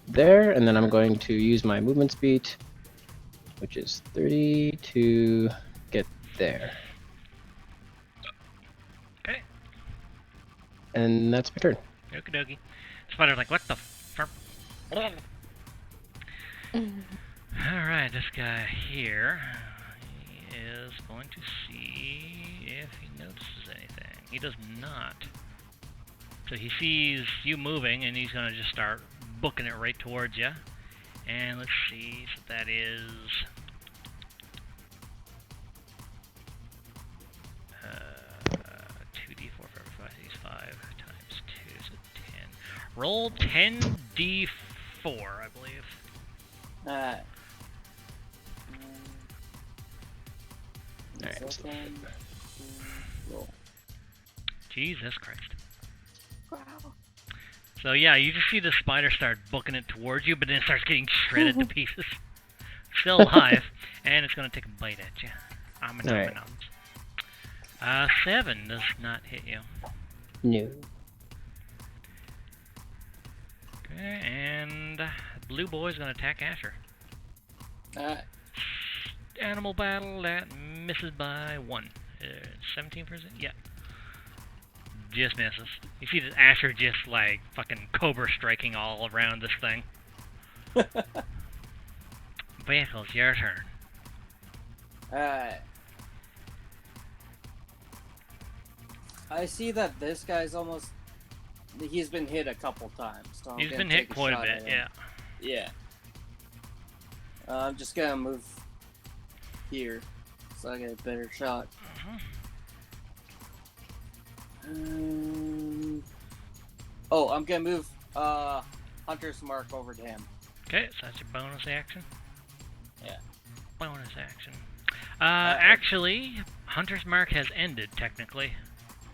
There, and then I'm going to use my movement speed, which is 30, to get there. Okay. And that's my turn. Okie dokie. Spider's like, what the fuck? Alright, this guy here he is going to see if he notices anything. He does not. So he sees you moving, and he's going to just start booking it right towards you. And let's see, so that is... 2d4 for every 5, these 5 times 2, so 10. Roll 10d4, I believe. Alright. Alright. Roll. Jesus Christ. Wow. So yeah, you just see the spider start booking it towards you, but then it starts getting shredded to pieces. Still alive, and it's going to take a bite at you. Alright. 7 does not hit you. No. Okay, and blue boy's going to attack Asher. Alright. Animal battle, that misses by 1. 17 for it? Yeah. Just misses. You see that Asher just like fucking cobra striking all around this thing. Vickel, your turn. Alright. I see that this guy's almost... He's been hit a couple times. So I'm He's gonna been hit take quite a shot bit, at him. yeah. Yeah. I'm just gonna move here, so I get a better shot. Oh, I'm gonna move Hunter's Mark over to him. Okay, so that's your bonus action? Yeah. Bonus action. Actually, Hunter's Mark has ended, technically.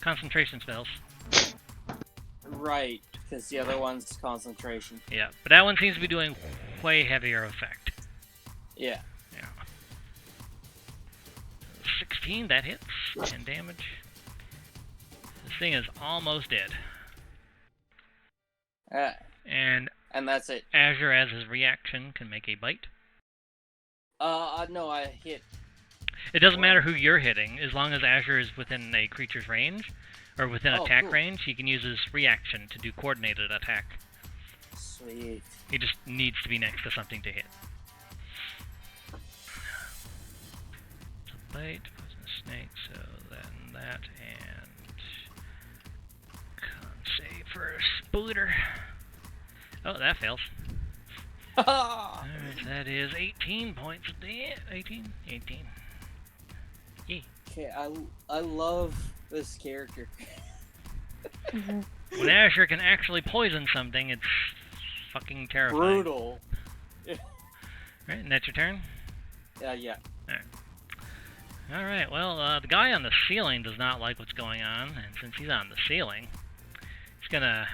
Concentration spells. Right, because the other one's concentration. Yeah, but that one seems to be doing way heavier effect. Yeah. Yeah. 16, that hits. 10 damage. This thing is almost dead. And that's it. Azure, as his reaction, can make a bite. No, I hit. It doesn't matter who you're hitting, as long as Azure is within a creature's range, or within attack range, he can use his reaction to do coordinated attack. Sweet. He just needs to be next to something to hit. So bite, poison snake, so then that, and con save for Spooter. Oh, that fails. Alright, that is 18 points of damage. 18? 18. Yeah. Okay, I love this character. When Asher can actually poison something, it's fucking terrifying. Brutal. Right, and that's your turn? Yeah. Alright, well, the guy on the ceiling does not like what's going on, and since he's on the ceiling, he's gonna...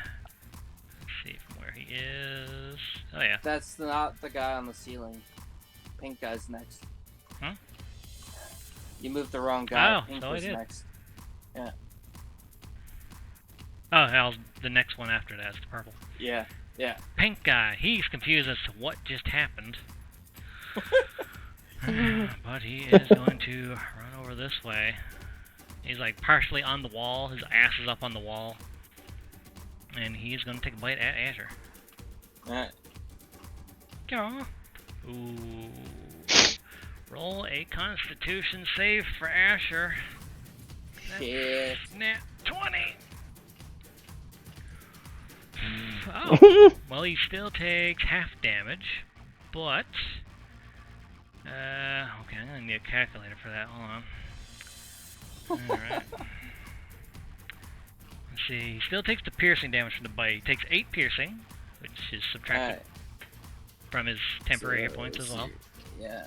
Let's see from where he is... Oh, yeah. That's not the guy on the ceiling. Pink guy's next. Huh? You moved the wrong guy. Oh, Pink so I was did. next. Yeah. Oh, hell, the next one after that is the purple. Yeah. Pink guy, he's confused as to what just happened. But he is going to run over this way. He's like partially on the wall, his ass is up on the wall. And he's going to take a bite at Asher. Alright. Yeah. Ooh. Roll a Constitution save for Asher. Shit. Nat 20! Oh, well, he still takes half damage, but... okay, I'm gonna need a calculator for that, hold on. Alright. Let's see, he still takes the piercing damage from the bite. He takes 8 piercing, which is subtracted from his temporary hit points as well. Yeah.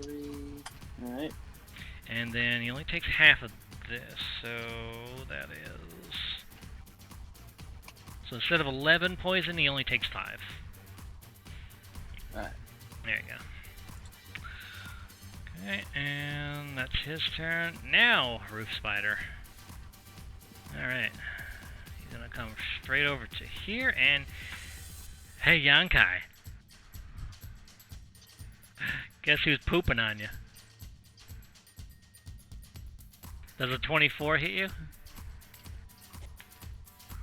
3. Alright. And then he only takes half of this, so that is... So instead of 11 poison, he only takes 5. Alright. There you go. Okay, and that's his turn. Now, Roof Spider. Alright. He's gonna come straight over to here, and... Hey, Yankai. Guess who's pooping on you? Does a 24 hit you? I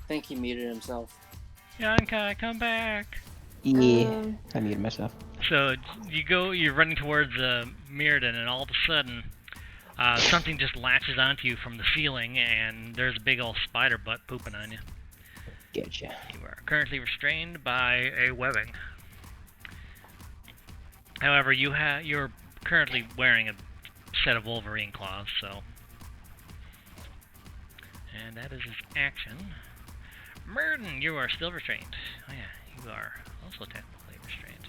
think he muted himself. Yankai, come back! Yeah, I muted myself. So you're running towards Mirrodin, and all of a sudden, something just latches onto you from the ceiling, and there's a big old spider butt pooping on you. Getcha. You are currently restrained by a webbing. However, you're currently wearing a set of Wolverine claws, so. And that is his action. Mirrodin, you are still restrained. Oh yeah, you are also technically restrained.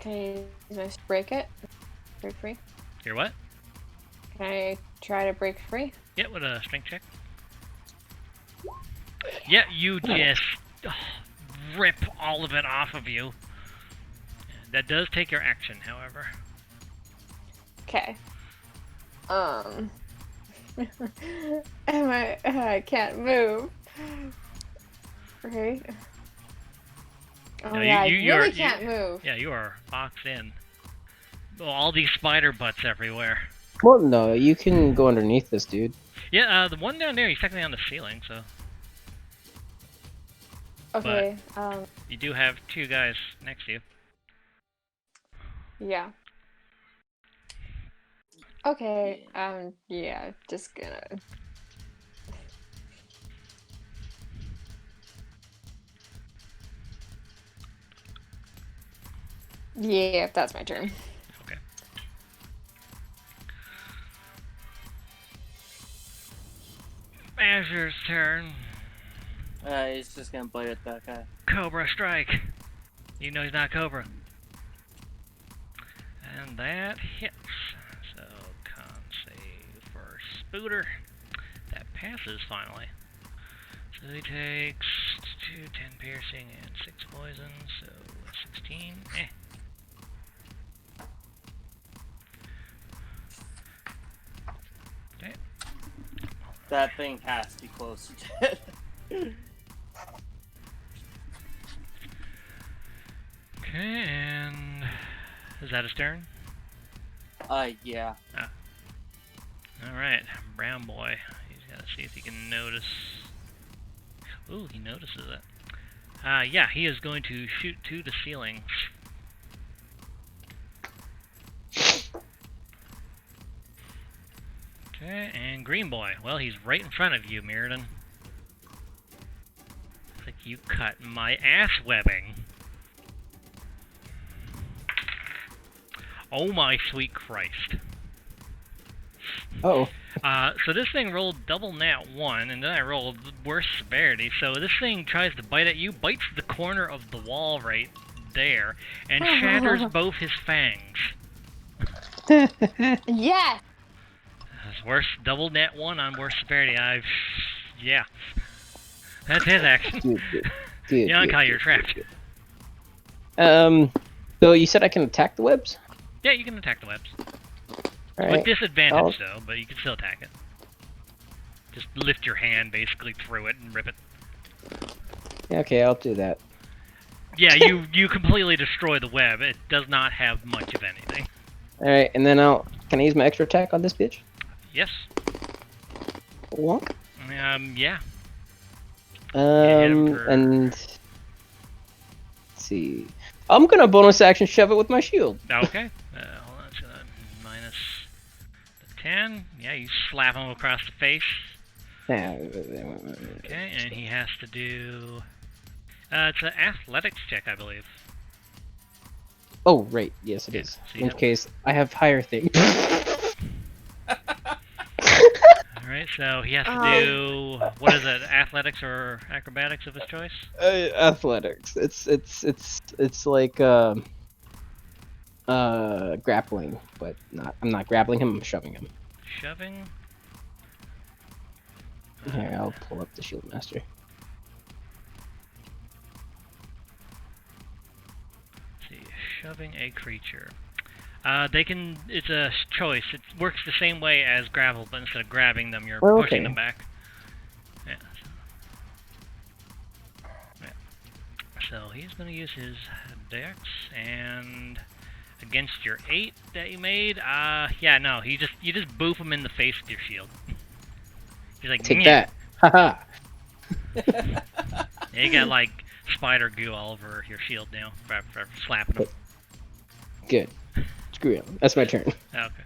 Can I break it? Break free? You're what? Can I try to break free? Yeah, with a strength check. Yeah, you just rip all of it off of you. That does take your action, however. Okay. I can't move. Right? Oh No, yeah, I you really can't move. Yeah, you are boxed in. Oh, all these spider butts everywhere. Well, no, you can go underneath this, dude. Yeah, the one down there, he's technically on the ceiling, so... Okay, You do have 2 guys next to you. yeah. Okay, yeah, just gonna... Yeah, that's my turn. Okay. Azur's turn. He's just gonna bite at that guy. Cobra strike. You know he's not Cobra. And that hits. So, con save for Spooter. That passes finally. So he takes 2, 10 piercing and 6 poison, so 16. Eh. Okay. That thing has to be close to dead. Okay, and is that his turn? Yeah. Alright, brown boy. He's gotta see if he can notice. Ooh, he notices it. Yeah, he is going to shoot to the ceiling. Okay, and green boy. Well, he's right in front of you, Mirrodin. You cut my ass webbing. Oh my sweet Christ. Oh. So this thing rolled double nat 1, and then I rolled worse severity, so this thing tries to bite at you, bites the corner of the wall right there, and shatters both his fangs. Yes! That's worse, double nat 1 on worse severity. Yeah. That's his action. Good. Yonkai, you're trapped. So you said I can attack the webs? Yeah, you can attack the webs. Alright. With disadvantage, though, but you can still attack it. Just lift your hand, basically, through it and rip it. Yeah, okay, I'll do that. Yeah, you completely destroy the web. It does not have much of anything. Alright, and then can I use my extra attack on this bitch? Yes. Wonk. Yeah. And... Let's see... I'm gonna bonus action shove it with my shield. Okay. Hold on, so minus the 10. Yeah, you slap him across the face. Yeah. Okay, and he has to do... it's an athletics check, I believe. Oh, right. Yes, it is. So In you which case, I have higher things. Alright, so he has to do... What is it? Athletics or acrobatics of his choice? Athletics. It's like grappling, but not. I'm not grappling him. I'm shoving him. Shoving? Here, I'll pull up the shield master. Let's see, shoving a creature. It's a choice. It works the same way as grapple, but instead of grabbing them, you're pushing them back. Yeah. So he's going to use his dex, and against your 8 that you made, yeah, no, you just boof him in the face with your shield. He's like, take that. Haha. Yeah, you got like spider goo all over your shield now for slapping him. Good. Screw him. That's my turn. Okay.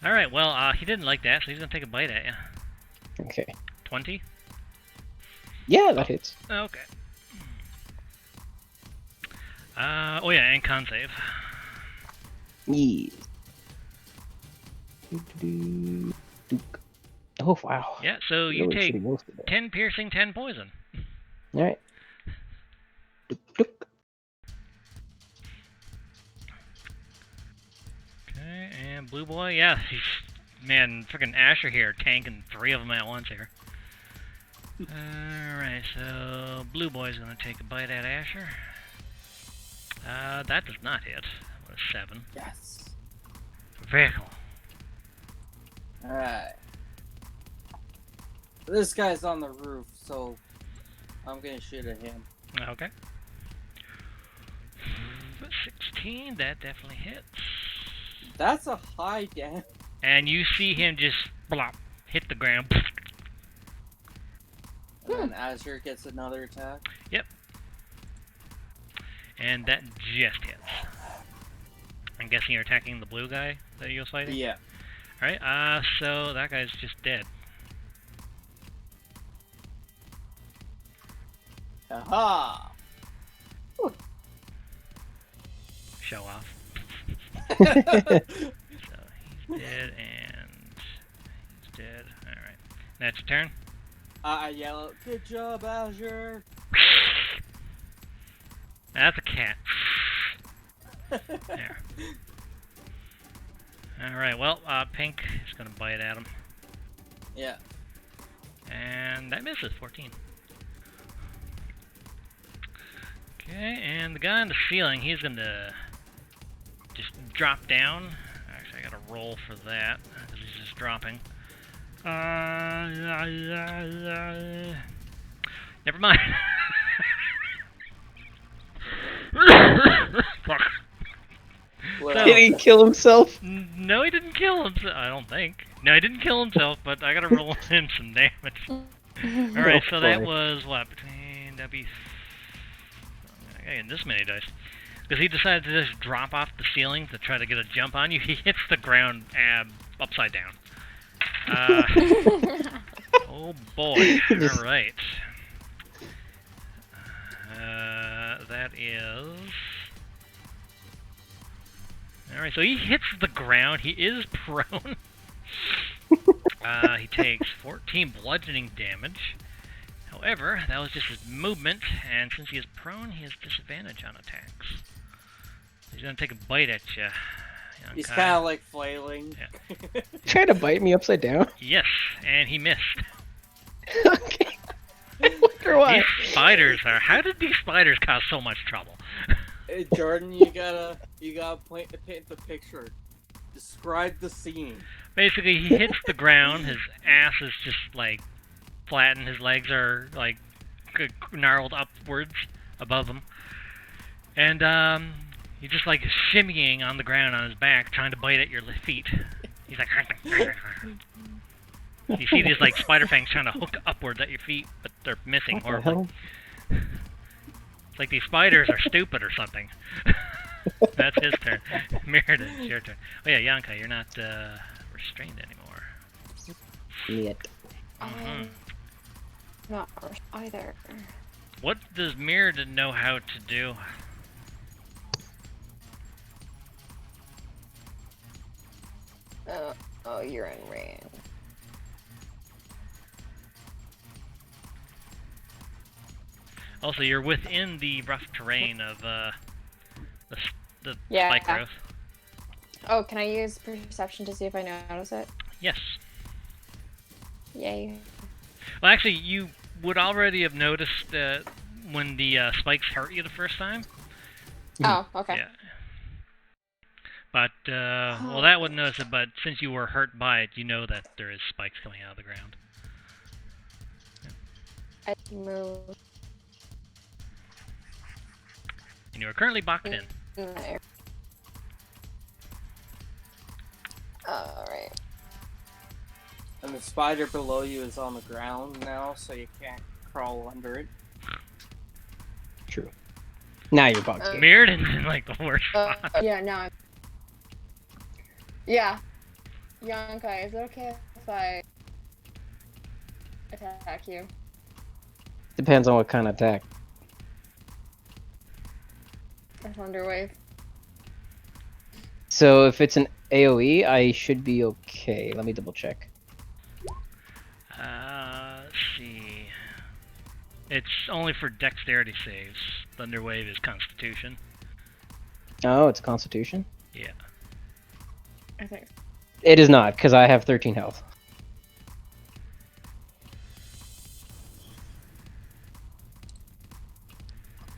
Alright, well, he didn't like that, so he's gonna take a bite at you. Okay. 20? Yeah, that hits. Okay. Oh yeah, and con save. Yeah. Oh, wow. Yeah, so you Really take shitty rolls today. 10 piercing, 10 poison. Alright. Okay, and Blue Boy, yeah, he's, man, freaking Asher here, tanking 3 of them at once here. Alright, so Blue Boy's gonna take a bite at Asher. That does not hit. What a 7. Yes. Vickel. Alright. This guy's on the roof, so I'm gonna shoot at him. Okay. 16, that definitely hits. That's a high damage. And you see him just blop, hit the ground. And then Azure gets another attack. Yep. And that just hits. I'm guessing you're attacking the blue guy that you was fighting? Yeah. Alright, so that guy's just dead. Aha! Show off. So he's dead and he's dead. Alright. That's your turn? I yell out, good job, Azure! That's a cat. There. Alright, well, Pink is gonna bite at him. Yeah. And that misses, 14. Okay, and the guy on the ceiling, he's gonna just drop down. Actually, I gotta roll for that, because he's just dropping. Never mind. Fuck. Well, Did he kill himself? No, he didn't kill himself. I don't think. No, he didn't kill himself, but I gotta roll in some damage. Alright, so that was what? Between W. And this many dice. Because he decided to just drop off the ceiling to try to get a jump on you. He hits the ground upside down. Oh boy. Alright. that is... Alright, so he hits the ground. He is prone. He takes 14 bludgeoning damage. However, that was just his movement, and since he is prone, he has disadvantage on attacks. He's gonna take a bite at you. He's kind of like flailing. Yeah. Trying to bite me upside down? Yes, and he missed. Okay. I wonder why. These spiders are... How did these spiders cause so much trouble? Hey, Jordan, you gotta paint the picture. Describe the scene. Basically, he hits the ground, his ass is just, like, flattened, his legs are, like, gnarled upwards above him. And, he's just, like, shimmying on the ground on his back, trying to bite at your feet. He's like... You see these, like, spider fangs trying to hook upwards at your feet, but they're missing horribly. It's like these spiders are stupid or something. That's his turn. Mirrodin, it's your turn. Oh yeah, Yanka, you're not restrained anymore. Yet. Not either. What does Mirrodin know how to do? Oh, you're in range. Also, you're within the rough terrain of the Yeah. spike growth. Oh, can I use perception to see if I notice it? Yes. Yay. Well, actually, you would already have noticed when the spikes hurt you the first time. Oh, okay. Yeah. But, well, that wouldn't notice it, but since you were hurt by it, you know that there is spikes coming out of the ground. I move. And you are currently boxed in. Alright. And the spider below you is on the ground now, so you can't crawl under it. True. Now you're boxed in. Mirrodin's in, like, the worst spot. Yeah, now I'm... Yeah. Yankai, is it okay if I attack you? Depends on what kind of attack. A thunder wave. So if it's an AoE, I should be okay. Let me double check. Let's see. It's only for dexterity saves. Thunder Wave is Constitution. Oh, it's Constitution? Yeah. I think. It is not, because I have 13 health.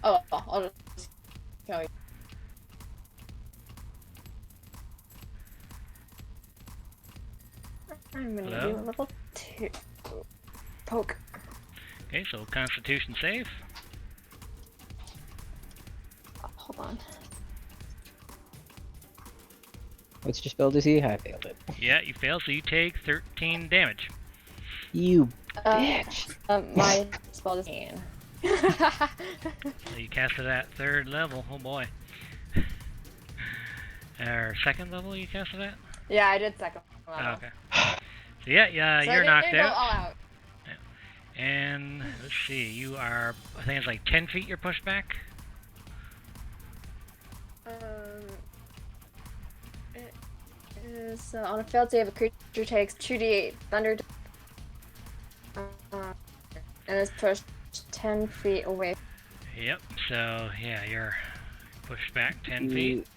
Oh, I'll just kill you. I'm gonna Hello? do a level 2 poke. Okay, so Constitution save. Oh, hold on. What's your spell DC? I failed it. Yeah, you fail, so you take 13 damage. You bitch. My spell is So you cast it at 3rd level. Oh boy. Or 2nd level you cast it at? Yeah, I did second level. Oh, okay. So yeah, So you're knocked go out. all out. And let's see, you are, I think it's like 10 feet you're pushed back. It is on a failed save, a creature takes 2d8 thunder, and is pushed 10 feet away. Yep, so yeah, you're pushed back 10 feet.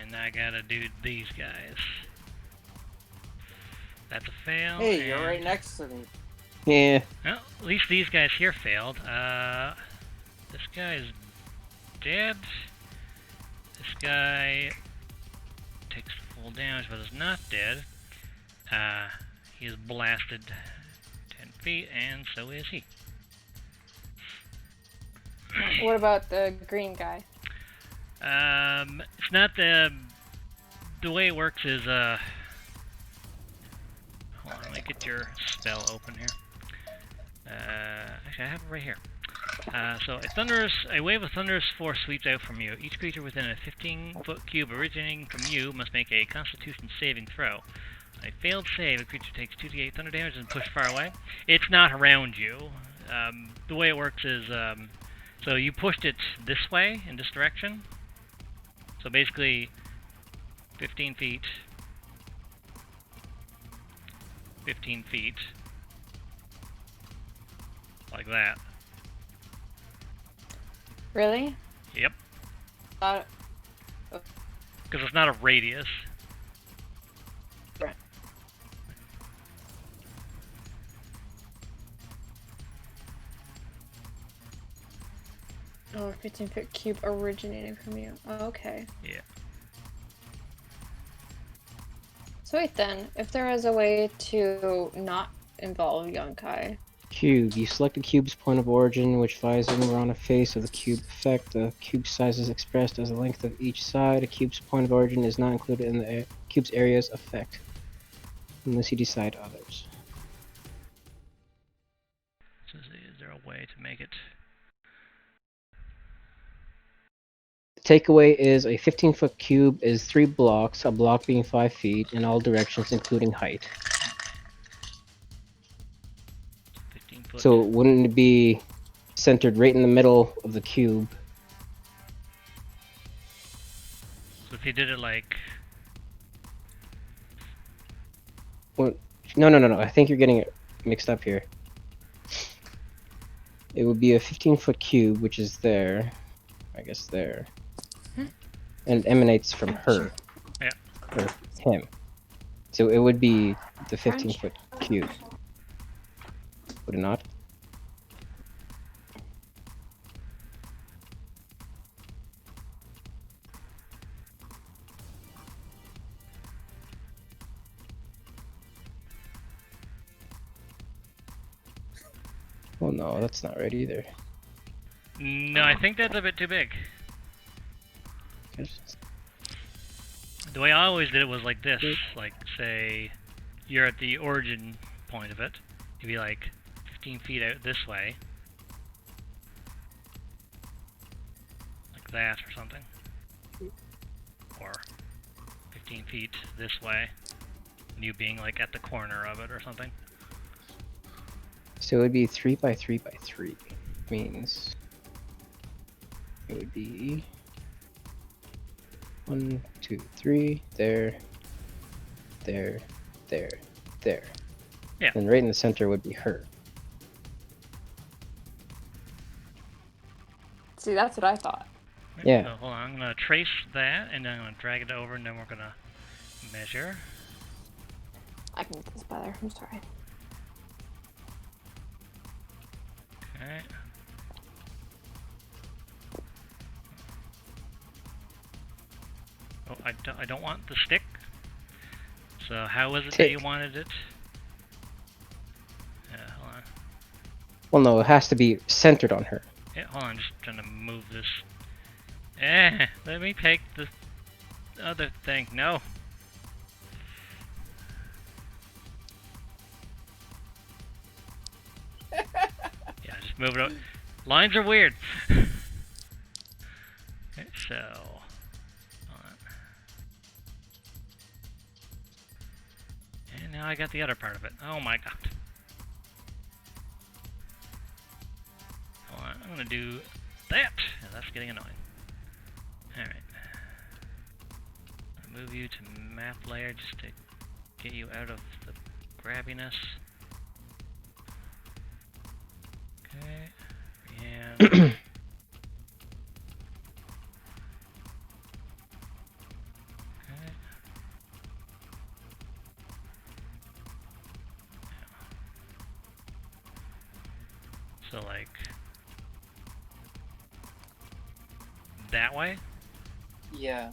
And I gotta do these guys. That's a fail. Hey, you're right next to me. Yeah. Well, at least these guys here failed. This guy's dead. This guy takes full damage but is not dead. He is blasted 10 feet, and so is he. What about the green guy? It's not the way it works is, hold on, let me get your spell open here. Actually, I have it right here. So a wave of thunderous force sweeps out from you. Each creature within a 15-foot cube originating from you must make a Constitution saving throw. On a failed save, a creature takes 2d8 thunder damage and pushed far away. It's not around you. The way it works is, So you pushed it this way, in this direction. So basically, 15 feet. 15 feet. Like that. Really? Yep. Uh, Because it's not a radius. Right. Oh, 15-foot cube originating from you. Oh, okay. Yeah. So wait then, if there is a way to not involve Yonkai. Cube. You select the cube's point of origin, which lies anywhere on a face of the cube effect. The cube size is expressed as the length of each side. A cube's point of origin is not included in the cube's area's effect, unless you decide others. So is there a way to make it? The takeaway is a 15-foot cube is 3 blocks, a block being 5 feet, in all directions, including height. 15 foot. So wouldn't it be centered right in the middle of the cube? So if you did it like... Well, no. I think you're getting it mixed up here. It would be a 15-foot cube, which is there. I guess there. And it emanates from her. Yeah. Or him. So it would be the 15-foot cube. Would it not? Well, no, that's not right either. No, I think that's a bit too big. The way I always did it was like this. Like, say, you're at the origin point of it. You'd be like 15 feet out this way. Like that or something. Or 15 feet this way. And you being like at the corner of it or something. So it would be 3 by 3 by 3. Means it would be 1, 2, 3, there, there, there, there. Yeah. And right in the center would be her. See, that's what I thought. Right, Yeah. So hold on, I'm gonna trace that and then I'm gonna drag it over and then we're gonna measure. I can get this better. I'm sorry. Okay. Oh, I don't want the stick. So how was it that you Tick. wanted it? Yeah, hold on. Well, no, it has to be centered on her. Yeah, hold on, just trying to move this. Let me take the other thing. No. Yeah, just move it up. Lines are weird. Okay, so. Hold on. And now I got the other part of it. Oh my god. Hold on, I'm gonna do that. Yeah, that's getting annoying. Alright. I'll move you to map layer just to get you out of the grabbiness. Okay. And okay. So like that way? Yeah.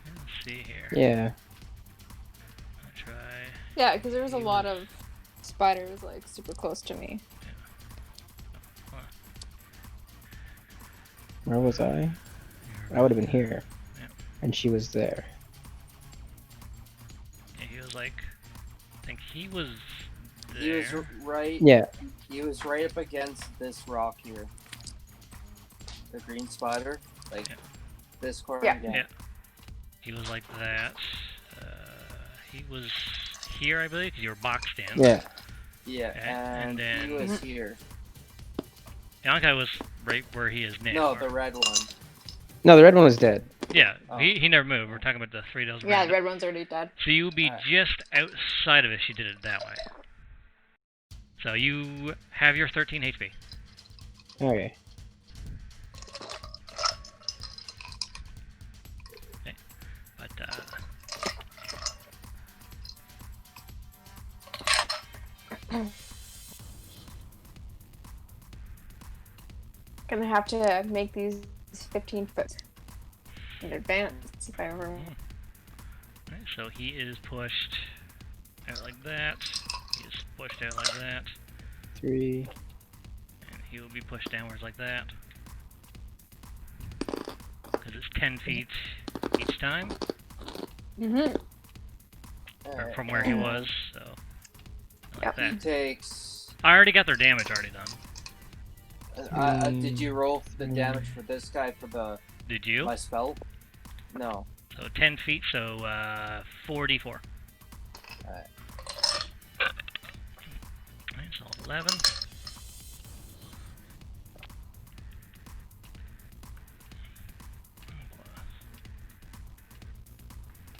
Let's see here. Yeah. I'll try. Yeah, because there was a He lot was- of spiders like super close to me. Hold Where was I? on. I would have been here. Yeah. And she was there. Yeah, he was like, I think he was there. He was right. Yeah. He was right up against this rock here. The green spider, like Yeah. this corner. Yeah. again. Yeah. He was like that. He was here, I believe, because you were boxed in. Yeah. Yeah, Okay, and and then- he was here. Yonkai was right where he is now. No, or- the red one. No, the red one was dead. Yeah, Oh. he never moved. We're talking about the 3 dozen. Yeah, the red one's already dead. So you would be Alright. just outside of it. She did it that way. So you have your 13 HP. Okay. But Gonna have to make these 15 foot in advance if I ever. Alright, so he is pushed out like that. He is pushed out like that. 3. And he will be pushed downwards like that. Because it's 10 feet each time Mm-hmm. Alright. from where he was. So like Yep. that. He takes. I already got their damage already done. Did you roll the damage for this guy for Did you? my spell? No. So 10 feet, so 4d4. Alright. Alright, so 11.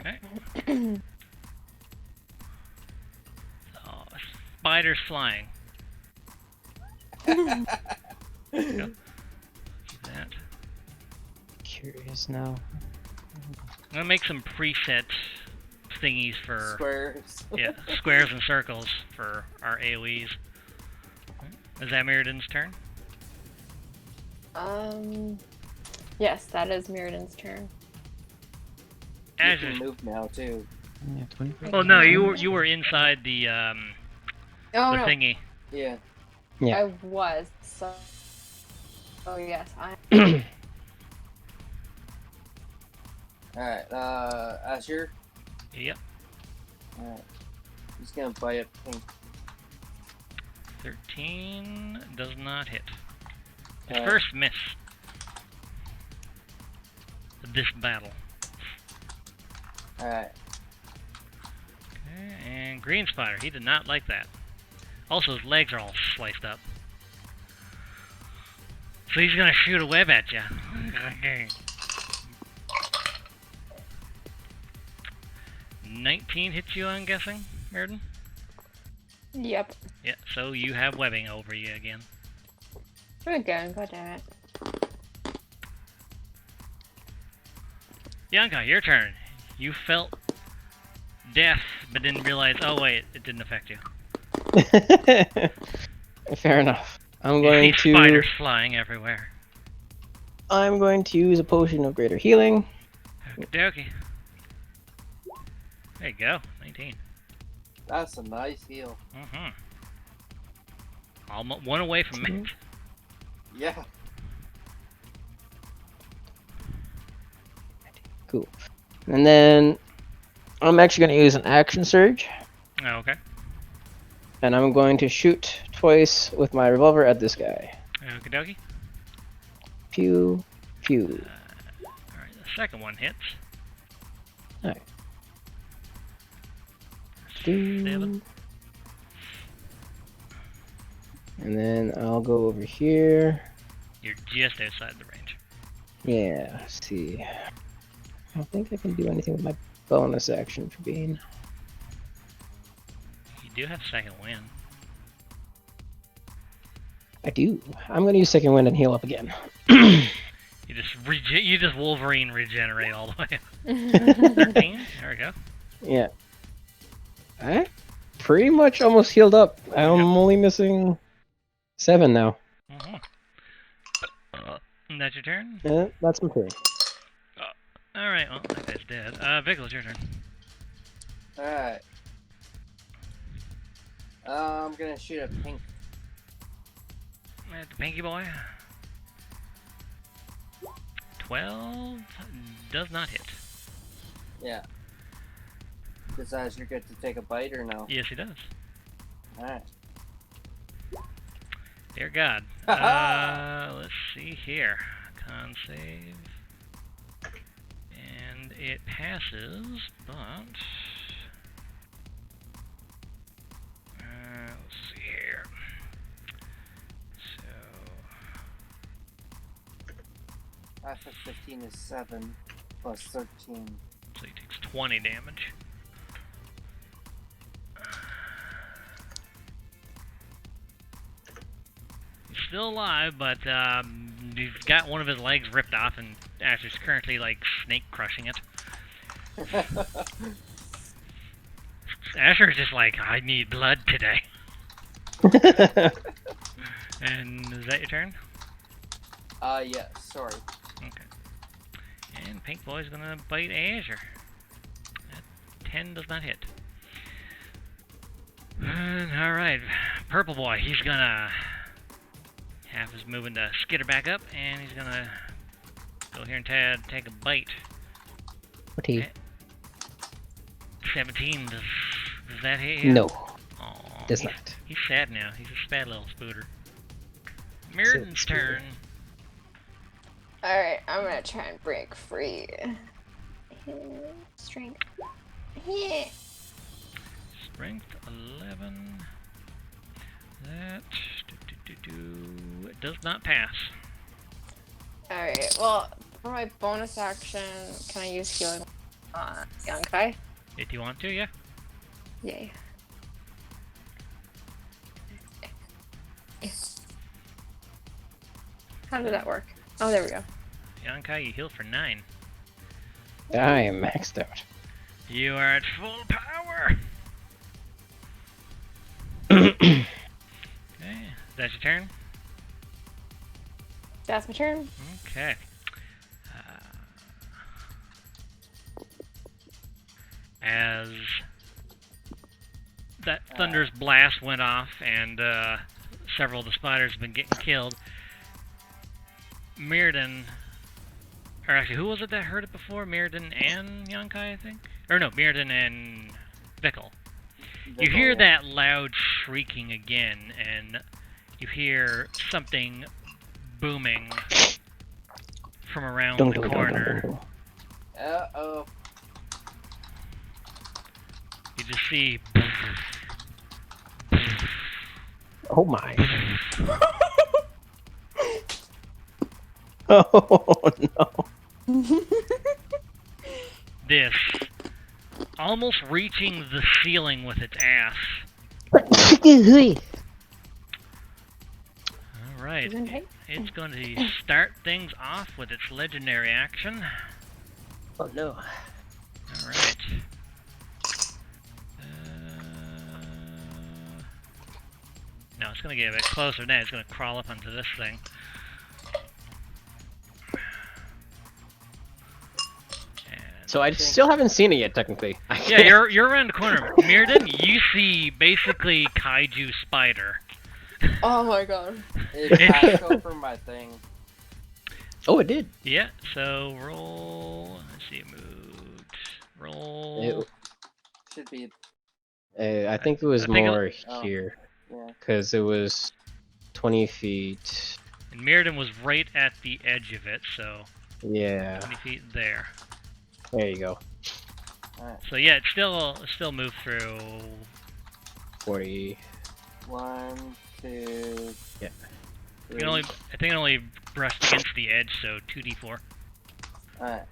Okay. Oh, spiders flying. Go. Do that. Curious now. I'm gonna make some preset thingies for Squares. yeah, squares and circles for our AoEs. Is that Mirrodin's turn? Yes, that is Mirrodin's turn. You Azure. can move now too. Yeah, 20. Oh no, you were inside the Oh the no, thingy. Yeah. Yeah. I was. So. Oh yes, I. Alright, Azure. Yep. Alright. He's gonna bite it pink. 13 does not hit. His Alright. first miss. This battle. Alright. Okay, and green spider. He did not like that. Also, his legs are all sliced up. So he's gonna shoot a web at you. 19 hits you, I'm guessing, Mirrodin? Yep. Yeah, so you have webbing over you again. Again, god damn it. Yanka, your turn. You felt death, but didn't realize, oh wait, it didn't affect you. Fair enough. I'm You going see to. spiders flying everywhere. I'm going to use a potion of greater healing. Okie dokie. There you go, 19. That's a nice heal. Mm-hmm. Almost one away from me. Yeah. Cool. And then I'm actually going to use an action surge, Oh, okay. and I'm going to shoot twice with my revolver at this guy. Okie dokie. Pew, pew. Alright, the second one hits. Alright. 7. And then I'll go over here. You're just outside the range. Yeah, let's see. I don't think I can do anything with my bonus action for being. You do have second wind. I do. I'm going to use second wind and heal up again. You just Wolverine regenerate all the way up. 13. There we go. Yeah. I pretty much almost healed up. I'm only missing 7 now. Mm-hmm. And that's your turn? Yeah, that's my turn. Alright, well, that guy's dead. Vickel, it's your turn. Alright. I'm gonna shoot a pink. At the pinky boy. 12 does not hit. Yeah. Does Azure get to take a bite or no? Yes, he does. Alright. Dear God. Let's see here. Con save. And it passes, but... let's see here. So... Half of 15 is 7 plus 13. So he takes 20 damage. He's still alive, but he's got one of his legs ripped off, and Asher's currently like snake crushing it. Asher's just like, I need blood today. And is that your turn? Yeah, sorry. Okay. And Pink Boy's gonna bite Azure. That 10 does not hit. Alright, Purple Boy, he's gonna have his moving to skitter back up, and he's gonna go here and take a bite. What he? 17, does that hit you? No, Aw, does not. He's sad now. He's a sad little spooter. Mirrodin's turn. Alright, I'm gonna try and break free. Strength. Yeah. Strength 11. That it does not pass. Alright, well, for my bonus action, can I use healing on Young Kai? If you want to, yeah. Yay. How did that work? Oh, there we go. Yankai, you heal for 9. I am maxed out. You are at full power! Okay, that's your turn? That's my turn. Okay. As that thunder's blast went off and several of the spiders have been getting killed, Mirrodin, or actually, who was it that heard it before? Mirrodin and Yankai, I think? Or no, Mirrodin and Vickel. You hear that loud shrieking again, and you hear something booming from around the corner. Uh-oh. You just see... Oh my. Oh no. This, almost reaching the ceiling with its ass. Alright, it's going to start things off with its legendary action. Oh no. Alright. No, it's going to get a bit closer now. It's going to crawl up onto this thing. So I still haven't seen it yet, technically. Yeah, you're around the corner. Mirrodin, you see basically kaiju spider. Oh my god. It passed over my thing. Oh, it did. Yeah, so roll. Let's see, it moved. Roll. Should be. I think it was more here. Yeah. Because it was 20 feet. And Mirrodin was right at the edge of it, so Yeah. 20 feet there. There you go. Alright. So yeah, it still moved through. 40. 1, 2. Yeah. You can only, I think it only brushed against the edge, so 2d4. Alright.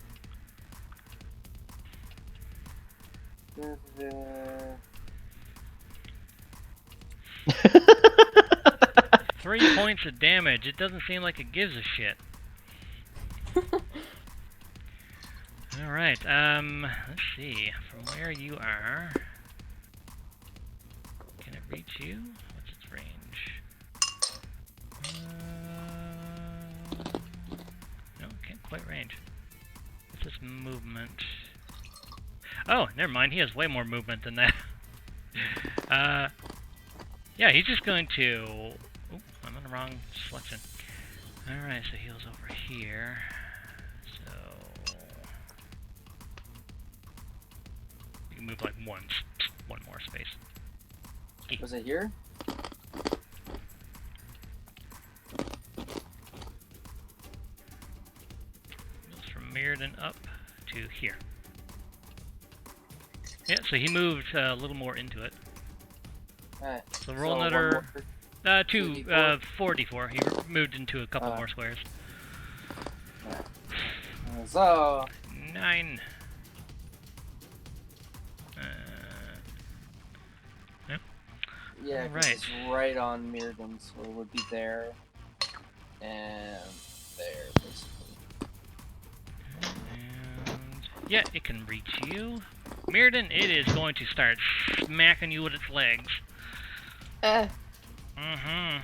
3 points of damage. It doesn't seem like it gives a shit. Alright, let's see. From where you are... Can it reach you? What's its range? No, can't quite range. What's its movement? Oh, never mind. He has way more movement than that. Yeah, he's just going to... Oh, I'm on the wrong selection. Alright, so he's over here. So... You can move like one more space. Was it here? Goes from Mirrodin up to here. Yeah, so he moved a little more into it. Alright. So roll So another... 2d4? 4d4. He moved into a couple more squares. Alright. So 9. yeah, 'cause Alright. it's right on Mirrodin, so it would be there and there, basically. And yeah, it can reach you. Mirrodin, it is going to start smacking you with its legs. Mm-hmm.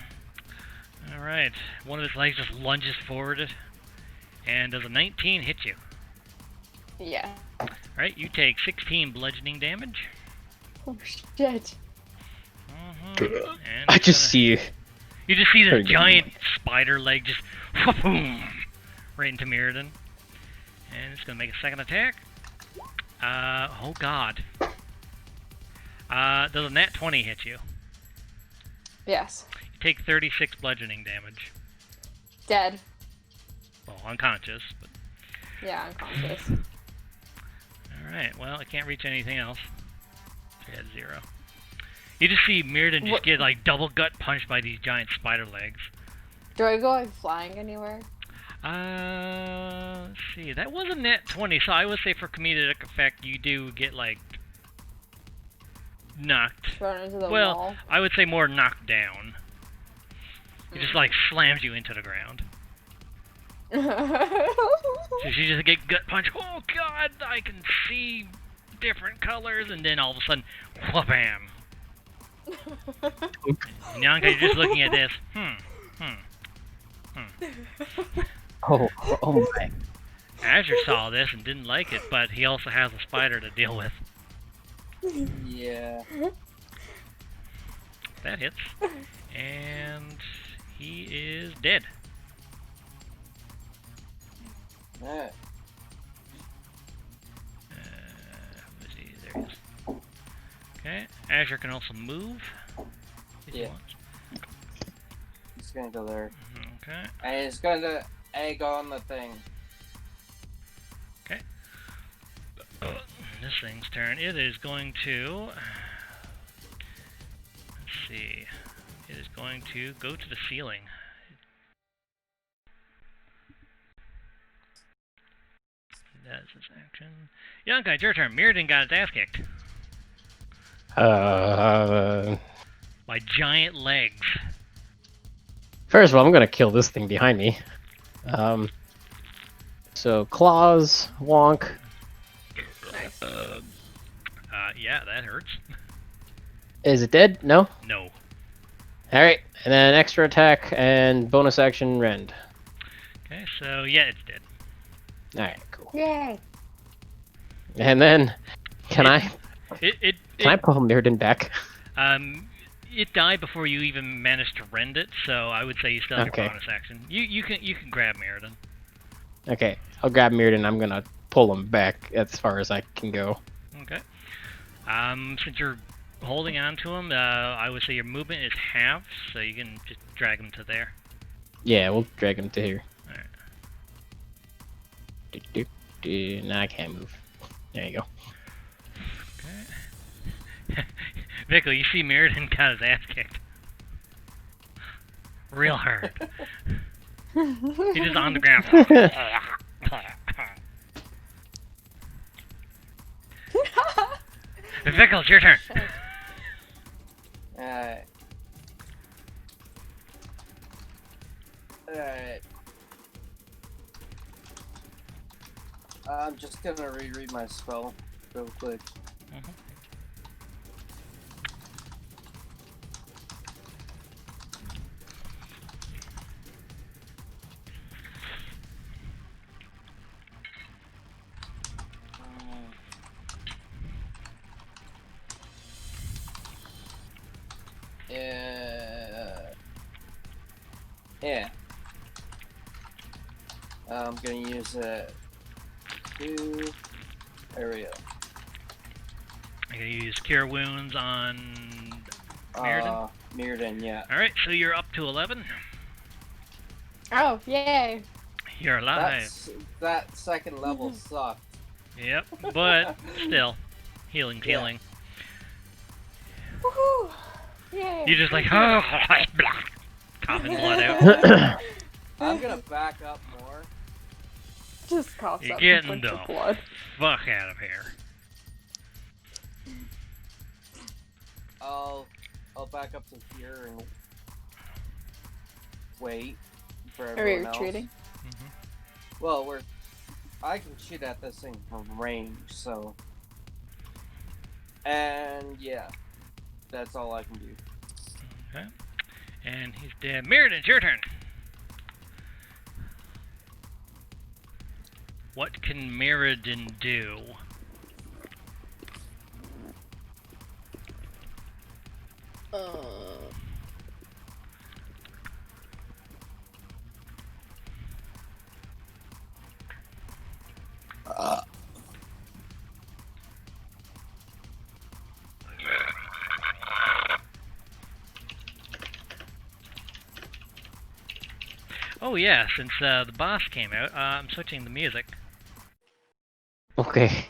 Alright. One of its legs just lunges forward. And does a 19 hit you? Yeah. Alright, you take 16 bludgeoning damage. Oh shit. And I it's just gonna- see. You just see this Very good. giant spider leg just boom right into Mirrodin. And it's gonna make a second attack. Oh god. Does a nat 20 hit you? Yes. You take 36 bludgeoning damage. Dead. Well, unconscious, but Yeah, unconscious. alright, well, I can't reach anything else. So at 0. You just see Mirrodin just What- get like double gut punched by these giant spider legs. Do I go like flying anywhere? Let's see. That was a net 20, so I would say for comedic effect, you do get like knocked. Thrown into the Well, wall? I would say more knocked down. It just like slams you into the ground. So you just get gut punch. Oh god, I can see different colors, and then all of a sudden, wha-bam. And Yanka, you're just looking at this. Oh, oh my. Azure saw this and didn't like it, but he also has a spider to deal with. Yeah. That hits. And he is dead. Alright. Let's see, there he is. Okay, Azure can also move. If he Yeah. wants. He's gonna go there. Okay. And he's gonna egg on the thing. This thing's turn. It is going to... Let's see. It is going to go to the ceiling. That's its action. Yonkai, it's your turn. Mirrodin got its ass kicked by giant legs. First of all, I'm gonna kill this thing behind me. So claws, wonk. Nice. Yeah, that hurts. Is it dead? No. No. All right, and then extra attack and bonus action rend. Okay, so yeah, it's dead. All right, cool. Yay! And then, can I It pull Mirrodin back? it died before you even managed to rend it, so I would say you still have Okay. your bonus action. You can grab Mirrodin. Okay, I'll grab Mirrodin. I'm gonna pull him back as far as I can go. Okay. Since you're holding on to him, I would say your movement is half, so you can just drag him to there. Yeah, we'll drag him to here. Alright. Nah, I can't move. There you go. Okay. Vickel, you see Mirrodin got his ass kicked. Real hard. He's just on the ground. Vickel, it's your turn. Alright. Alright. I'm just gonna reread my spell real quick. Yeah. I'm gonna use it to area. I'm gonna use Cure Wounds on Mirrodin. Mirrodin, yeah. Alright, so you're up to 11. Oh, yay! You're alive. That second level sucked. Yep, but still. Healing's Yeah. healing. Woohoo! Yay! You're just like, oh, coughing blood out. I'm gonna back up more. Just coughs You're up a getting bunch the of blood. fuck out of here. I'll back up to here and wait for Are we everyone else. retreating? Well, I can shoot at this thing from range, so. And yeah, that's all I can do. Okay. And he's dead. Mirrodin, it's your turn. What can Mirrodin do? Oh yeah, since the boss came out, I'm switching the music. Okay.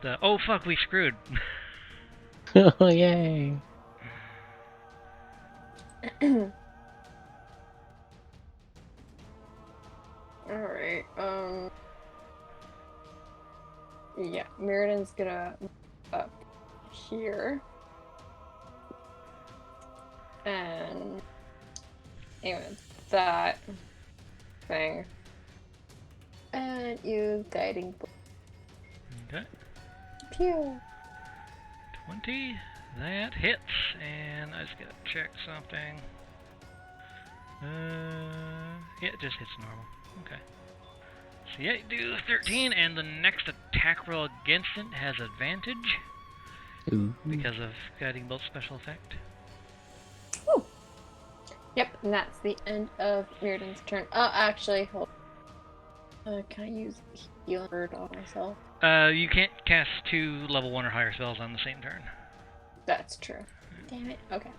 The oh fuck, we screwed. Oh, yay. Alright, yeah, Mirrodin's gonna move up here. And anyway, that thing. And use guiding bolt. Okay. Pew! 20. That hits. And I just gotta check something. Yeah, it just hits normal. Okay. So yeah, you do 13, and the next attack roll against it has advantage Ooh. because of Guiding Bolt special effect. Woo. Yep, and that's the end of Mirrodin's turn. Oh, actually, hold on. Can I use Healing Word on myself? You can't cast 2 level 1 or higher spells on the same turn. That's true. Damn it. Okay.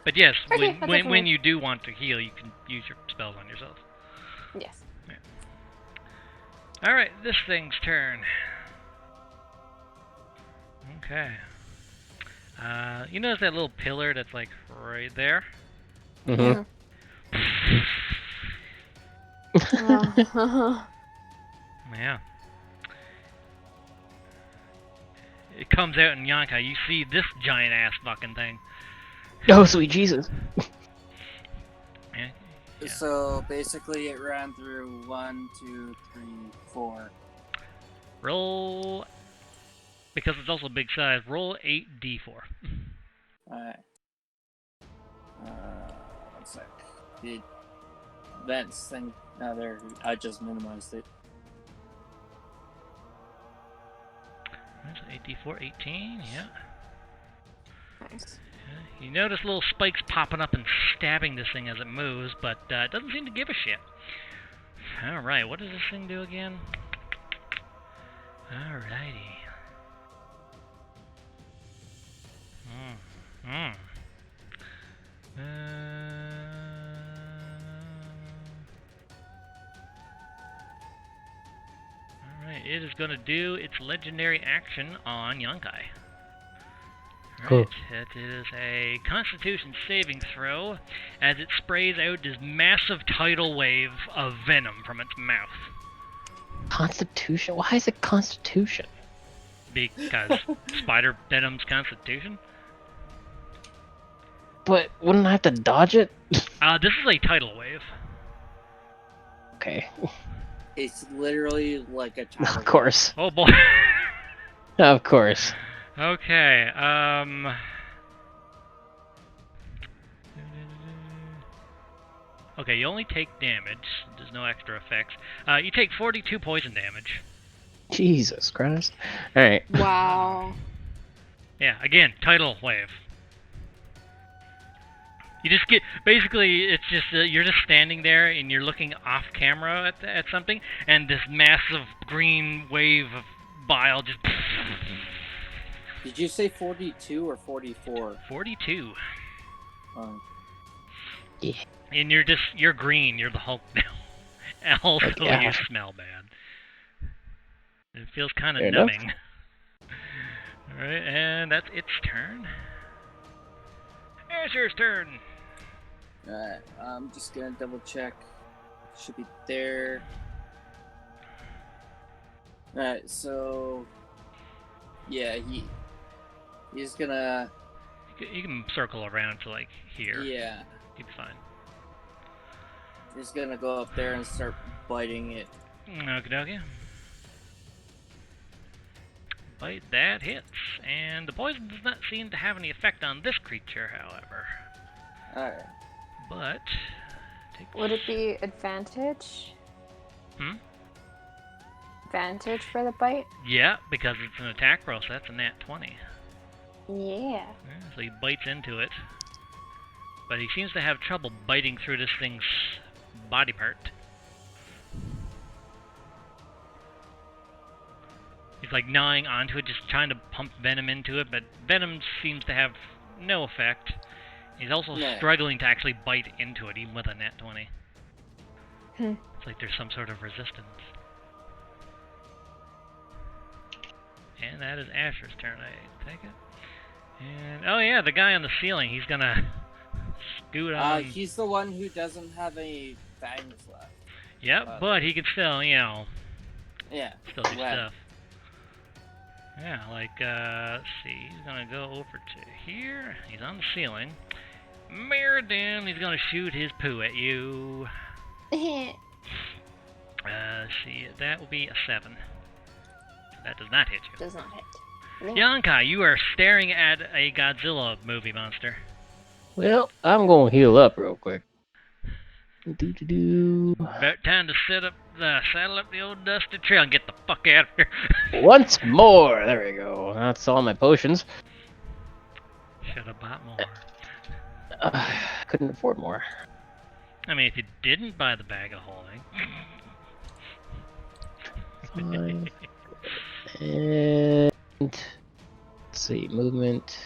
But yes, Okay, when you do want to heal, you can use your spells on yourself. Yes. Yeah. Alright, this thing's turn. Okay. You notice that little pillar that's like right there? Mm-hmm. Yeah. It comes out in Yonkai. You see this giant ass fucking thing. Oh, sweet Jesus. Yeah. So basically, it ran through 1, 2, 3, 4. Roll, because it's also big size, roll 8d4. Alright. One sec. The events thing. No, there. I just minimized it. So 8d4, 18, yeah. Nice. You notice little spikes popping up and stabbing this thing as it moves, but it doesn't seem to give a shit. Alright, what does this thing do again? Alrighty. Alright, it is going to do its legendary action on Yonkai. Alright, it is a Constitution saving throw as it sprays out this massive tidal wave of venom from its mouth. Constitution? Why is it Constitution? Because spider venom's Constitution? But wouldn't I have to dodge it? This is a tidal wave. Okay. It's literally like a tidal Of course. Oh boy. Of course. Okay, okay, you only take damage. There's no extra effects. You take 42 poison damage. Jesus Christ. Alright. Wow. Yeah, again, tidal wave. You just get, basically, it's just, you're just standing there and you're looking off camera at something, and this massive green wave of bile just... Did you say 42 or 44? 42. Yeah. And you're green, you're the Hulk now. Also, Yeah. you smell bad. It feels kind of Fair enough. numbing. Alright, and that's its turn. Asher's turn. Alright, I'm just gonna double check. Should be there. Alright, so yeah, he's gonna You can circle around to like here. yeah, You'll be fine. he's gonna go up there and start biting it. Okie dokie. Bite that hits, and the poison does not seem to have any effect on this creature, however. Alright. But Would it be advantage? Hmm? Advantage for the bite? Yeah, because it's an attack roll, so that's a nat 20. Yeah. Yeah, so he bites into it, but he seems to have trouble biting through this thing's body part. He's like gnawing onto it, just trying to pump venom into it, but venom seems to have no effect. He's also struggling to actually bite into it, even with a nat 20. It's like there's some sort of resistance. And that is Asher's turn, I take it. And, oh yeah, the guy on the ceiling, he's gonna scoot on. He's the one who doesn't have any fangs left. Yep, but he can still, you know, Yeah. still do stuff. Yeah, like, let's see, he's gonna go over to here. He's on the ceiling. Meriden, he's gonna shoot his poo at you. Let's see, that will be a 7. That does not hit you. Does not hit. Yonkai, you are staring at a Godzilla movie monster. Well, I'm gonna heal up real quick. Do. About time to saddle up the old dusty trail and get the fuck out of here. Once more! There we go. That's all my potions. Should have bought more. Couldn't afford more. I mean, if you didn't buy the bag of holding. 5. And let's see, movement.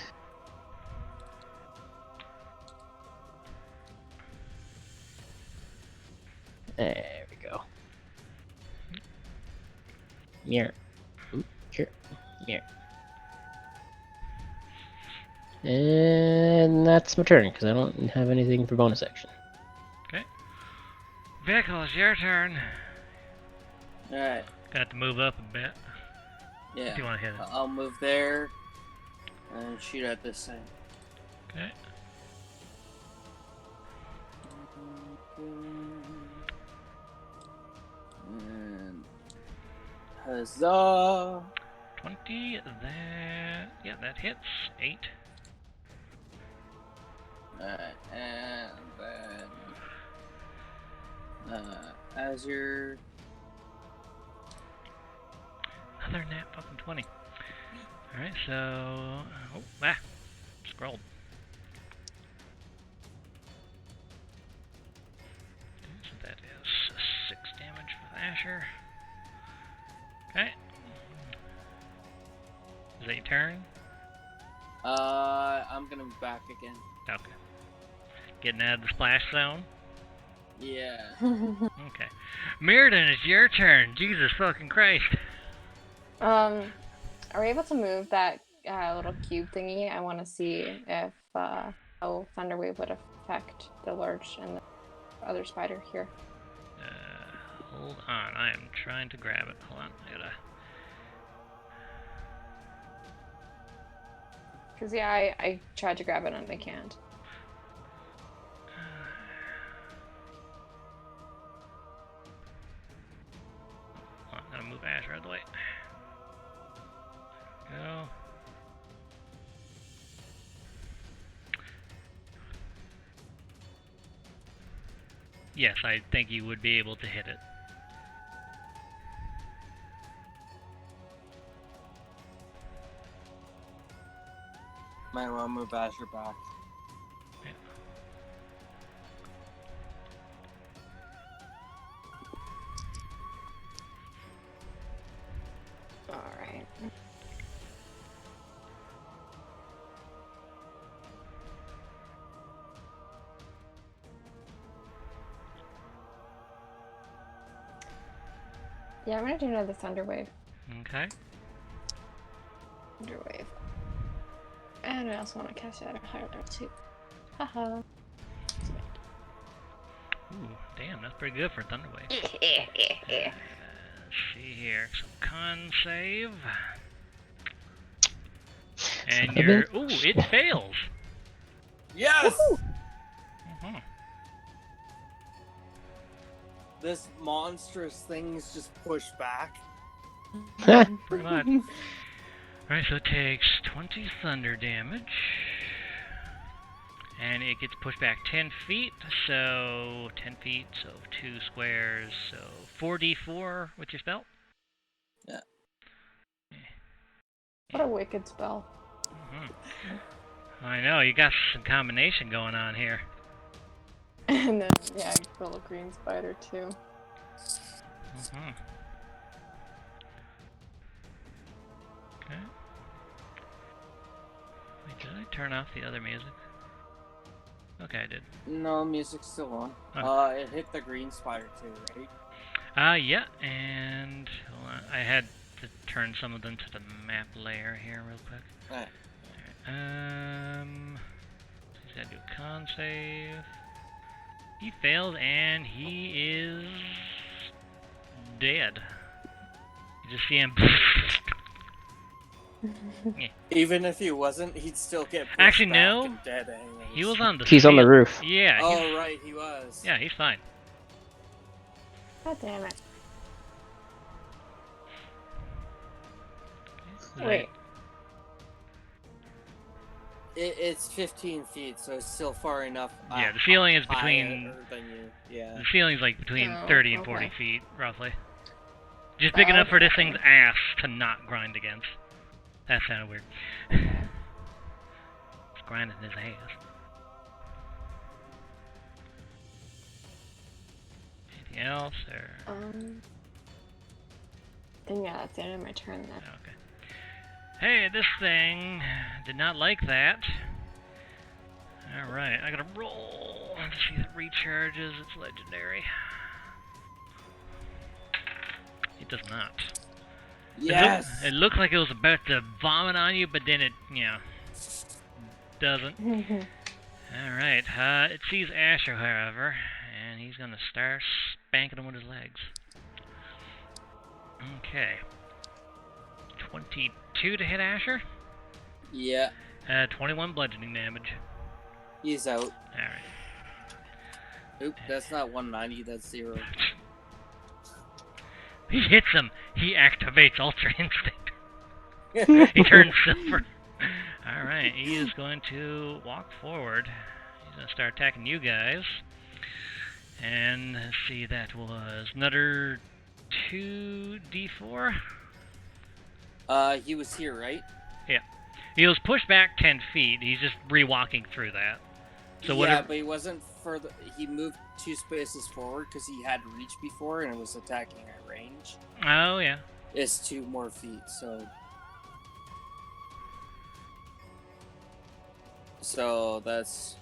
There we go. Here. Here. Here. And that's my turn, because I don't have anything for bonus action. Okay. Vickel, it's your turn. Alright. Got to move up a bit. Yeah. If you want to hit it. I'll move there and shoot at this thing. Okay. And huzzah! 20, that... Yeah, that hits. 8. Alright, and then... Azure... Another nat fucking 20. Alright, so... Oh, scrolled. So that is 6 damage with Asher. Okay. Is that your turn? I'm gonna move back again. Okay. Getting out of the splash zone? Yeah. Okay. Meriden, it's your turn. Jesus fucking Christ. Are we able to move that little cube thingy? I want to see if how Thunderwave would affect the large and the other spider here. Hold on. I am trying to grab it. Hold on. I gotta... Because, yeah, I tried to grab it and I can't. I'm gonna move Asher out of the way. Go. Yes, I think you would be able to hit it. Might well move Azure back. Alright. Yeah, I'm gonna do another Thunderwave. Okay. Thunderwave. And I also want to cast it at a higher level too. Haha. Ooh, damn, that's pretty good for Thunderwave. Let's see here. Some con save. And you're... Ooh, it fails! Yes! Mhm. This monstrous thing's just pushed back. Pretty much. Alright, so it takes 20 thunder damage. And it gets pushed back 10 feet, so 10 feet, so 2 squares, so 4d4 with your spell. Yeah. What a wicked spell. I know, you got some combination going on here. And then, yeah, little green spider too. Okay. Wait, did I turn off the other music? Okay, I did. No, music's still on. Okay. It hit the green spider too, right? Yeah, and hold on. I had to turn some of them to the map layer here real quick. Alright. He's gotta do a con save. He fails, and he is dead. You just see him. Yeah. Even if he wasn't, he'd still get pushed Actually, back no. and dead anyways. He was on the. He's on the roof. Yeah. Oh, right, he was. Yeah, he's fine. God damn it. Right. Wait. It's 15 feet, so it's still far enough. Yeah, the ceiling is between. higher than you. Yeah. The ceiling's like between Oh, 30 and 40 okay. feet, roughly. Just big enough for this thing's ass to not grind against. That sounded weird. It's grinding his ass. Anything else, or? Then yeah, that's the end of my turn then. Okay. Hey, this thing did not like that. Alright, I gotta roll to see if it recharges its legendary. It does not. Yes! It looked like it was about to vomit on you, but then it, doesn't. Alright, it sees Asher, however, and he's gonna start spanking him with his legs. Okay. 22 to hit Asher? Yeah, 21 bludgeoning damage. he's out. Alright. Oop, that's not 190, that's 0. He hits him! He activates Ultra Instinct. He turns silver. Alright, he is going to walk forward. He's going to start attacking you guys. And let's see, that was another 2d4. He was here, right? Yeah. He was pushed back 10 feet. He's just re-walking through that. So yeah, whatever. but he wasn't further. He moved 2 spaces forward because he had reach before and it was attacking at range. Oh, yeah. It's 2 more feet, so. So that's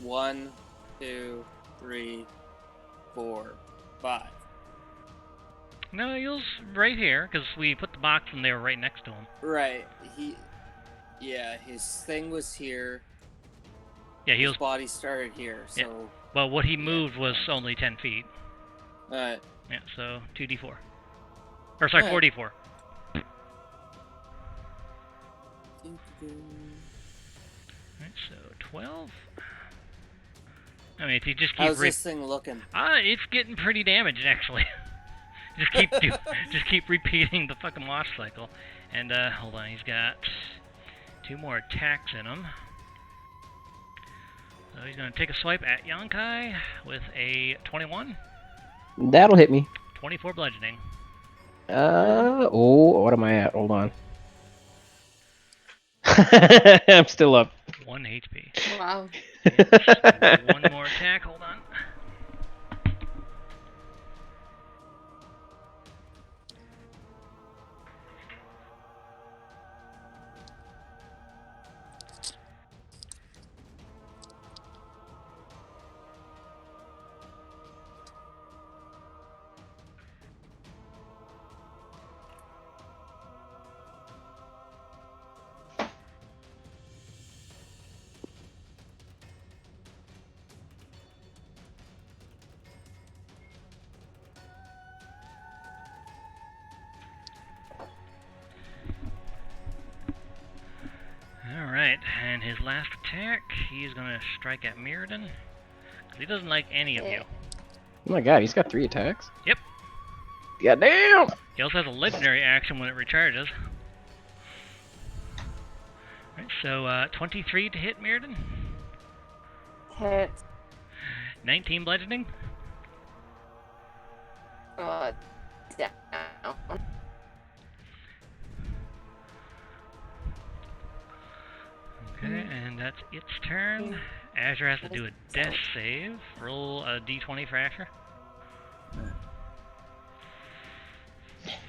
1, 2, 3, 4, 5. No, he was right here, because we put the box and they were right next to him. Right. Yeah, his thing was here. Yeah, he His was. body started here, so. Yeah. Well, what he moved was only 10 feet. Alright. Yeah, so 2d4. Or sorry, Alright. 4d4. Alright, so 12. I mean, if you just keep How's this thing looking? it's getting pretty damaged actually. just keep repeating the fucking wash cycle. And hold on, he's got 2 more attacks in him. So he's gonna take a swipe at Yonkai with a 21. That'll hit me. 24 bludgeoning. What am I at? Hold on. I'm still up. 1 HP. Wow. Yes. 1 more attack, hold on. his last attack. He's gonna strike at Mirrodin. 'Cause he doesn't like any of you. Oh my god, he's got 3 attacks? Yep. Goddamn! He also has a legendary action when it recharges. Alright, so 23 to hit Mirrodin. Hit. 19 bludgeoning. Down. Okay, and that's its turn. Azure has to do a death save. Roll a d20 for Azure.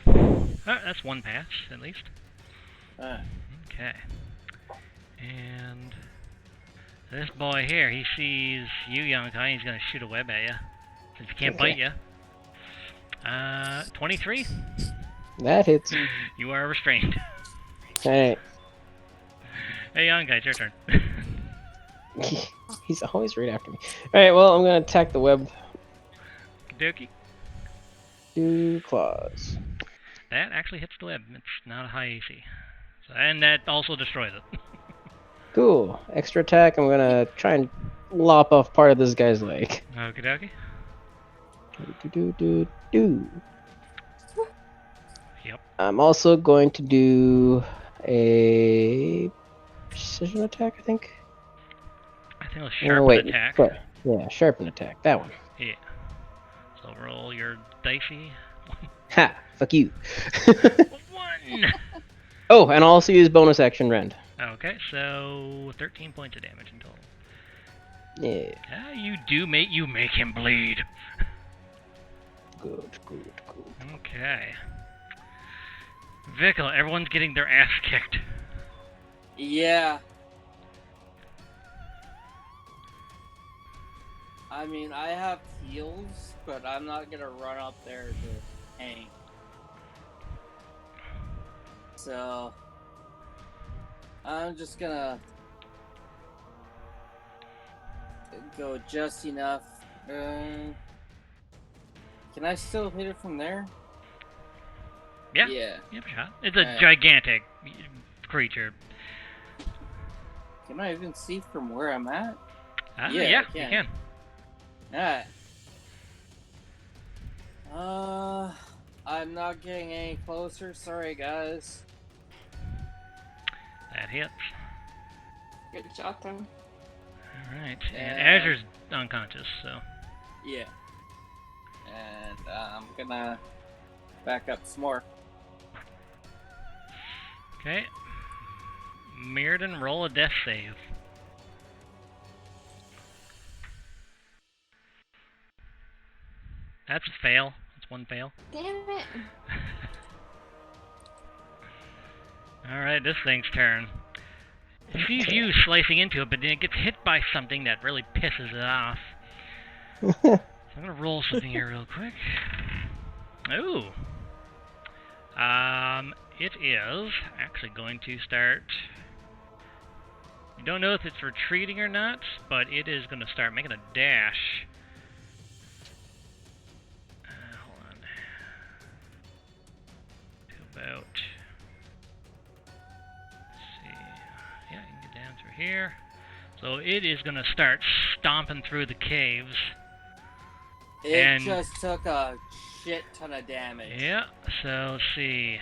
Oh, that's 1 pass, at least. Okay. And this boy here, he sees you, young guy, he's gonna shoot a web at you. Since he can't bite you. 23? That hits. You are restrained. Hey. Hey, young guy, it's your turn. He's always right after me. Alright, well, I'm gonna attack the web. Dokie. 2 claws. That actually hits the web. It's not a high AC. So, and that also destroys it. Cool. Extra attack, I'm gonna try and lop off part of this guy's leg. Okie dokie. Do. Yep. I'm also going to do a precision attack, I think. I think it'll Oh, sharpen wait. attack. Sorry. Yeah, sharpen attack. That one. Yeah. So roll your dicey. Ha! Fuck you. 1! Oh, and I'll also use bonus action rend. Okay, so 13 points of damage in total. Yeah. You make him bleed. Good. Okay. Vickel, everyone's getting their ass kicked. Yeah. I mean, I have heals, but I'm not gonna run up there to tank. So, I'm just gonna go just enough. Can I still hit it from there? Yeah. Yeah. Yep, shot. It's a gigantic creature. Can I even see from where I'm at? Yeah, I you can. Alright. I'm not getting any closer. Sorry, guys. That hits. Good shot, though. Alright, and Azure's unconscious, so. Yeah. And I'm gonna back up some more. Okay. Mirrodin, roll a death save. That's a fail. That's 1 fail. Damn it. Alright, this thing's turn. It sees you slicing into it, but then it gets hit by something that really pisses it off. So I'm gonna roll something here real quick. Ooh. It is actually going to start. You don't know if it's retreating or not, but it is going to start making a dash. Hold on. To about. Let's see. Yeah, you can get down through here. So it is going to start stomping through the caves. It just took a shit ton of damage. Yeah, so let's see.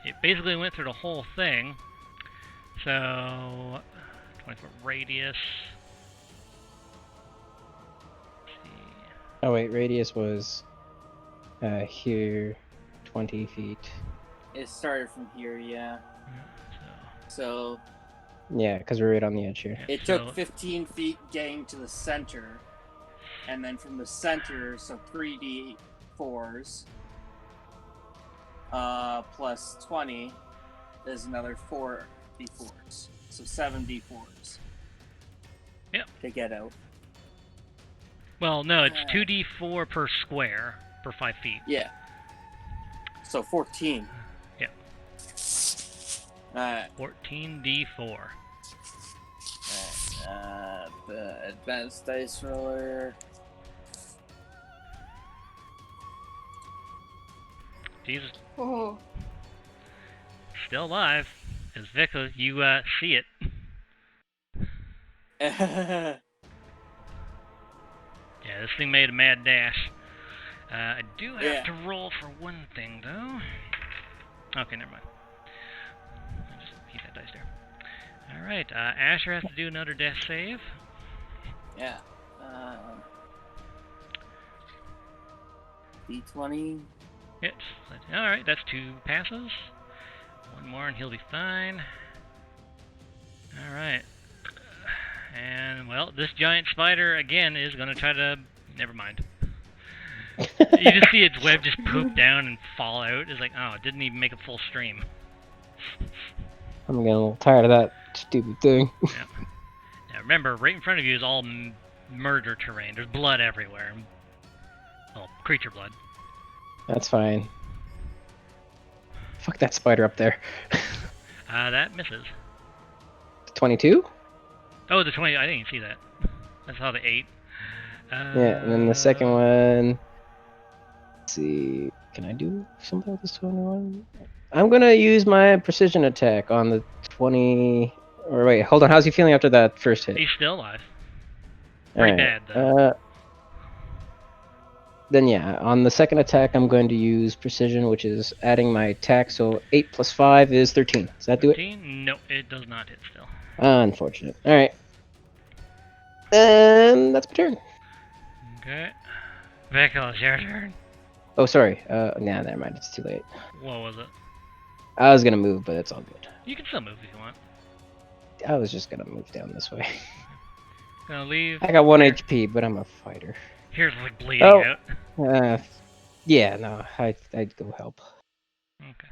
It basically went through the whole thing. So, 20-foot radius. Let's see. Oh wait, radius was here, 20 feet. It started from here, yeah. So Yeah, because we're right on the edge here. it took 15 feet getting to the center. And then from the center, so 3d4s plus 20 is another 4d4s. So 7d4s. Yep. To get out. Well, no, it's 2d4 per square per 5 feet. Yeah. So 14. Yep. 14d4. The advanced dice roller. Jesus. Oh. Still alive. As Vickel, you see it. Yeah, this thing made a mad dash. I do have Yeah. to roll for one thing, though. Okay, never mind. I'll just keep that dice there. Alright, Asher has to do another death save. Yeah. D20. Yes. Alright, that's 2 passes. One more and he'll be fine. Alright. And, well, this giant spider, again, is going to try to... Never mind. You just see its web just poop down and fall out. It's like, oh, it didn't even make a full stream. I'm getting a little tired of that stupid thing. Yeah. Now remember, right in front of you is all murder terrain. There's blood everywhere. Well, creature blood. That's fine. Fuck that spider up there. That misses. 22? Oh, the 20. I didn't even see that. I saw the 8. Yeah, and then the second one. Let's see. Can I do something with this 21? I'm gonna use my precision attack on the 20. Or wait, hold on. How's he feeling after that first hit? He's still alive. Pretty Alright, bad, though. Then yeah, on the second attack, I'm going to use precision, which is adding my attack. So 8 plus 5 is 13. Does that do it? 13? No, it does not hit still. Unfortunate. All right. And that's my turn. Okay. Vickel, it's your turn. Oh, sorry. Nah, never mind. It's too late. What was it? I was gonna move, but it's all good. You can still move if you want. I was just gonna move down this way. Gonna leave. I got 1 HP, but I'm a fighter. Here's like bleeding Oh. out. Yeah, no, I'd go help. Okay.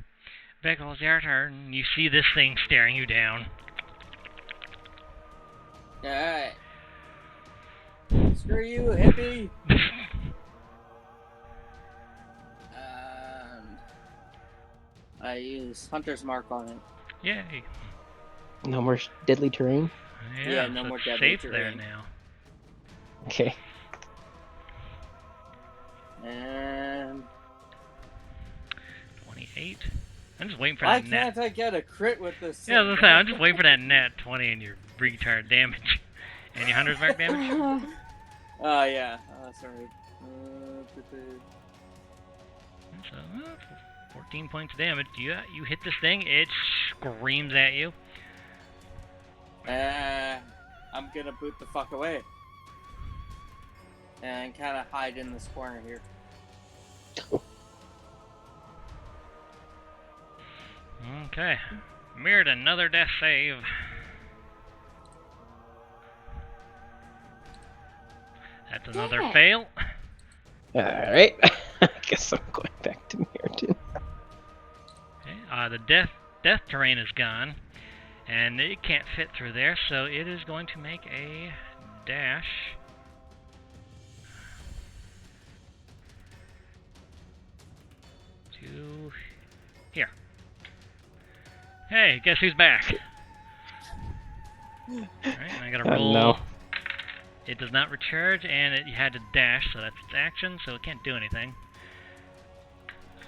Vickel, it's your turn. You see this thing staring you down. Alright. Screw you, hippie! I use Hunter's Mark on it. Yay. No more deadly terrain. Yeah, no so more it's deadly safe there terrain. now. Okay. And 28. I'm just waiting for why that net. can't I get a crit with this? Yeah, I was gonna say, I'm just waiting for that net 20 and your retard damage. And your Hunter's Mark damage? Oh, yeah. Sorry. So, 14 points of damage. You hit this thing, it screams at you. I'm gonna boot the fuck away. And kind of hide in this corner here. Okay. Mirrored another death save. That's another fail. Alright. I guess I'm going back to Mirrodin. Okay. The death terrain is gone. And it can't fit through there, so it is going to make a dash. To here. Hey, guess who's back? Alright, I gotta roll. No. It does not recharge, and it had to dash, so that's its action, so it can't do anything.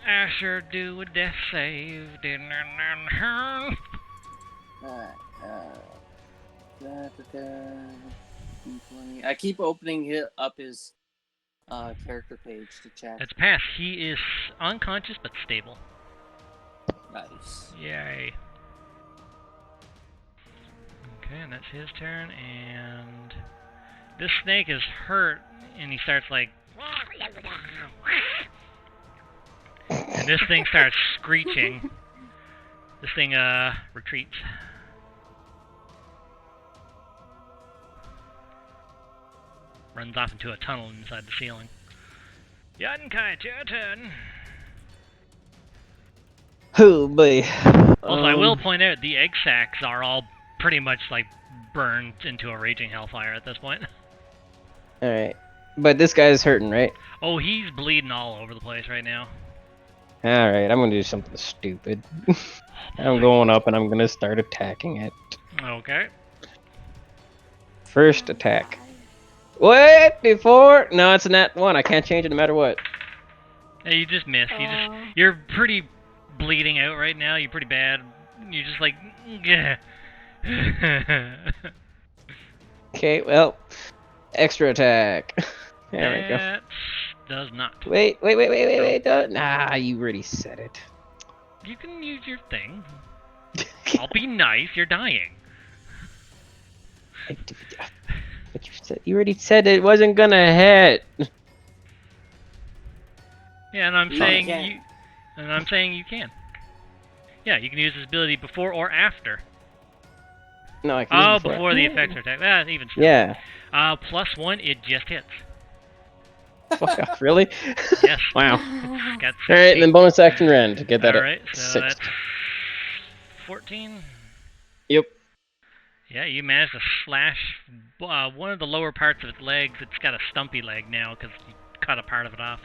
Asher, do a death save. I keep opening up his character page to check. That's passed. He is unconscious but stable. Nice. Yay. Okay, and that's his turn, and this snake is hurt, and he starts like... And this thing starts screeching. This thing, retreats. Runs off into a tunnel inside the ceiling. Yankai, it's your turn. Oh boy. Also, I will point out, the egg sacs are all pretty much, like, burned into a raging hellfire at this point. Alright. But this guy's hurting, right? Oh, he's bleeding all over the place right now. Alright, I'm gonna do something stupid. I'm going up and I'm gonna start attacking it. Okay. First attack. What? Before? No, it's a nat 1. I can't change it no matter what. Hey, you just missed. You're pretty bleeding out right now. You're pretty bad. You're just like, yeah. Okay, well, extra attack. There we go. That does not. Wait. Nah, you already said it. You can use your thing. I'll be nice. You're dying. But you already said it wasn't gonna hit. Yeah, and I'm You saying can't. you. And I'm saying you can. Yeah, you can use this ability before or after. No, I can. Oh, use it before the effects are attacked. Even still. Yeah. +1, it just hits. Fuck off, really? Yes. Wow. Got All right, 16. then bonus action Ren to get that Alright, at so 6. that's 14. Yep. Yeah, you managed to slash one of the lower parts of its legs. It's got a stumpy leg now because you cut a part of it off.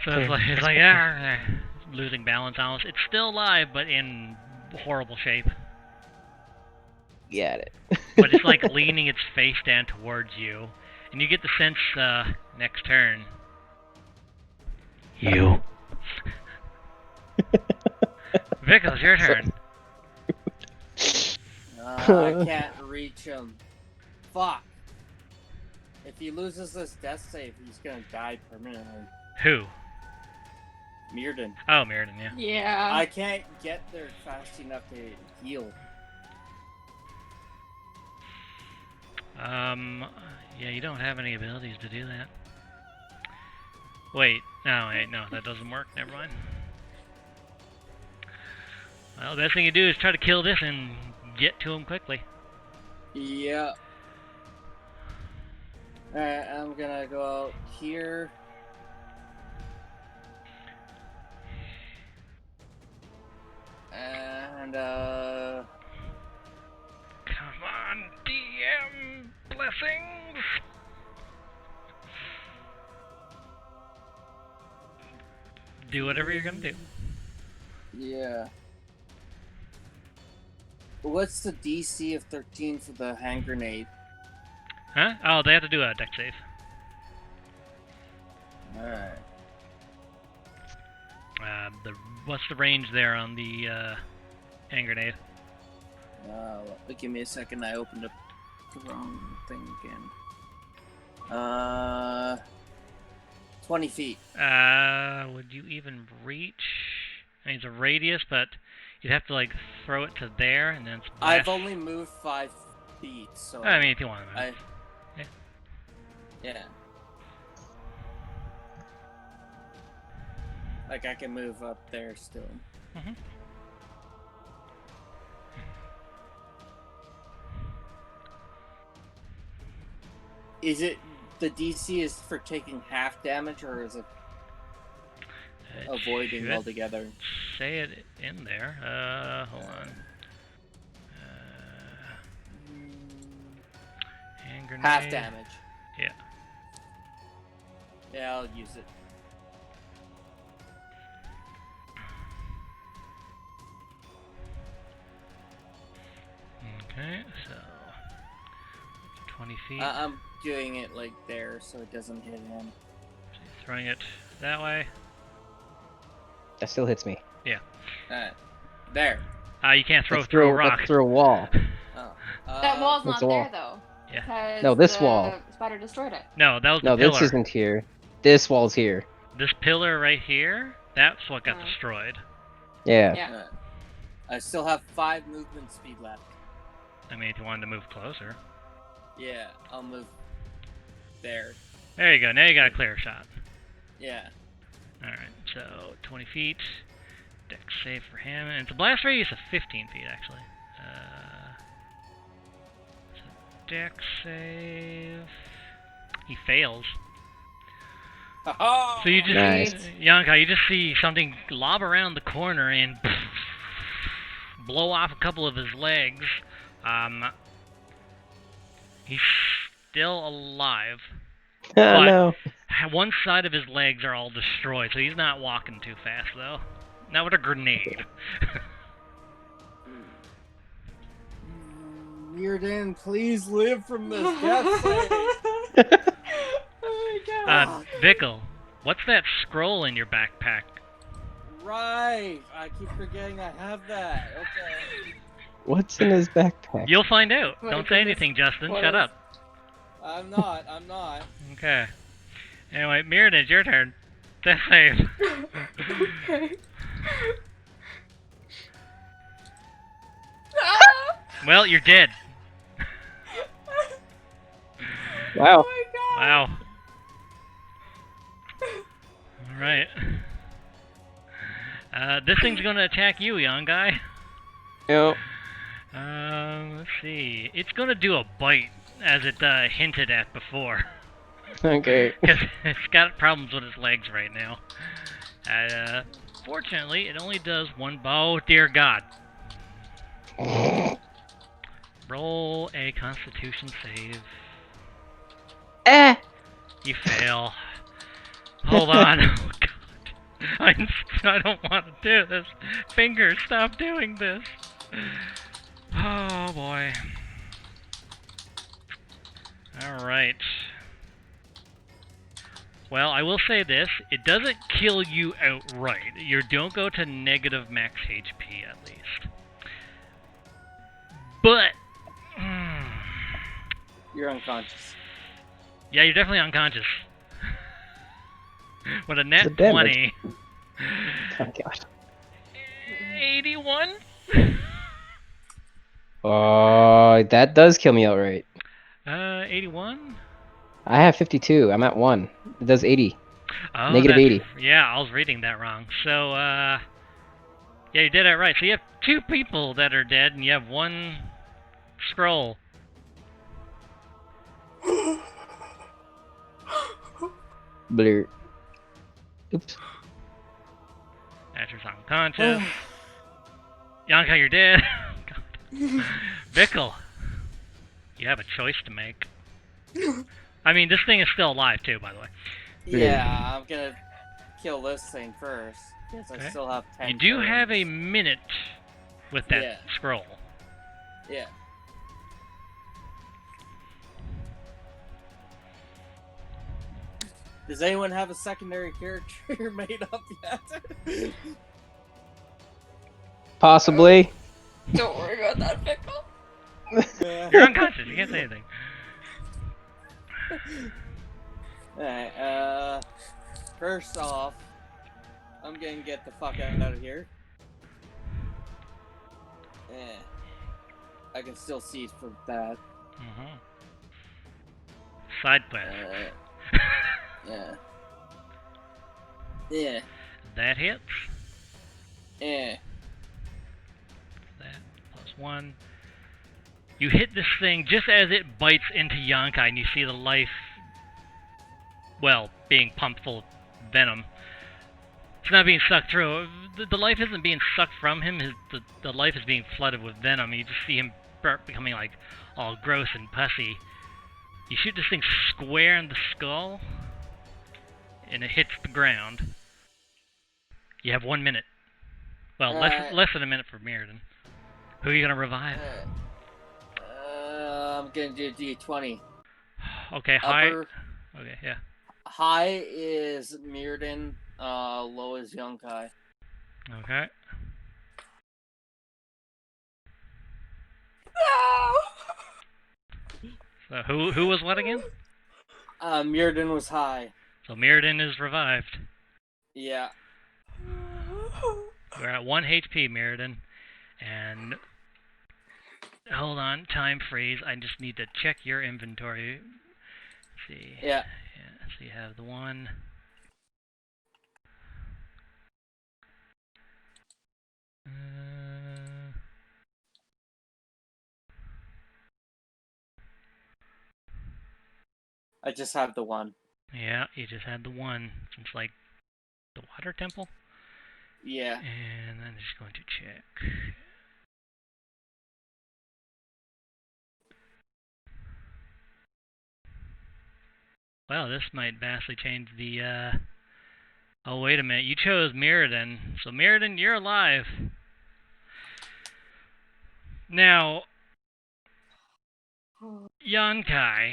So it's like losing balance almost. It's still alive, but in horrible shape. Got it. But it's like leaning its face down towards you. And you get the sense next turn. You. Vickel, it's your turn. I can't reach him. Fuck. If he loses this death save, he's gonna die permanently. Who? Mirrodin. Oh, Mirrodin, yeah. Yeah. I can't get there fast enough to heal. Yeah, you don't have any abilities to do that. Wait, no, that doesn't work. Never mind. Well, the best thing you do is try to kill this and get to him quickly. Yeah. Alright, I'm gonna go out here. And, Come on, DM blessings! Do whatever you're gonna do. yeah. What's the DC of 13 for the hand grenade? Huh? Oh, they have to do a deck save. Alright. What's the range there on the hand grenade? Give me a second, I opened up the wrong thing again. 20 feet. Would you even reach? I mean, it's a radius, but you'd have to like throw it to there, and then it's blast. I've only moved 5 feet, so... I mean, if you want to move. Yeah. Like, I can move up there still. Mm-hmm. Is it... The DC is for taking half damage, or is it avoiding should altogether? say it in there. Hold on. Hand grenade. Half damage. Yeah. Yeah, I'll use it. Okay, so 20 feet. I'm doing it like there, so it doesn't hit him. So you're throwing it that way. That still hits me. Alright. There. You can't throw Let's through a rock. Let's throw a wall. Oh. That wall's What's not the wall? there though. Yeah. Because No, this the wall. spider destroyed it. No, that was No, the pillar. this isn't here. This wall's here. This pillar right here, that's what got Oh. destroyed. Yeah. Yeah. Alright. I still have 5 movement speed left. I mean, if you wanted to move closer. Yeah, I'll move there. There you go, now you got a clear shot. Yeah. Alright, so 20 feet. Dex save for him. And it's a blast radius of 15 feet, actually. So dex save. He fails. Ha-ha! So you just, Nice. Yanka, you just see something lob around the corner and blow off a couple of his legs. He's still alive. Oh, But- no. One side of his legs are all destroyed, so he's not walking too fast, though. Not with a grenade. Mirrodin, please live from this death save. Oh my god. Vickel, what's that scroll in your backpack? Right. I keep forgetting I have that. Okay. What's in his backpack? You'll find out. My Don't say goodness. anything, Justin. What Shut is- up. I'm not. I'm not. Okay. Anyway, Mirrodin, it's your turn. Stay safe. Okay. Well, you're dead. Wow. Oh my god. Wow. Alright. This thing's gonna attack you, young guy. Yep. Let's see. It's gonna do a bite, as it hinted at before. Okay. Because it's got problems with its legs right now. Fortunately, it only does one. Oh, dear God. Roll a Constitution save. Eh. You fail. Hold on. Oh, God. I don't want to do this. Fingers, stop doing this. Oh, boy. Alright. Well, I will say this. It doesn't kill you outright. You don't go to negative max HP, at least. But... You're unconscious. yeah, you're definitely unconscious. With a net The damage. 20. Oh god. 81? Oh, that does kill me outright. 81? I have 52. I'm at 1. It does 80. Oh, Negative that's- 80. Yeah, I was reading that wrong. So, yeah, you did it right. So you have 2 people that are dead, and you have 1 scroll. Blur. Oops. Asher's unconscious. Yanka, you're dead. God. Vickel, you have a choice to make. I mean, this thing is still alive, too, by the way. Yeah, I'm gonna kill this thing first. Because Okay. I still have 10 You do turns. have a minute with that Yeah. scroll. Yeah. Does anyone have a secondary character made up yet? Possibly. Don't worry about that, Vickel. You're unconscious. You can't say anything. Alright, first off, I'm gonna get the fuck out of here. I can still see from that. Side quest. Yeah. Yeah. That hits. Yeah. That plus 1. You hit this thing just as it bites into Yonkai, and you see the life, well, being pumped full of venom. It's not being sucked through. The life isn't being sucked from him. The life is being flooded with venom. You just see him start becoming like all gross and pussy. You shoot this thing square in the skull, and it hits the ground. You have 1 minute. Well, less than a minute for Mirrodin. Who are you gonna revive? I'm gonna do D20. Okay, high. Upper, Okay, yeah. high is Mirrodin, low is Yonkai. Okay. So who was what again? Mirrodin was high. So Mirrodin is revived. Yeah. We're at 1 HP, Mirrodin. And hold on, time freeze. I just need to check your inventory. Let's see. Yeah. So you have the 1. I just have the 1. Yeah, you just had the 1. It's like the water temple. Yeah. And I'm just going to check. Well, this might vastly change the, Oh, wait a minute. You chose Mirrodin. So, Mirrodin, you're alive. Now, Yonkai.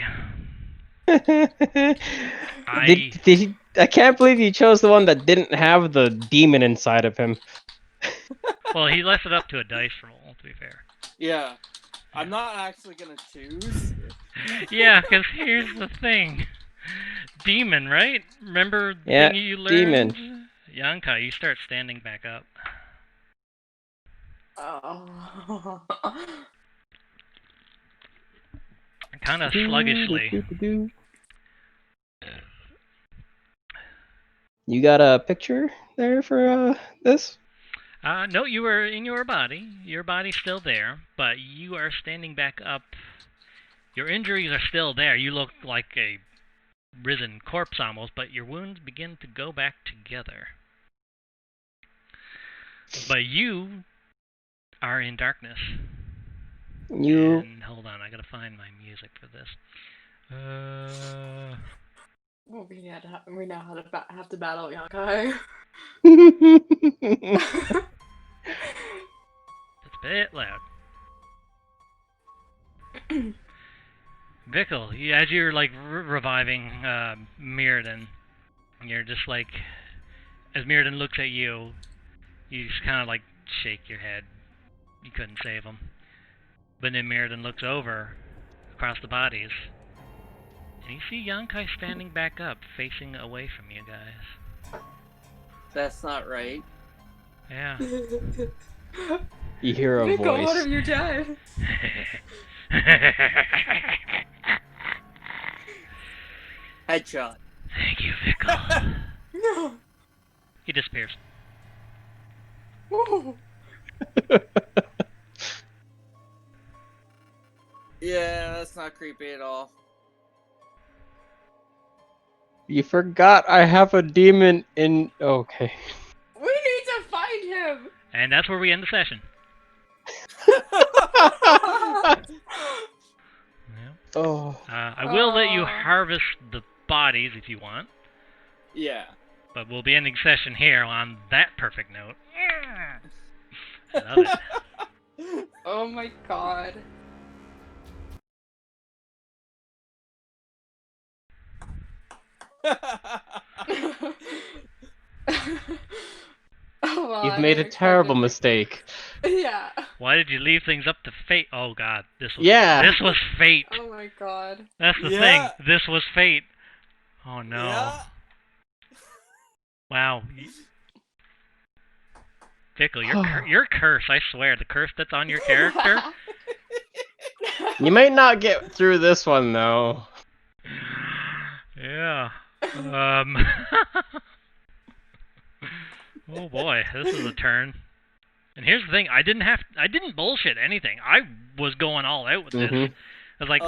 I can't believe you chose the one that didn't have the demon inside of him. Well, he left it up to a dice roll, to be fair. Yeah. I'm not actually gonna choose. Yeah, because here's the thing. Demon, right? Remember the Yeah, thing you demon. learned? Yankai, you start standing back up. Oh. Kind of sluggishly. You got a picture there for this? No, you were in your body. Your body's still there, but you are standing back up. Your injuries are still there. You look like a risen corpse almost, but your wounds begin to go back together. But you are in darkness. You. And hold on, I gotta find my music for this. Well, we now have to battle Yankai. It's a bit loud. Vickel, as you're like reviving Mirrodin, you're just like, as Mirrodin looks at you, you just kind of like shake your head. You couldn't save him. But then Mirrodin looks over across the bodies, and you see Yankai standing back up, facing away from you guys. That's not right. Yeah. You hear a Vickel, voice. what have you done? Headshot. Thank you, Vickel. No. He disappears. Ooh. Yeah, that's not creepy at all. You forgot I have a demon in. Okay. We need to find him. And that's where we end the session. Yep. Oh. I will let you harvest the bodies if you want, Yeah. but we'll be ending session here on that perfect note. I love it. Oh my god. Oh, well, You've I made a didn't expect terrible it. mistake. Yeah. Why did you leave things up to fate? Oh god, this was Yeah. This was fate. Oh my god. That's the Yeah. thing. This was fate. Oh no. Yeah. Wow. Vickel, you're cursed. I swear, the curse that's on your character. You might not get through this one though. Yeah. Oh boy, this is a turn. And here's the thing: I didn't bullshit anything. I was going all out with this. I was like,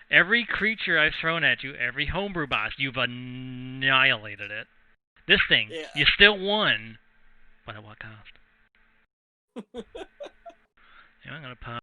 every creature I've thrown at you, every homebrew boss, you've annihilated it. This thing, you still won, but at what cost? Yeah, I'm gonna pause.